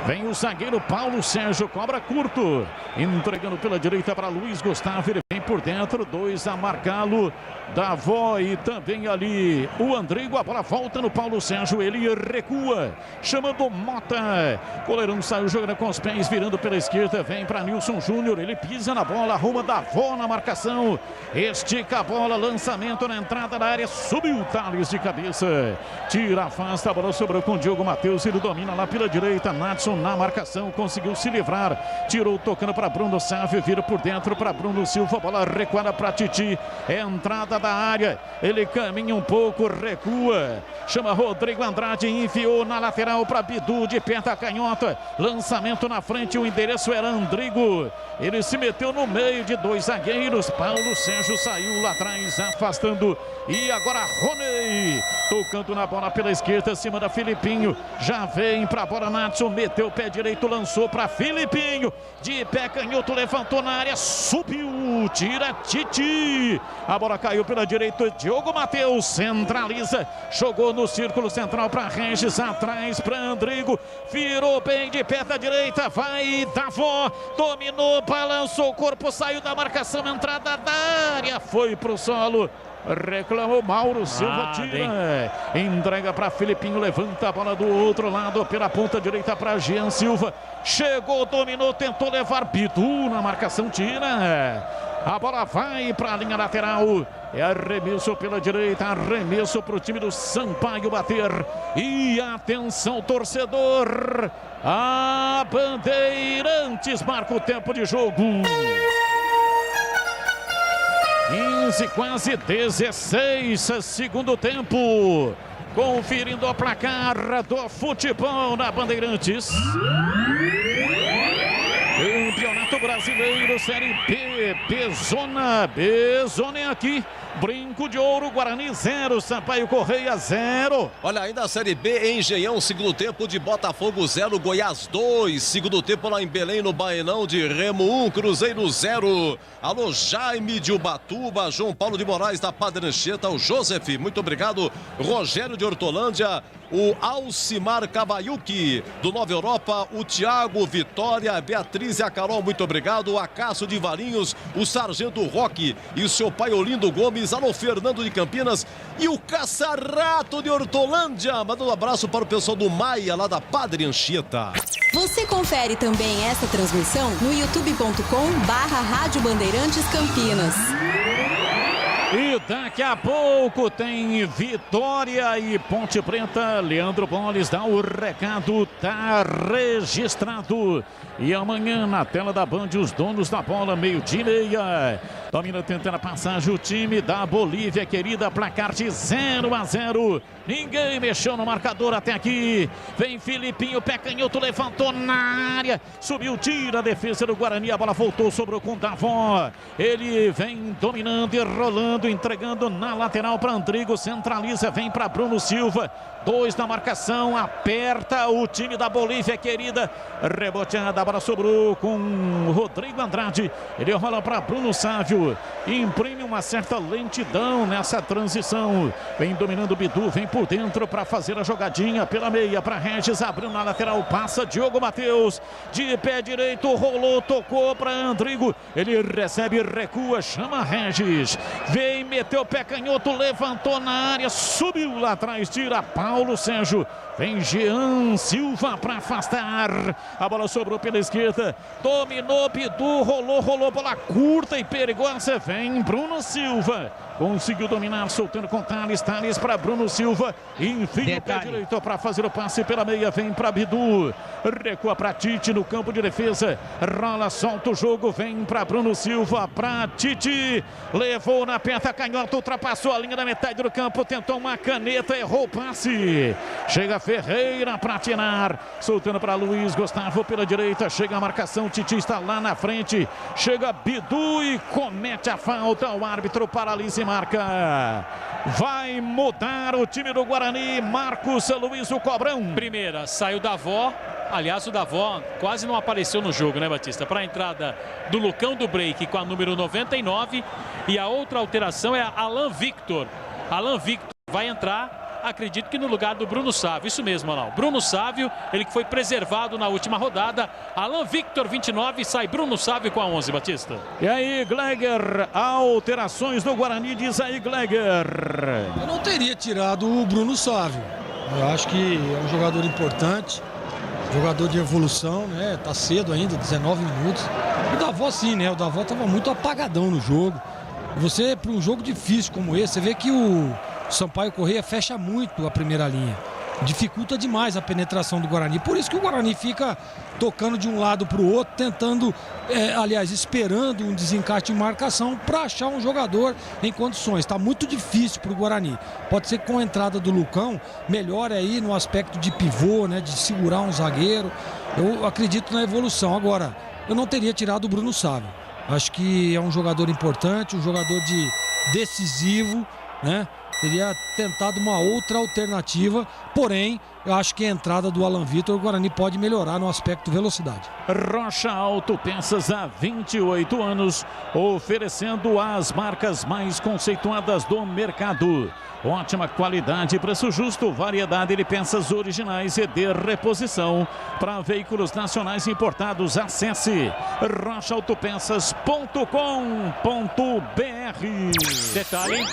Vem o zagueiro Paulo Sérgio, cobra curto. Entregando pela direita para Luiz Gustavo. Ele vem por dentro, 2 a marcá-lo. Davó e também ali o Andrigo. A bola volta no Paulo Sérgio. Ele recua, chamando Mota. Goleirão saiu jogando com os pés, virando pela esquerda. Vem para Nilson Júnior. Ele pisa na bola, arruma Davó na marcação. Estica a bola, lançamento na entrada da área. Subiu o Thales de cabeça. Tira, afasta, a bola sobrou com o Diogo Matheus. Ele domina lá pela direita. Nadson na marcação, conseguiu se livrar. Tirou, tocando para Bruno Sávio. Vira por dentro para Bruno Silva. Bola recuada para Titi. Entrada da área. Ele caminha um pouco, recua. Chama Rodrigo Andrade. Enfiou na lateral para Bidu de perna canhota. Lançamento na frente. O endereço era Andrigo. Ele se meteu no meio de 2 zagueiros. Paulo Sérgio saiu lá atrás, afastando. E agora Rony tocando na bola pela esquerda, acima da Filipinho. Já vem para a bola Nadson. Meteu o pé direito, lançou para Filipinho. De pé canhoto, levantou na área, subiu, tira Titi. A bola caiu pela direita, Diogo Matheus centraliza. Jogou no círculo central para Regis, atrás para Andrigo. Virou bem de pé da direita, vai Davó. Dominou, balançou o corpo, saiu da marcação, entrada da área, foi pro solo. Reclamou Mauro Silva, tira. Entrega para Filipinho, levanta a bola do outro lado pela ponta direita para Jean Silva. Chegou, dominou, tentou levar Bidu na marcação, tira. A bola vai para a linha lateral. É arremesso pela direita, arremesso para o time do Sampaio bater. E atenção, torcedor. A Bandeirantes marca o tempo de jogo. 15, quase 16, segundo tempo. Conferindo o placar do futebol na Bandeirantes. Campeonato Brasileiro, Série B, Bezona é aqui. Brinco de Ouro, Guarani 0, Sampaio Correia 0. Olha, ainda a Série B, Engenhão, segundo tempo de Botafogo 0, Goiás 2. Segundo tempo lá em Belém, no Baenão de Remo 1, Cruzeiro 0. Alô, Jaime de Ubatuba, João Paulo de Moraes da Padre Anchieta, o Joseph, muito obrigado. Rogério de Hortolândia, o Alcimar Cavaiuque do Nova Europa, o Thiago Vitória, a Beatriz e a Carol, muito obrigado. O Acácio de Valinhos, o Sargento Roque e o seu pai Olindo Gomes. Alô, Fernando de Campinas e o Caçarato de Hortolândia. Manda um abraço para o pessoal do Maia, lá da Padre Anchieta. Você confere também esta transmissão no youtube.com/Rádio Bandeirantes Campinas. E daqui a pouco tem Vitória e Ponte Preta. Leandro Boles dá o recado, tá registrado. E amanhã na tela da Band, os donos da bola, 12:30. Domina tentando a passagem o time da Bolívia, querida, placar de 0-0. Ninguém mexeu no marcador até aqui. Vem Filipinho, pé canhoto, levantou na área. Subiu, tira a defesa do Guarani. A bola voltou, sobrou com Davó. Ele vem dominando e rolando, entregando na lateral para Andrigo. Centraliza, vem para Bruno Silva. 2 na marcação, aperta o time da Bolívia, querida. Reboteada, a bola sobrou com Rodrigo Andrade. Ele rola para Bruno Sávio. Imprime uma certa lentidão nessa transição. Vem dominando o Bidu, vem por dentro para fazer a jogadinha pela meia para Regis. Abriu na lateral, passa Diogo Matheus. De pé direito, rolou, tocou para Andrigo. Ele recebe, recua, chama Regis. Vem, meteu o pé canhoto, levantou na área, subiu lá atrás, tira Paulo Sérgio. Vem Jean Silva para afastar. A bola sobrou pela esquerda. Dominou Bidu, rolou, bola curta e perigosa. Vem Bruno Silva. Conseguiu dominar, soltando com Thales para Bruno Silva. Enfim, o pé direito para fazer o passe pela meia. Vem para Bidu. Recua para Titi no campo de defesa. Rola, solta o jogo. Vem para Bruno Silva, para Titi. Levou na perna canhota, ultrapassou a linha da metade do campo. Tentou uma caneta, errou o passe. Chega Ferreira para tirar. Soltando para Luiz Gustavo pela direita. Chega a marcação, Titi está lá na frente. Chega Bidu e comete a falta. O árbitro paralisa marca. Vai mudar o time do Guarani. Marcos Luiz, o Cobrão. Primeira, saiu Davó. Aliás, o Davó quase não apareceu no jogo, né, Batista? Para a entrada do Lucão do Break com a número 99. E a outra alteração é Alan Victor. Alan Victor vai entrar, acredito que no lugar do Bruno Sávio. Isso mesmo, Alan. Bruno Sávio, ele que foi preservado na última rodada. Alan Victor, 29, sai Bruno Sávio com a 11, Batista. E aí, Gleger, alterações no Guarani, diz aí, Gleger. Eu não teria tirado o Bruno Sávio. Eu acho que é um jogador importante, jogador de evolução, né? Tá cedo ainda, 19 minutos. O Davó sim, né? O Davó tava muito apagadão no jogo. Você, para um jogo difícil como esse, você vê que o Sampaio Corrêa fecha muito a primeira linha. Dificulta demais a penetração do Guarani. Por isso que o Guarani fica tocando de um lado para o outro, tentando, esperando um desencaixe de marcação para achar um jogador em condições. Está muito difícil para o Guarani. Pode ser que com a entrada do Lucão, melhore aí no aspecto de pivô, né, de segurar um zagueiro. Eu acredito na evolução. Agora, eu não teria tirado o Bruno Sávio. Acho que é um jogador importante, um jogador decisivo, né? Teria tentado uma outra alternativa, porém, eu acho que a entrada do Alan Victor, o Guarani pode melhorar no aspecto velocidade. Rocha Autopeças, há 28 anos, oferecendo as marcas mais conceituadas do mercado. Ótima qualidade, preço justo, variedade de peças originais e de reposição. Para veículos nacionais importados, acesse rochaautopeças.com.br. Detalhe: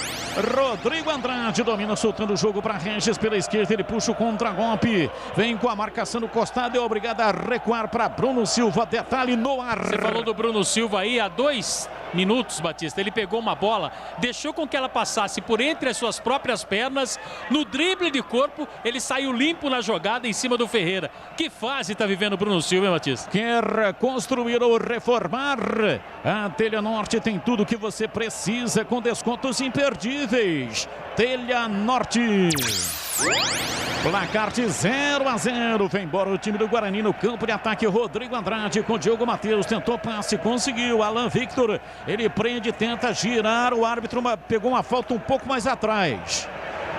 Rodrigo Andrade domina, soltando o jogo para Regis pela esquerda, ele puxa o contra-golpe, vem com a marcação no costado, é obrigado a recuar para Bruno Silva. Detalhe no ar. Você falou do Bruno Silva aí há 2 minutos, Batista. Ele pegou uma bola, deixou com que ela passasse por entre as suas próprias pernas, no drible de corpo, ele saiu limpo na jogada em cima do Ferreira. Que fase está vivendo o Bruno Silva, hein, Batista? Quer construir ou reformar? A Telha Norte tem tudo que você precisa, com descontos imperdíveis. Telha Norte. Placar de 0-0. Vem embora o time do Guarani no campo de ataque. Rodrigo Andrade com Diogo Matheus. Tentou passe, conseguiu. Alan Victor, ele prende, tenta girar. O árbitro pegou uma falta um pouco mais atrás.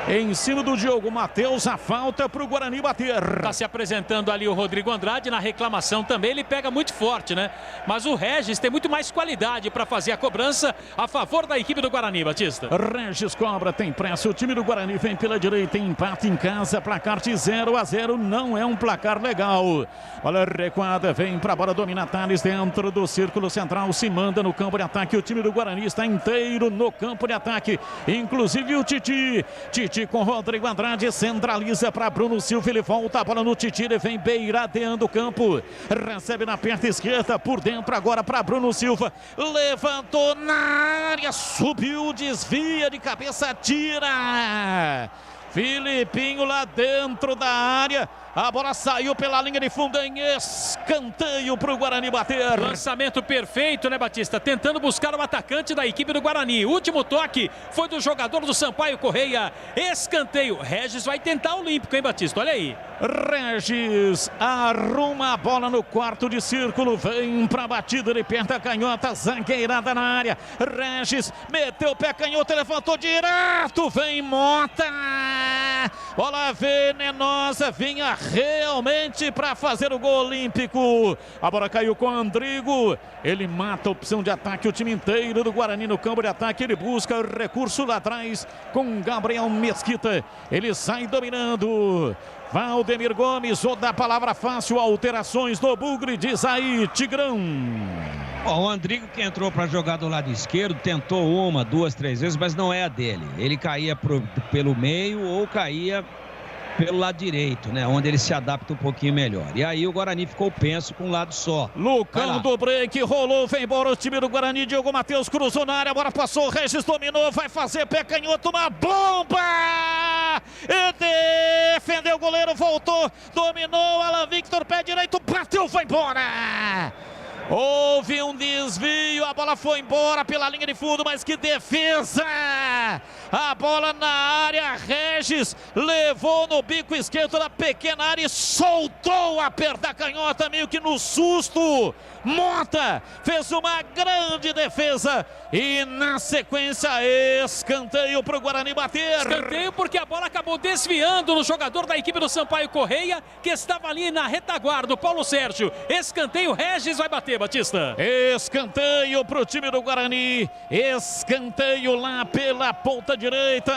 Em cima do Diogo Matheus, a falta para o Guarani bater. Está se apresentando ali o Rodrigo Andrade, na reclamação também, ele pega muito forte, né? Mas o Regis tem muito mais qualidade para fazer a cobrança a favor da equipe do Guarani, Batista. Regis cobra, tem pressa, o time do Guarani vem pela direita, empate em casa, placar de 0-0, não é um placar legal. Olha a recuada, vem para a bola, domina Thales dentro do círculo central, se manda no campo de ataque, o time do Guarani está inteiro no campo de ataque, inclusive o Titi com Rodrigo Andrade, centraliza para Bruno Silva, ele volta a bola no Titi, ele vem beiradeando o campo, recebe na perna esquerda, por dentro agora para Bruno Silva, levantou na área, subiu, desvia de cabeça, tira Filipinho lá dentro da área, a bola saiu pela linha de fundo em escanteio para o Guarani bater. Lançamento perfeito, né, Batista? Tentando buscar o atacante da equipe do Guarani. O último toque foi do jogador do Sampaio Corrêa. Escanteio. Regis vai tentar o olímpico, hein, Batista? Olha aí. Regis arruma a bola no quarto de círculo. Vem para a batida de perna canhota. Zagueirada na área. Regis meteu o pé canhoto, levantou direto. Vem Mota. Bola venenosa, vinha realmente para fazer o gol olímpico. A bola caiu com o Andrigo, ele mata a opção de ataque, o time inteiro do Guarani no campo de ataque, ele busca o recurso lá atrás com Gabriel Mesquita, ele sai dominando. Valdemir Gomes, ou da palavra fácil, alterações no Bugre, diz aí Tigrão. Bom, o Andrigo, que entrou para jogar do lado esquerdo, tentou 1, 2, 3 vezes, mas não é a dele. Ele caía pelo meio ou caía pelo lado direito, né? Onde ele se adapta um pouquinho melhor. E aí o Guarani ficou penso com um lado só. Lucão do break, rolou, vem embora o time do Guarani. Diogo Matheus cruzou na área, agora passou, Regis dominou, vai fazer pé canhoto, uma bomba! E defendeu o goleiro, voltou, dominou, Alan Victor, pé direito, bateu, vai embora! Houve um desvio, a bola bola foi embora pela linha de fundo, mas que defesa! A bola na área, Regis levou no bico esquerdo da pequena área e soltou a perda canhota, meio que no susto. Mota fez uma grande defesa e na sequência escanteio para o Guarani bater. Escanteio porque a bola acabou desviando no jogador da equipe do Sampaio Correia, que estava ali na retaguarda, o Paulo Sérgio. Escanteio, Regis vai bater, Batista. Escanteio para o time do Guarani. Escanteio lá pela ponta direita.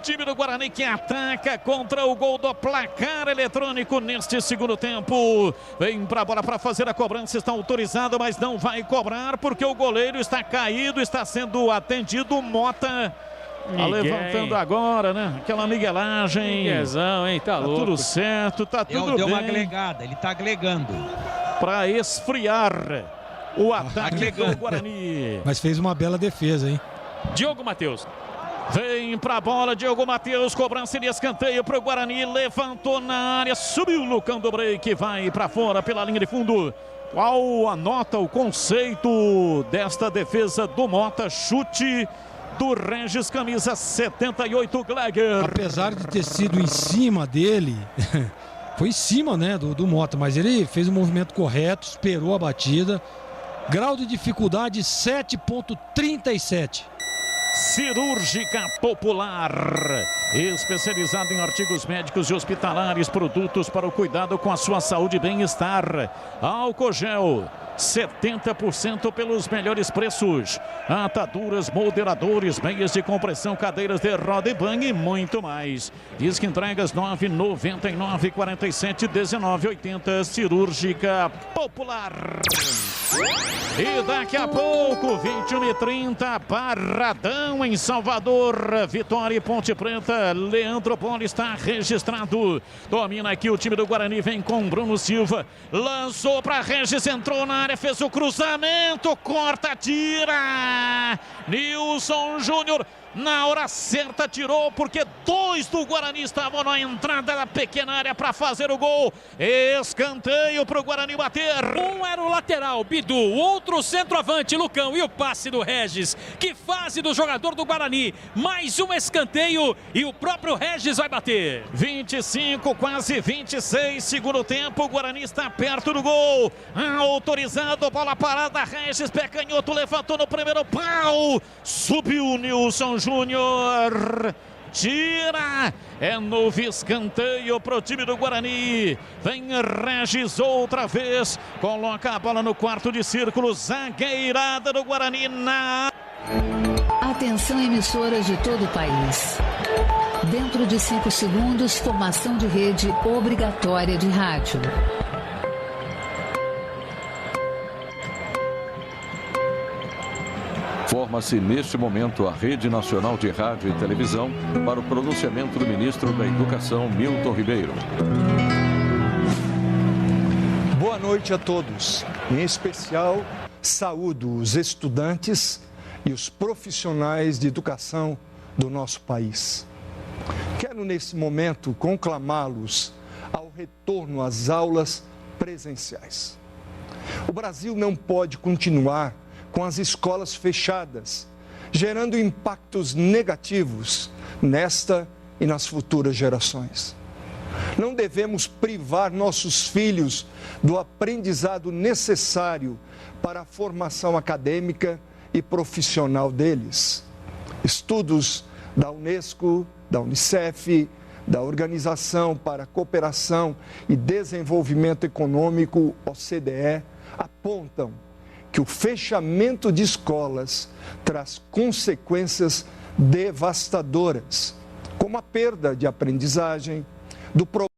Time do Guarani que ataca contra o gol do placar eletrônico neste segundo tempo. Vem para a bola para fazer a cobrança. Está autorizado, mas não vai cobrar porque o goleiro está caído, está sendo atendido. Mota tá levantando agora, né? Aquela miguelagem. Miguezão, hein? Tá louco. Tudo certo, tá tudo bem. Deu uma aglegada, ele tá aglegando. Para esfriar o ataque do Guarani. Mas fez uma bela defesa, hein? Diogo Matheus. Vem pra bola, Diogo Matheus, cobrança de escanteio pro Guarani, levantou na área, subiu Lucão do break, vai pra fora pela linha de fundo. Qual anota o conceito desta defesa do Mota? Chute do Regis, camisa 78, Gleger. Apesar de ter sido em cima dele, foi em cima, né, do Mota, mas ele fez o movimento correto, esperou a batida. Grau de dificuldade 7.37. Cirúrgica Popular, especializada em artigos médicos e hospitalares, produtos para o cuidado com a sua saúde e bem-estar. Álcool gel, 70% pelos melhores preços. Ataduras, moderadores, meias de compressão, cadeiras de roda e banho e muito mais. Disque entregas 999 47 19 80. Cirúrgica Popular. E daqui a pouco, 21h30, Barradão em Salvador, Vitória e Ponte Preta. Leandro Poli está registrado. Domina aqui o time do Guarani, vem com Bruno Silva. Lançou para Regis, entrou na área, fez o cruzamento, corta, tira. Nilson Júnior. Na hora certa tirou, porque dois do Guarani estavam na entrada da pequena área para fazer o gol. Escanteio para o Guarani bater. Um era o lateral, Bidu, o outro o centroavante, Lucão, e o passe do Regis. Que fase do jogador do Guarani. Mais um escanteio e o próprio Regis vai bater. 25, quase 26, segundo tempo, o Guarani está perto do gol. Autorizado, bola parada, Regis, pé canhoto, levantou no primeiro pau. Subiu Nilson Júnior, tira, é novo escanteio para o time do Guarani. Vem Regis outra vez, coloca a bola no quarto de círculo, zagueirada do Guarani na... Atenção, emissoras de todo o país. Dentro de 5 segundos, formação de rede obrigatória de rádio. Forma-se neste momento a Rede Nacional de Rádio e Televisão para o pronunciamento do ministro da Educação, Milton Ribeiro. Boa noite a todos. Em especial, saúdo os estudantes e os profissionais de educação do nosso país. Quero, nesse momento, conclamá-los ao retorno às aulas presenciais. O Brasil não pode continuar com as escolas fechadas, gerando impactos negativos nesta e nas futuras gerações. Não devemos privar nossos filhos do aprendizado necessário para a formação acadêmica e profissional deles. Estudos da Unesco, da Unicef, da Organização para a Cooperação e Desenvolvimento Econômico, OCDE, apontam que o fechamento de escolas traz consequências devastadoras, como a perda de aprendizagem, do problema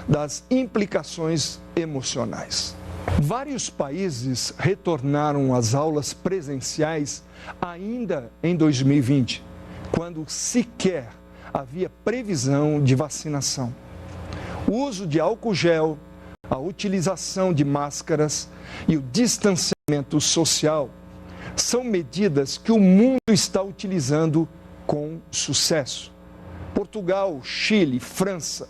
das implicações emocionais. Vários países retornaram às aulas presenciais ainda em 2020, quando sequer havia previsão de vacinação. O uso de álcool gel, a utilização de máscaras e o distanciamento social são medidas que o mundo está utilizando com sucesso. Portugal, Chile, França,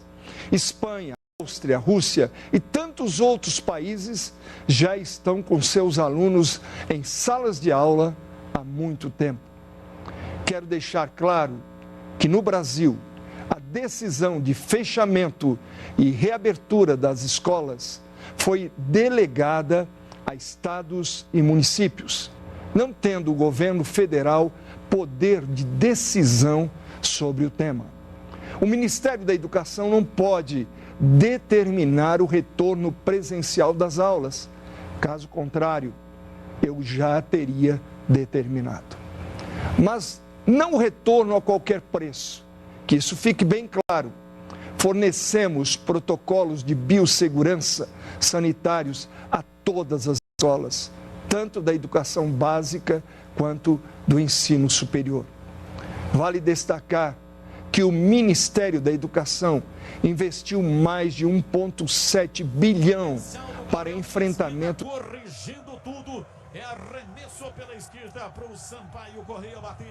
Espanha, Áustria, Rússia e tantos outros países já estão com seus alunos em salas de aula há muito tempo. Quero deixar claro que no Brasil, a decisão de fechamento e reabertura das escolas foi delegada a estados e municípios, não tendo o governo federal poder de decisão sobre o tema. O Ministério da Educação não pode determinar o retorno presencial das aulas. Caso contrário, eu já teria determinado. Mas não o retorno a qualquer preço, que isso fique bem claro. Fornecemos protocolos de biossegurança sanitários a todas as escolas, tanto da educação básica quanto do ensino superior. Vale destacar que o Ministério da Educação investiu mais de 1,7 bilhão para enfrentamento. Corrigindo tudo, é arremesso pela esquerda para o Sampaio Correia bater.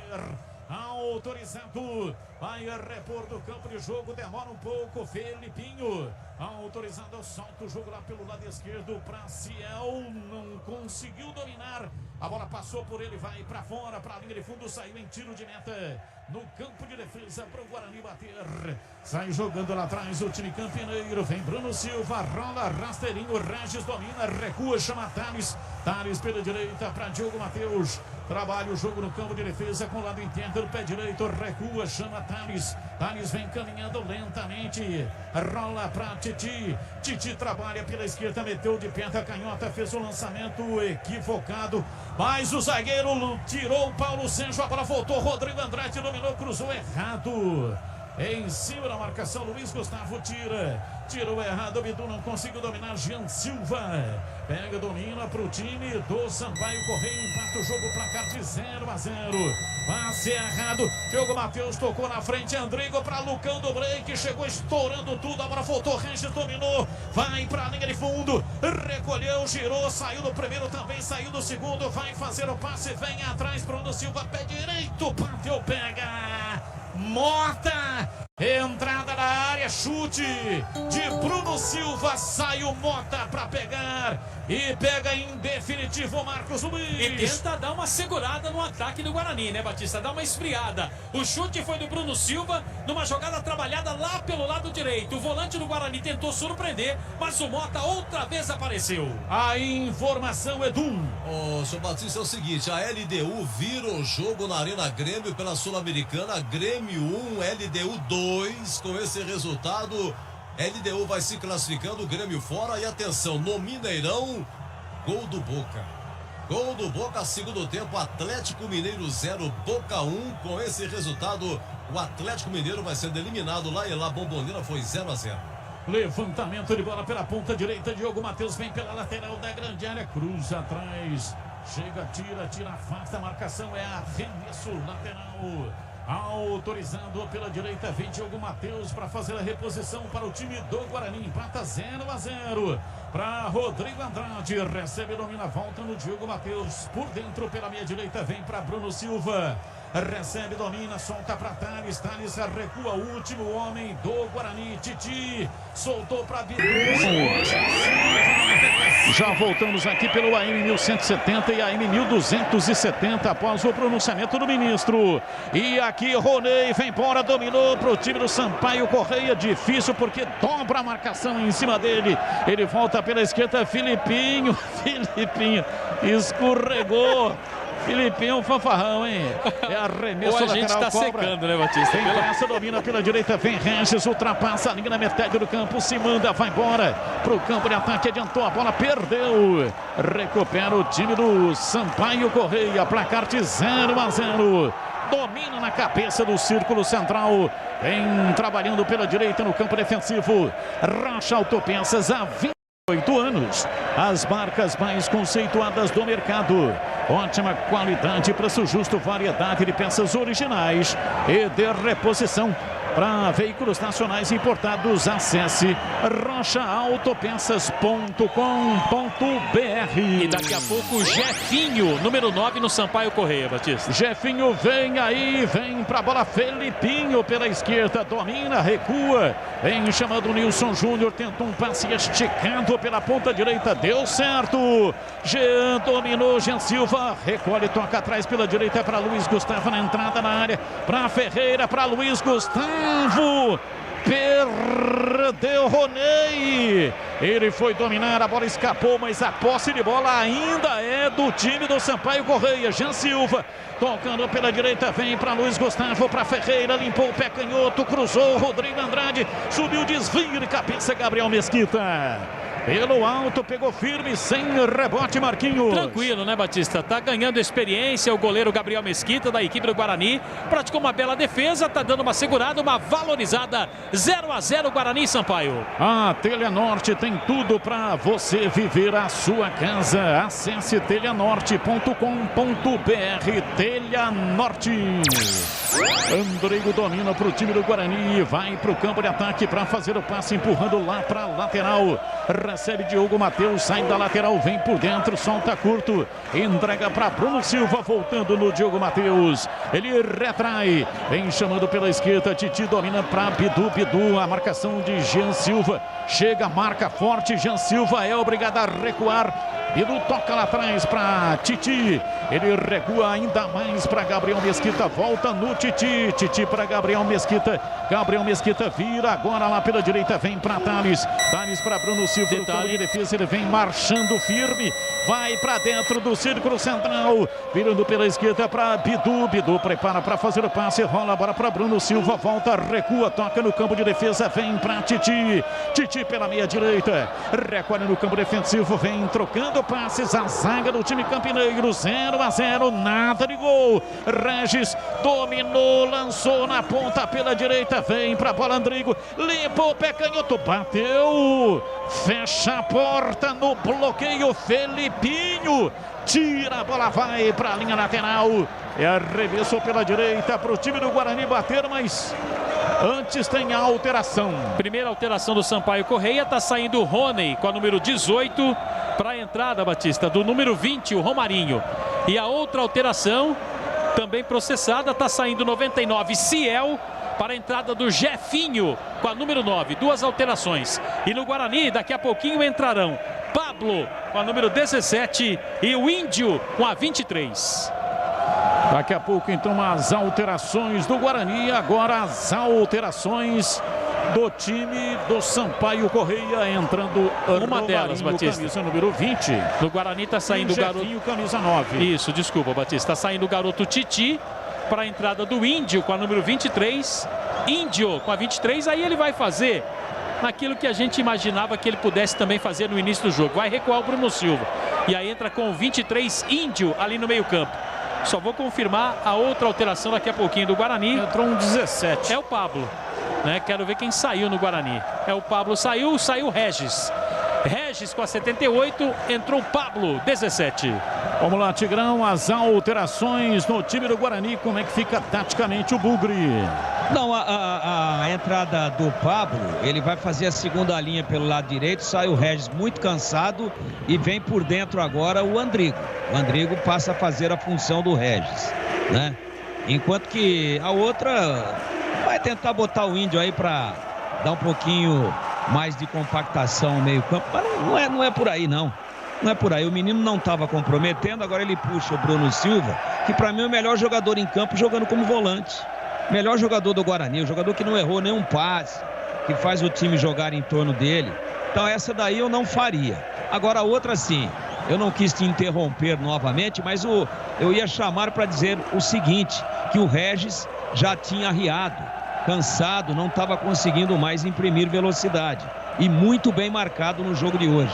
Autorizado, vai repor do campo de jogo, demora um pouco, Felipinho. Autorizado, solta o jogo lá pelo lado esquerdo para Ciel, não conseguiu dominar. A bola passou por ele, vai para fora, para a linha de fundo, saiu em tiro de meta. No campo de defesa para o Guarani bater. Sai jogando lá atrás o time campineiro. Vem Bruno Silva, rola rasteirinho. Regis domina, recua, chama Thales. Thales pela direita para Diogo Matheus. Trabalha o jogo no campo de defesa com o lado interno do pé direito. Recua, chama Thales. Thales vem caminhando lentamente. Rola para Titi. Titi trabalha pela esquerda, meteu de perna a canhota, fez o lançamento equivocado. Mas o zagueiro tirou o Paulo Sérgio. A bola voltou. Rodrigo Andrade dominou, cruzou errado. Em cima da marcação, Luiz Gustavo tirou errado, o Bidu não conseguiu dominar, Jean Silva pega, domina para o time do Sampaio Correia, empata o jogo, placar de 0-0, passe errado, Diogo Matheus tocou na frente, Andrigo para Lucão do break, chegou estourando tudo, a bola voltou, Regis dominou, vai para a linha de fundo, recolheu, girou, saiu do primeiro, também saiu do segundo, vai fazer o passe, vem atrás, Bruno Silva, pé direito, bateu, pega, Mota, entrada na área, chute de Bruno Silva, sai o Mota para pegar e pega em definitivo o Marcos Luiz. E tenta dar uma segurada no ataque do Guarani, né, Batista? Dá uma esfriada. O chute foi do Bruno Silva, numa jogada trabalhada lá pelo lado direito. O volante do Guarani tentou surpreender, mas o Mota outra vez apareceu. A informação, Edu. Ô, senhor Batista, é o seguinte, a LDU vira o jogo na Arena Grêmio pela Sul-Americana, Grêmio 1, LDU 2, com esse resultado, LDU vai se classificando, Grêmio fora, e atenção, no Mineirão, gol do Boca. Gol do Boca, segundo tempo, Atlético Mineiro 0, Boca 1, com esse resultado, o Atlético Mineiro vai sendo eliminado lá e lá, Bombonera foi 0-0. Levantamento de bola pela ponta direita, Diogo Matheus vem pela lateral da grande área, cruza atrás, chega, tira, afasta, a marcação é arremesso lateral. Autorizando pela direita, vem Diogo Matheus para fazer a reposição para o time do Guarani, empata 0-0 para Rodrigo Andrade, recebe, domina, volta no Diogo Matheus, por dentro pela meia direita, vem para Bruno Silva, recebe, domina, solta para Thales, Thales recua, o último homem do Guarani, Titi, soltou para Bidu. Já voltamos aqui pelo AM 1170 e AM 1270 após o pronunciamento do ministro. E aqui Roney vem embora, dominou para o time do Sampaio Correia, difícil porque dobra a marcação em cima dele. Ele volta pela esquerda, Filipinho escorregou. Filipinho, fanfarrão, hein? É arremesso lateral, a gente tá cobra. secando, né, Batista? Vem essa, domina pela direita, vem Regis, ultrapassa a linha na metade do campo, se manda, vai embora pro campo de ataque, adiantou a bola, perdeu. Recupera o time do Sampaio Correia, placar de 0-0. Domina na cabeça do círculo central, vem trabalhando pela direita no campo defensivo. Rocha Autopeças há 28 anos, as marcas mais conceituadas do mercado. Ótima qualidade, preço justo, variedade de peças originais e de reposição. para veículos nacionais importados. Acesse rochaautopensas.com.br. E daqui a pouco o Jefinho, número 9 no Sampaio Correia, Batista. Jefinho vem aí, vem pra bola. Felipinho pela esquerda, domina, recua. Vem chamando o Nilson Júnior, tenta um passe esticado pela ponta direita, deu certo. Jean dominou, Jean Silva recolhe, toca atrás pela direita para Luiz Gustavo na entrada na área. Para Ferreira, para Luiz Gustavo. Perdeu Ronei. Ele foi dominar, a bola escapou, mas a posse de bola ainda é do time do Sampaio Correia. Jean Silva tocando pela direita, vem para Luiz Gustavo, para Ferreira, limpou o pé canhoto, cruzou, Rodrigo Andrade, subiu, desvio de cabeça, Gabriel Mesquita. Pelo alto, pegou firme, sem rebote, Marquinhos. Tranquilo, né, Batista? Tá ganhando experiência o goleiro Gabriel Mesquita, da equipe do Guarani. Praticou uma bela defesa, tá dando uma segurada, uma valorizada. 0-0 Guarani e Sampaio. A Telenorte tem tudo para você viver a sua casa. Acesse telenorte.com.br. Telenorte. Andrigo domina para o time do Guarani, vai para o campo de ataque para fazer o passe, empurrando lá para a lateral. Recebe Diogo Matheus, sai da lateral, vem por dentro, solta curto, entrega para Bruno Silva, voltando no Diogo Matheus. Ele retrai, vem chamando pela esquerda, Titi domina para Bidu, a marcação de Jean Silva. Chega, marca forte, Jean Silva é obrigado a recuar. Bidu toca lá atrás para Titi. Ele recua ainda mais para Gabriel Mesquita. Volta no Titi. Titi para Gabriel Mesquita. Gabriel Mesquita vira agora lá pela direita. Vem para Thales. Thales para Bruno Silva. No campo de defesa ele vem marchando firme. Vai para dentro do círculo central. Virando pela esquerda para Bidu. Bidu prepara para fazer o passe. Rola agora para Bruno Silva. Volta, recua, toca no campo de defesa. Vem para Titi. Titi pela meia direita. Recolhe no campo defensivo. Vem trocando passes, a zaga do time campineiro, 0-0, nada de gol. Regis dominou, lançou na ponta pela direita, vem pra bola Andrigo, limpou o pé canhoto, bateu, fecha a porta no bloqueio, Felipinho, tira a bola, vai pra linha lateral, é arremesso pela direita pro time do Guarani bater, mas antes tem a alteração. Primeira alteração do Sampaio Correia, tá saindo o Rony com a número 18 para a entrada, Batista, do número 20, o Romarinho. E a outra alteração, também processada, tá saindo 99, Ciel, para a entrada do Jefinho com a número 9. Duas alterações. E no Guarani, daqui a pouquinho entrarão Pablo com a número 17 e o Índio com a 23. Daqui a pouco, então, as alterações do Guarani. Agora as alterações do time do Sampaio Correia. Entrando uma delas, Batista. Camisa número 20. No Guarani está saindo o garoto. Camisa 9. Isso, desculpa, Batista. Está saindo o garoto Titi para a entrada do Índio com a número 23. Índio com a 23. Aí ele vai fazer naquilo que a gente imaginava que ele pudesse também fazer no início do jogo. Vai recuar o Bruno Silva. E aí entra com o 23 Índio ali no meio-campo. Só vou confirmar a outra alteração daqui a pouquinho do Guarani. Entrou um 17. É o Pablo, né? Quero ver quem saiu no Guarani. É o Pablo, saiu o Regis. Regis com a 78, entrou o Pablo, 17. Vamos lá, Tigrão, as alterações no time do Guarani. Como é que fica taticamente o Bugre? Não, a entrada do Pablo, ele vai fazer a segunda linha pelo lado direito, sai o Regis muito cansado e vem por dentro agora o Andrigo. O Andrigo passa a fazer a função do Regis, né? Enquanto que a outra vai tentar botar o Índio aí para dar um pouquinho mais de compactação no meio campo, mas não é por aí não. Não é por aí, o menino não estava comprometendo, agora ele puxa o Bruno Silva, que para mim é o melhor jogador em campo jogando como volante. Melhor jogador do Guarani, o jogador que não errou nenhum passe, que faz o time jogar em torno dele. Então essa daí eu não faria. Agora a outra sim, eu não quis te interromper novamente, mas eu ia chamar para dizer o seguinte, que o Regis já tinha arriado, cansado, não estava conseguindo mais imprimir velocidade. E muito bem marcado no jogo de hoje.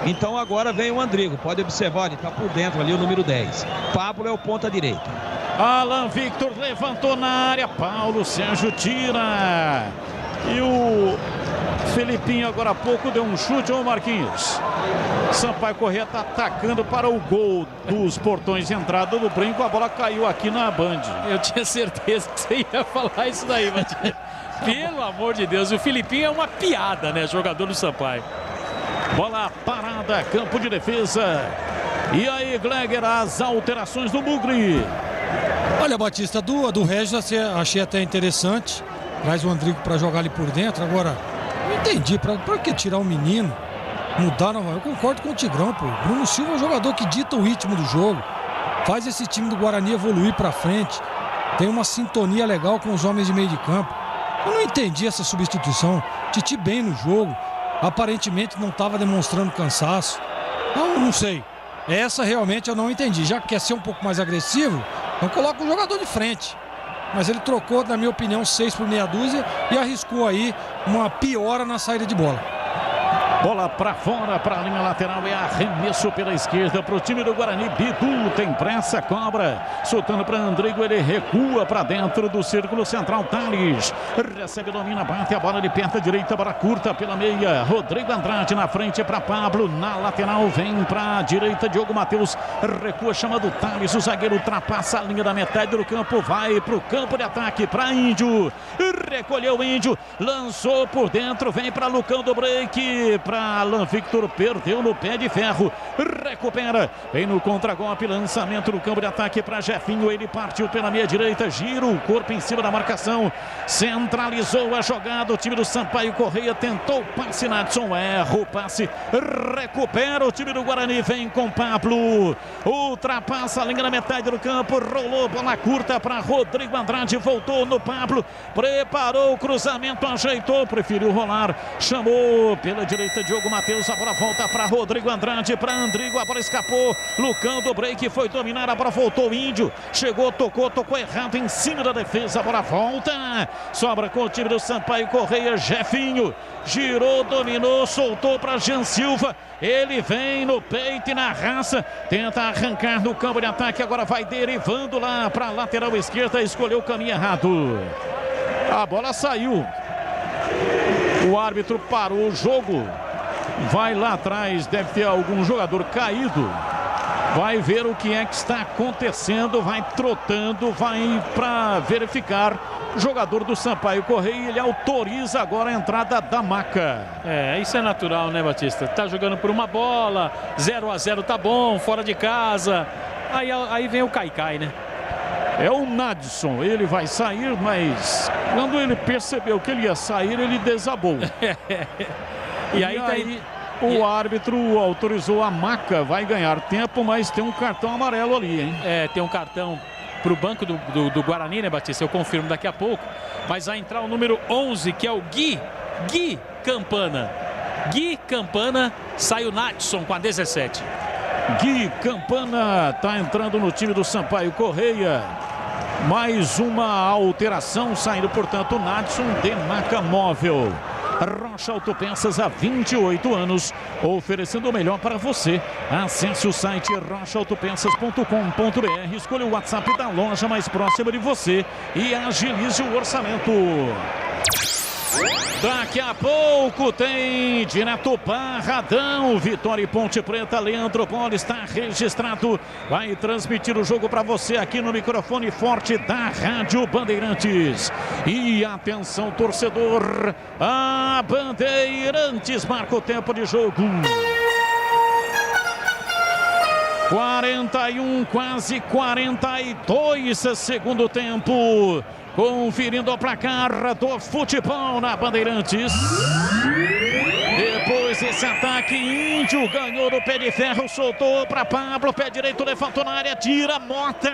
Então agora vem o Andrigo, pode observar, ele está por dentro ali, o número 10. Pablo é o ponta direita. Alan Victor levantou na área, Paulo Sérgio tira. E o Felipinho agora há pouco deu um chute, ô Marquinhos. Sampaio Correia está atacando para o gol dos portões de entrada do Brinco. A bola caiu aqui na Band. Eu tinha certeza que você ia falar isso daí, Matias. Pelo amor de Deus, o Filipinho é uma piada, né? Jogador do Sampaio. Bola parada, campo de defesa. E aí, Gleger, as alterações do Bugre. Olha, Batista, do Regis achei até interessante. Traz o Andrigo para jogar ali por dentro. Agora, não entendi, para que tirar o menino? Mudar, não. Eu concordo com o Tigrão, pô. Bruno Silva é um jogador que dita o ritmo do jogo. Faz esse time do Guarani evoluir para frente. Tem uma sintonia legal com os homens de meio de campo. Eu não entendi essa substituição. Titi bem no jogo. Aparentemente não estava demonstrando cansaço. Não sei. Essa realmente eu não entendi. Já que quer ser um pouco mais agressivo, então coloca o jogador de frente. Mas ele trocou, na minha opinião, 6 por meia dúzia e arriscou aí uma piora na saída de bola. Bola para fora, para a linha lateral, é arremesso pela esquerda para o time do Guarani. Bidu tem pressa, cobra, soltando para Andrigo, ele recua para dentro do círculo central. Thales recebe, domina, bate a bola de perna direita, bola curta pela meia. Rodrigo Andrade na frente para Pablo, na lateral vem para a direita, Diogo Matheus recua, chama do Thales, o zagueiro ultrapassa a linha da metade do campo, vai para o campo de ataque para Índio, recolheu o Índio, lançou por dentro, vem para Lucão do break, para Alan Victor, perdeu no pé de ferro, recupera, vem no contragolpe, lançamento no campo de ataque para Jefinho, ele partiu pela meia direita, gira o corpo em cima da marcação, centralizou a jogada, o time do Sampaio Correia tentou o passe, Nadson erra o passe, recupera o time do Guarani, vem com Pablo, ultrapassa a linha da metade do campo, rolou bola curta para Rodrigo Andrade, voltou no Pablo, preparou o cruzamento, ajeitou, preferiu rolar, chamou pela direita Diogo Matheus, a bola volta para Rodrigo Andrade, para Andrigo, a bola escapou, Lucão do break foi dominar, a bola voltou, Índio, chegou, tocou errado em cima da defesa, a bola volta, sobra com o time do Sampaio Correia, Jefinho, girou, dominou, soltou para Jean Silva, ele vem no peito e na raça, tenta arrancar no campo de ataque, agora vai derivando lá para a lateral esquerda, escolheu o caminho errado, a bola saiu, o árbitro parou o jogo, vai lá atrás, deve ter algum jogador caído, vai ver o que é que está acontecendo, vai trotando, vai para verificar. O jogador do Sampaio Correia, ele autoriza agora a entrada da Maca. Isso é natural, né, Batista? Tá jogando por uma bola, 0-0 tá bom, fora de casa, aí vem o Caicai, né? É o Nadson, ele vai sair, mas quando ele percebeu que ele ia sair, ele desabou. E aí o árbitro autorizou a Maca, vai ganhar tempo, mas tem um cartão amarelo ali, hein? Tem um cartão para o banco do Guarani, né, Batista? Eu confirmo daqui a pouco. Mas vai entrar o número 11, que é o Gui Campana. Gui Campana, sai o Nadson com a 17. Gui Campana está entrando no time do Sampaio Correia. Mais uma alteração, saindo, portanto, o Nadson de Maca Móvel. Rocha Autopeças há 28 anos, oferecendo o melhor para você. Acesse o site rochaautopeças.com.br, escolha o WhatsApp da loja mais próxima de você e agilize o orçamento. Daqui a pouco tem direto Barradão, Vitória e Ponte Preta. Leandro Bola está registrado, vai transmitir o jogo para você aqui no microfone forte da Rádio Bandeirantes. E atenção, torcedor, a Bandeirantes marca o tempo de jogo. 41, quase 42 segundo tempo. Conferindo o placar do futebol na Bandeirantes. Depois esse ataque, Índio ganhou no pé de ferro, soltou para Pablo, pé direito, levantou na área, tira Mota.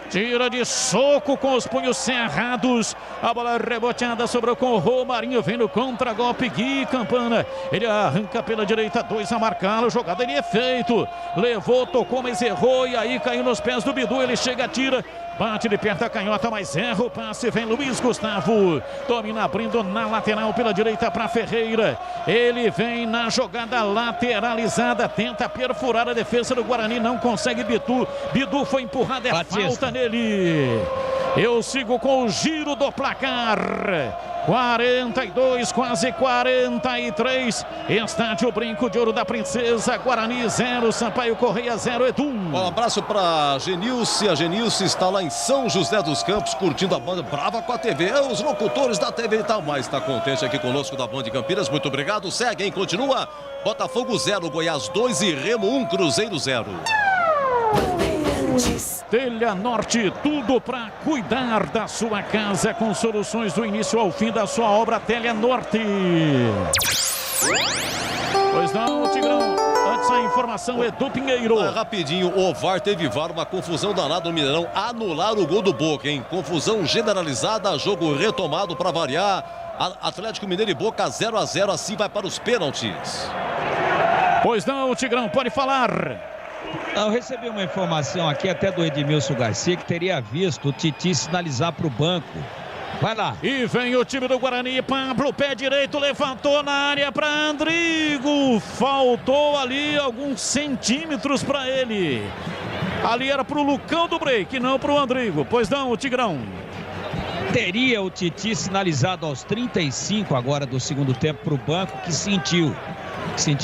Tira de soco com os punhos cerrados. A bola reboteada, sobrou com o Romarinho. Vem no contra-golpe, Gui Campana. Ele arranca pela direita, 2 a marcá-lo. Jogada em efeito. Levou, tocou, mas errou. E aí caiu nos pés do Bidu. Ele chega, tira. Bate de perto a canhota, mas erra o passe. Vem Luiz Gustavo. Domina abrindo na lateral pela direita para Ferreira. Ele vem na jogada lateralizada. Tenta perfurar a defesa do Guarani. Não consegue Bidu. Bidu foi empurrado. É falta nele. Eu sigo com o giro do placar. 42, quase 43. Estádio Brinco de Ouro da Princesa. Guarani 0, Sampaio Correia 0, Edu. Um abraço para Genilce. A Genilce está lá em São José dos Campos, curtindo a banda Brava com a TV. Os locutores da TV e tal, mas está contente aqui conosco da Band de Campinas. Muito obrigado. Segue, hein? Continua. Botafogo 0, Goiás 2 e Remo 1, Cruzeiro 0. Telha Norte, tudo para cuidar da sua casa com soluções do início ao fim da sua obra. Telha Norte. Pois não, Tigrão. Antes a informação, Edu Pinheiro. Rapidinho, o VAR teve VAR, uma confusão danada no Mineirão. Anularam o gol do Boca, hein? Confusão generalizada, jogo retomado para variar. Atlético Mineiro e Boca 0-0, assim vai para os pênaltis. Pois não, Tigrão, pode falar. Eu recebi uma informação aqui até do Edmilson Garcia que teria visto o Titi sinalizar para o banco. Vai lá. E vem o time do Guarani. Pablo, pé direito, levantou na área para Andrigo. Faltou ali alguns centímetros para ele. Ali era para o Lucão do break, não para o Andrigo. Pois não, o Tigrão. Teria o Titi sinalizado aos 35 agora do segundo tempo para o banco, que sentiu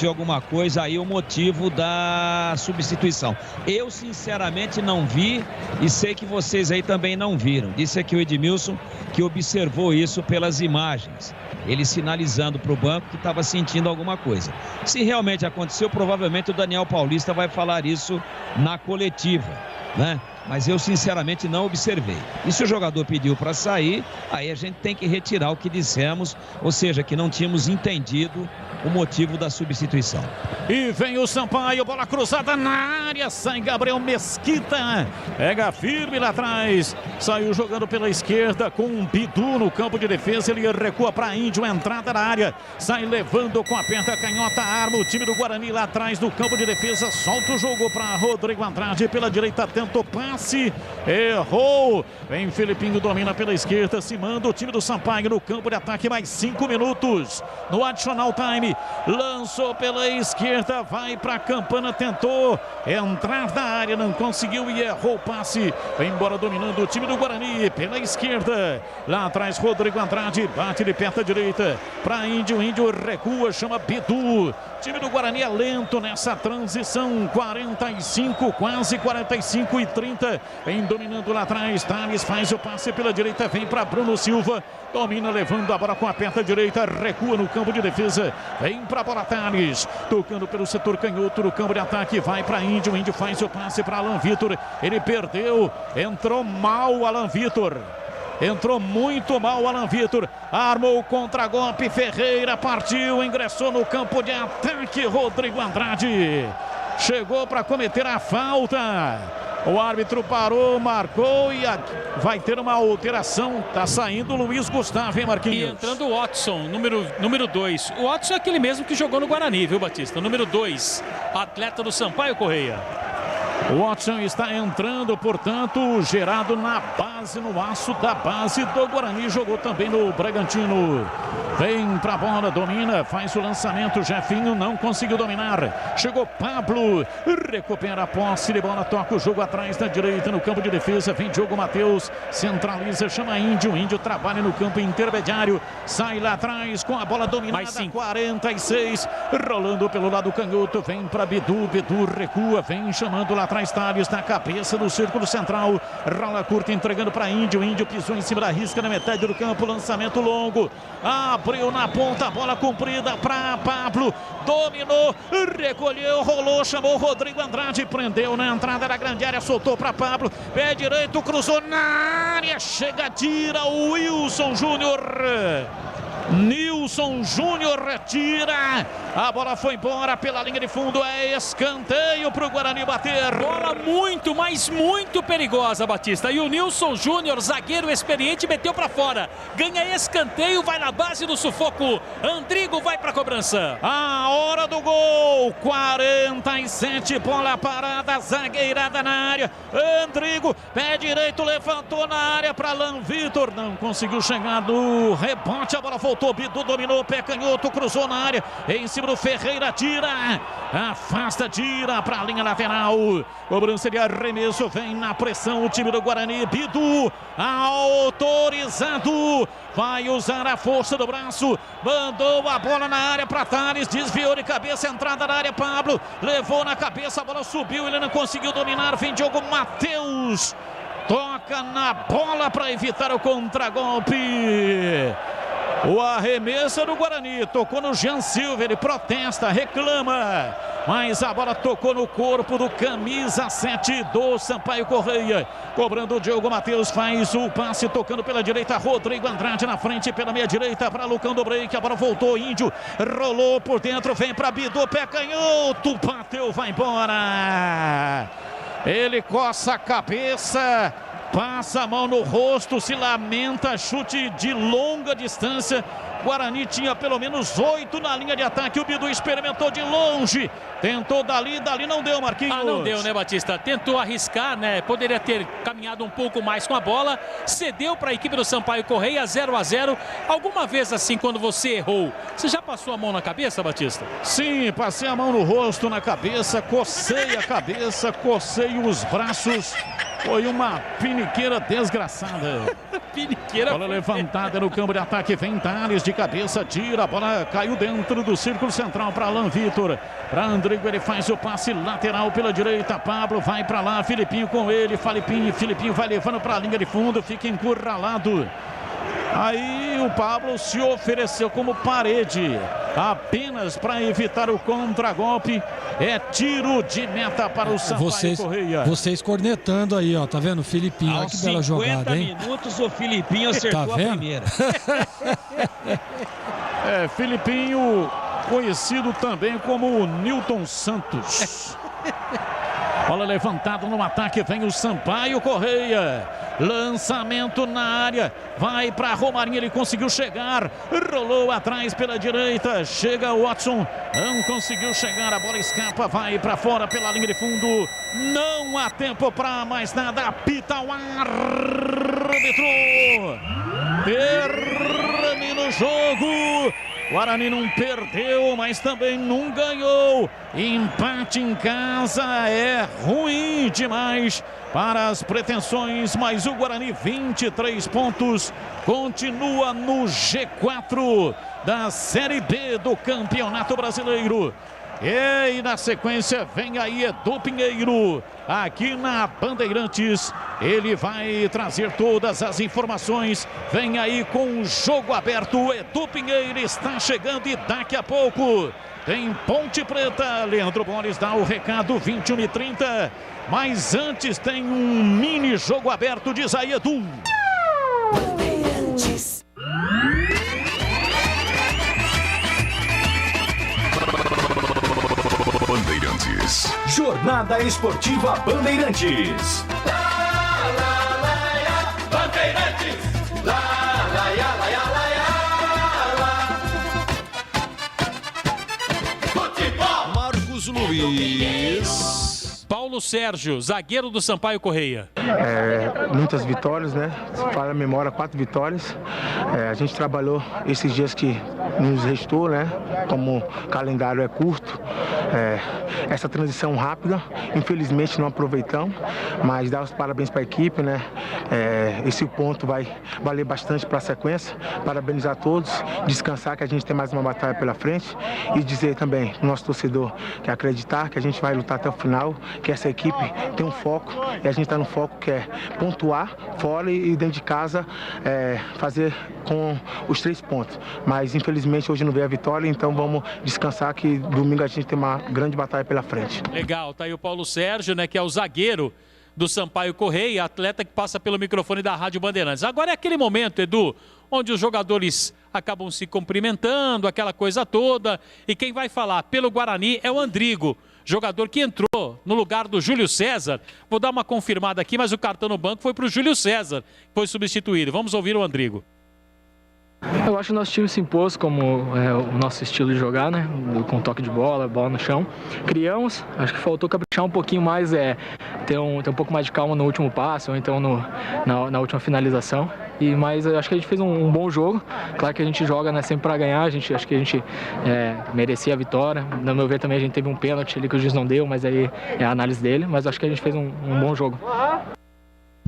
alguma coisa aí, o motivo da substituição. Eu sinceramente não vi e sei que vocês aí também não viram. Disse aqui o Edmilson que observou isso pelas imagens. Ele sinalizando para o banco que estava sentindo alguma coisa. Se realmente aconteceu, provavelmente o Daniel Paulista vai falar isso na coletiva, né? Mas eu sinceramente não observei. E se o jogador pediu para sair, aí a gente tem que retirar o que dissemos, ou seja, que não tínhamos entendido o motivo da substituição. E vem o Sampaio, bola cruzada na área, sai Gabriel Mesquita, pega firme lá atrás, saiu jogando pela esquerda com um Bidu no campo de defesa, ele recua para Índio, entrada na área, sai levando com a perna canhota, arma o time do Guarani lá atrás do campo de defesa, solta o jogo para Rodrigo Andrade pela direita, tenta o passe, errou, vem Filipinho, domina pela esquerda, se manda o time do Sampaio no campo de ataque, mais 5 minutos no additional time. Lançou pela esquerda, vai para a Campana, tentou entrar na área, não conseguiu e errou o passe. Vai embora dominando o time do Guarani pela esquerda. Lá atrás Rodrigo Andrade, bate de perna direita para Índio, Índio recua, chama Bidu. Time do Guarani é lento nessa transição, 45, quase 45 e 30. Vem dominando lá atrás, Thales faz o passe pela direita, vem para Bruno Silva. Domina levando a bola com a perna direita, recua no campo de defesa. Vem para a bola Thales, tocando pelo setor canhoto no campo de ataque, vai para Índio, Índio faz o passe para Alan Vitor. Ele perdeu, entrou mal Alan Vitor. Entrou muito mal o Alan Vitor, armou o contra-golpe, Ferreira partiu, ingressou no campo de ataque, Rodrigo Andrade chegou para cometer a falta. O árbitro parou, marcou e vai ter uma alteração. Tá saindo o Luiz Gustavo, hein, Marquinhos? E entrando o Watson, número 2. O Watson é aquele mesmo que jogou no Guarani, viu, Batista? Número 2, atleta do Sampaio Correia. O Watson está entrando, portanto, gerado na base, no aço da base do Guarani. Jogou também no Bragantino. Vem pra bola, domina, faz o lançamento. Jefinho não conseguiu dominar. Chegou Pablo, recupera a posse de bola, toca o jogo atrás da direita no campo de defesa. Vem Diogo Matheus, centraliza, chama Índio. Índio trabalha no campo intermediário. Sai lá atrás com a bola dominada. 46, rolando pelo lado canhoto. Vem pra Bidu, Bidu recua, vem chamando lá atrás. Thales na cabeça do círculo central, rola curta entregando para Índio, Índio pisou em cima da risca na metade do campo, lançamento longo, abriu na ponta, bola comprida para Pablo, dominou, recolheu, rolou, chamou Rodrigo Andrade, prendeu na entrada da grande área, soltou para Pablo, pé direito, cruzou na área, chega, tira o Wilson Júnior. Nilson Júnior retira, a bola foi embora pela linha de fundo, é escanteio para o Guarani bater. Bola muito, mas muito perigosa, Batista, e o Nilson Júnior, zagueiro experiente, meteu para fora, ganha escanteio, vai na base do sufoco, Andrigo vai para a cobrança. A hora do gol, 47, bola parada, zagueirada na área, Andrigo, pé direito, levantou na área para Alan Vitor, não conseguiu chegar no rebote, a bola voltou voltou, Bidu dominou, pé canhoto, cruzou na área, em cima do Ferreira, tira, afasta, tira para a linha lateral, cobrança de arremesso, vem na pressão o time do Guarani, Bidu, autorizado, vai usar a força do braço, mandou a bola na área para Thales, desviou de cabeça, entrada na área, Pablo, levou na cabeça, a bola subiu, ele não conseguiu dominar, vem Diogo Matheus, toca na bola para evitar o contragolpe. O arremesso do Guarani, tocou no Jean Silva, ele protesta, reclama, mas a bola tocou no corpo do camisa 7 do Sampaio Correia, cobrando o Diogo Matheus, faz o passe, tocando pela direita, Rodrigo Andrade na frente, pela meia direita, para Lucão do Break, a bola voltou, Índio, rolou por dentro, vem para Bidu, pé canhoto, bateu, vai embora, ele coça a cabeça, passa a mão no rosto, se lamenta, chute de longa distância. Guarani tinha pelo menos 8 na linha de ataque. O Bidu experimentou de longe, tentou dali não deu, Marquinhos. Não deu, né, Batista? Tentou arriscar, né? Poderia ter caminhado um pouco mais com a bola. Cedeu para a equipe do Sampaio Correia, 0-0. Alguma vez assim, quando você errou, você já passou a mão na cabeça, Batista? Sim, passei a mão no rosto, na cabeça, cocei a cabeça, cocei os braços. Foi uma piniqueira desgraçada. Piniqueira. Bola levantada no campo de ataque. Vem Thales de cabeça, tira. A bola caiu dentro do círculo central para Alan Vitor. Para Andrigo, ele faz o passe lateral pela direita. Pablo vai para lá. Filipinho com ele. Filipinho vai levando para a linha de fundo. Fica encurralado. Aí o Pablo se ofereceu como parede, apenas para evitar o contragolpe. É tiro de meta para o Sampaio Correia. Vocês cornetando aí, ó, tá vendo? Filipinho, olha que bela jogada, hein? 50 minutos o Filipinho acertou tá a primeira. Filipinho, conhecido também como Newton Santos. Bola levantada no ataque, vem o Sampaio Correia. Lançamento na área, vai para Romarinho, ele conseguiu chegar, rolou atrás pela direita, chega o Watson, não conseguiu chegar, a bola escapa, vai para fora pela linha de fundo, não há tempo para mais nada, apita o árbitro, termina o jogo. Guarani não perdeu, mas também não ganhou. Empate em casa é ruim demais para as pretensões, mas o Guarani 23 pontos, continua no G4 da Série B do Campeonato Brasileiro. E na sequência vem aí Edu Pinheiro, aqui na Bandeirantes, ele vai trazer todas as informações, vem aí com o jogo aberto, Edu Pinheiro está chegando e daqui a pouco tem Ponte Preta, Leandro Bones dá o recado, 21h30, mas antes tem um mini jogo aberto, diz aí Edu. Bandeirantes. Bandeirantes. Jornada Esportiva Bandeirantes. Bandeirantes. Futebol. Marcos Luiz. Paulo Sérgio, zagueiro do Sampaio Correia. Muitas vitórias, né? Se fala a memória, 4 vitórias. A gente trabalhou esses dias que nos restou, né? Como o calendário é curto, essa transição rápida, infelizmente não aproveitamos, mas dar os parabéns para a equipe, né? Esse ponto vai valer bastante para a sequência. Parabenizar a todos, descansar que a gente tem mais uma batalha pela frente e dizer também para o nosso torcedor que acreditar que a gente vai lutar até o final, que essa equipe tem um foco e a gente está no foco que é pontuar fora e dentro de casa fazer com os 3 pontos. Mas infelizmente hoje não veio a vitória, então vamos descansar que domingo a gente tem uma grande batalha pela frente. Legal, tá aí o Paulo Sérgio, né, que é o zagueiro do Sampaio Correia, atleta que passa pelo microfone da Rádio Bandeirantes. Agora é aquele momento, Edu, onde os jogadores acabam se cumprimentando, aquela coisa toda, e quem vai falar pelo Guarani é o Andrigo, jogador que entrou no lugar do Júlio César. Vou dar uma confirmada aqui, mas o cartão no banco foi para o Júlio César, que foi substituído. Vamos ouvir o Andrigo. Eu acho que o nosso time se impôs como o nosso estilo de jogar, né? Com toque de bola no chão. Criamos, acho que faltou caprichar um pouquinho mais, ter um pouco mais de calma no último passe, ou então na última finalização. Mas eu acho que a gente fez um bom jogo. Claro que a gente joga, né, sempre para ganhar. Acho que a gente merecia a vitória. No meu ver também a gente teve um pênalti ali que o juiz não deu, mas aí é a análise dele. Mas acho que a gente fez um bom jogo.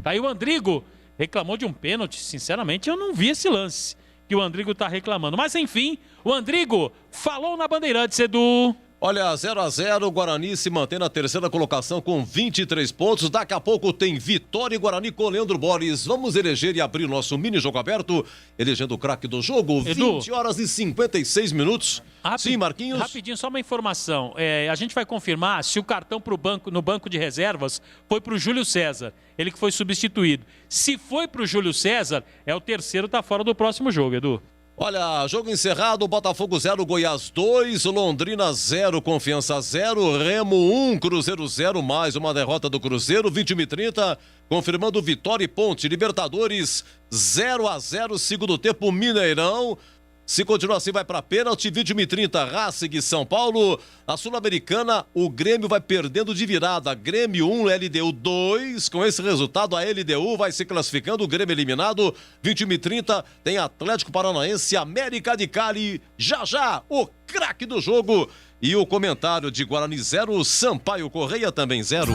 Tá aí o Andrigo, reclamou de um pênalti. Sinceramente, eu não vi esse lance que o Andrigo tá reclamando. Mas enfim, o Andrigo falou na Bandeirantes, Edu. Olha, 0-0, o Guarani se mantém na terceira colocação com 23 pontos. Daqui a pouco tem Vitória e Guarani com Leandro Borges. Vamos eleger e abrir o nosso mini-jogo aberto, elegendo o craque do jogo. Edu, 20 horas e 56 minutos. Sim, Marquinhos? Rapidinho, só uma informação. A gente vai confirmar se o cartão no banco de reservas foi para o Júlio César, ele que foi substituído. Se foi para o Júlio César, o terceiro, tá fora do próximo jogo, Edu. Olha, jogo encerrado, Botafogo 0, Goiás 2, Londrina 0, Confiança 0, Remo 1, Cruzeiro 0, mais uma derrota do Cruzeiro, 21h30, confirmando Vitória e Ponte, Libertadores 0-0, segundo tempo, Mineirão. Se continuar assim, vai para pênalti, 21h30, Racing e São Paulo. A Sul-Americana, o Grêmio vai perdendo de virada. Grêmio 1, LDU 2. Com esse resultado, a LDU vai se classificando, o Grêmio eliminado. 21h30, tem Atlético Paranaense, América de Cali. Já, o craque do jogo. E o comentário de Guarani 0, Sampaio Correia também 0.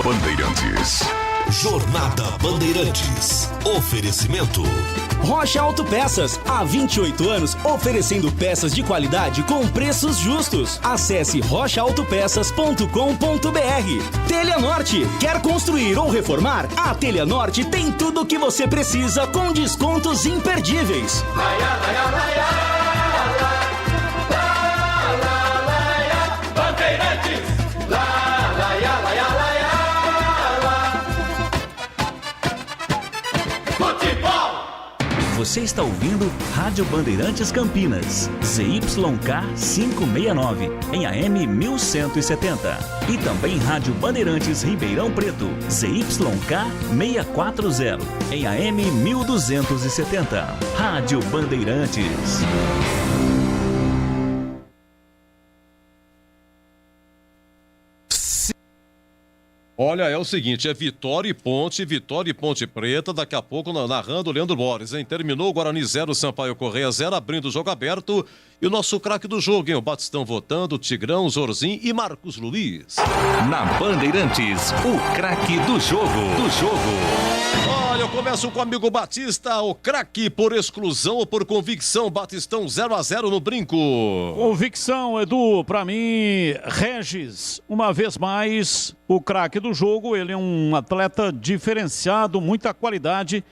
Bandeirantes. Jornada Bandeirantes. Oferecimento. Rocha Autopeças, há 28 anos oferecendo peças de qualidade com preços justos. Acesse rochaautopeças.com.br. Telha Norte, quer construir ou reformar? A Telha Norte tem tudo o que você precisa com descontos imperdíveis. Bandeirantes. Você está ouvindo Rádio Bandeirantes Campinas, ZYK 569, em AM 1170. E também Rádio Bandeirantes Ribeirão Preto, ZYK 640, em AM 1270. Rádio Bandeirantes. Olha, é o seguinte, é Vitória e Ponte Preta, daqui a pouco narrando o Leandro Borges, hein? Terminou o Guarani 0, Sampaio Correia 0, abrindo o jogo aberto. E o nosso craque do jogo, hein? O Batistão votando, Tigrão, Zorzin e Marcos Luiz. Na Bandeirantes, o craque do jogo. Olha, eu começo com o amigo Batista, o craque por exclusão ou por convicção, Batistão 0-0 no brinco. Convicção, Edu, pra mim, Regis, uma vez mais, o craque do jogo. Ele é um atleta diferenciado, muita qualidade,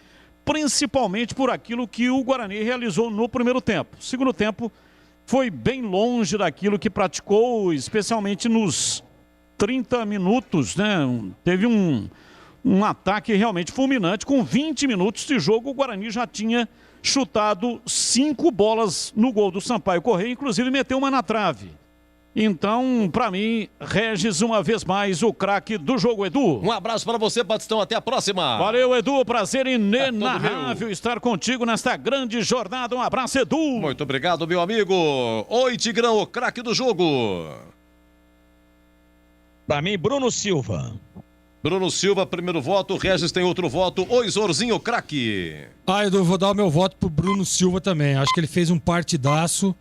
principalmente por aquilo que o Guarani realizou no primeiro tempo. Segundo tempo, foi bem longe daquilo que praticou, especialmente nos 30 minutos, né? Teve um ataque realmente fulminante. Com 20 minutos de jogo, o Guarani já tinha chutado 5 bolas no gol do Sampaio Correia, inclusive meteu uma na trave. Então, pra mim, Regis, uma vez mais, o craque do jogo, Edu. Um abraço para você, Batistão, até a próxima. Valeu, Edu, prazer inenarrável estar contigo nesta grande jornada. Um abraço, Edu. Muito obrigado, meu amigo. Oi, Tigrão, o craque do jogo. Pra mim, Bruno Silva. Bruno Silva, primeiro voto, Regis tem outro voto. Oi, Zorzinho, craque. Edu, vou dar o meu voto pro Bruno Silva também. Acho que ele fez um partidaço,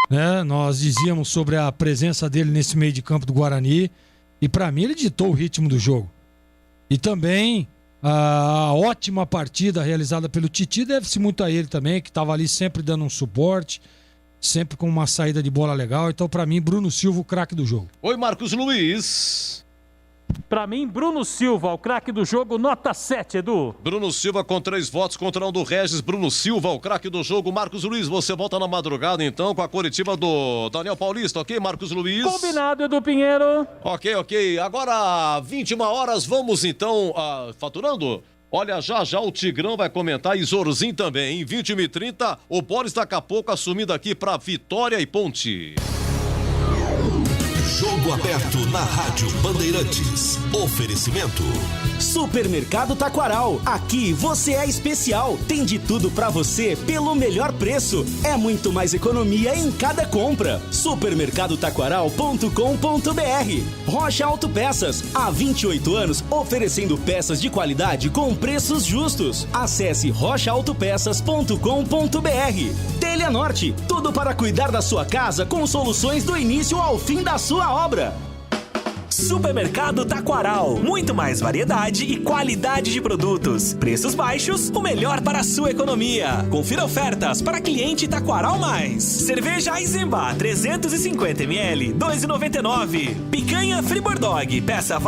né? Nós dizíamos sobre a presença dele nesse meio de campo do Guarani. E pra mim ele ditou o ritmo do jogo. E também a ótima partida realizada pelo Titi deve-se muito a ele também, que estava ali sempre dando um suporte, sempre com uma saída de bola legal. Então, pra mim, Bruno Silva, o craque do jogo. Oi, Marcos Luiz. Pra mim, Bruno Silva, o craque do jogo, nota 7, Edu. Bruno Silva com 3 votos contra um do Regis. Bruno Silva, o craque do jogo. Marcos Luiz, você volta na madrugada então com a coletiva do Daniel Paulista, ok, Marcos Luiz? Combinado, Edu Pinheiro. Ok. Agora, 21 horas, vamos então faturando. Olha, já o Tigrão vai comentar e Zorzin também. Em 21h30, o Boris daqui a pouco assumindo aqui para Vitória e Ponte. Jogo aberto na Rádio Bandeirantes. Oferecimento. Supermercado Taquaral. Aqui você é especial. Tem de tudo pra você pelo melhor preço. É muito mais economia em cada compra. Supermercadotaquaral.com.br. Rocha Autopeças. Há 28 anos oferecendo peças de qualidade com preços justos. Acesse rochaautopeças.com.br. Telha Norte. Tudo para cuidar da sua casa com soluções do início ao fim da sua obra. Supermercado Taquaral. Muito mais variedade e qualidade de produtos. Preços baixos, o melhor para a sua economia. Confira ofertas para cliente Taquaral Mais. Cerveja Eisenbach 350 ml, 2,99. Picanha Fribor Dog, peça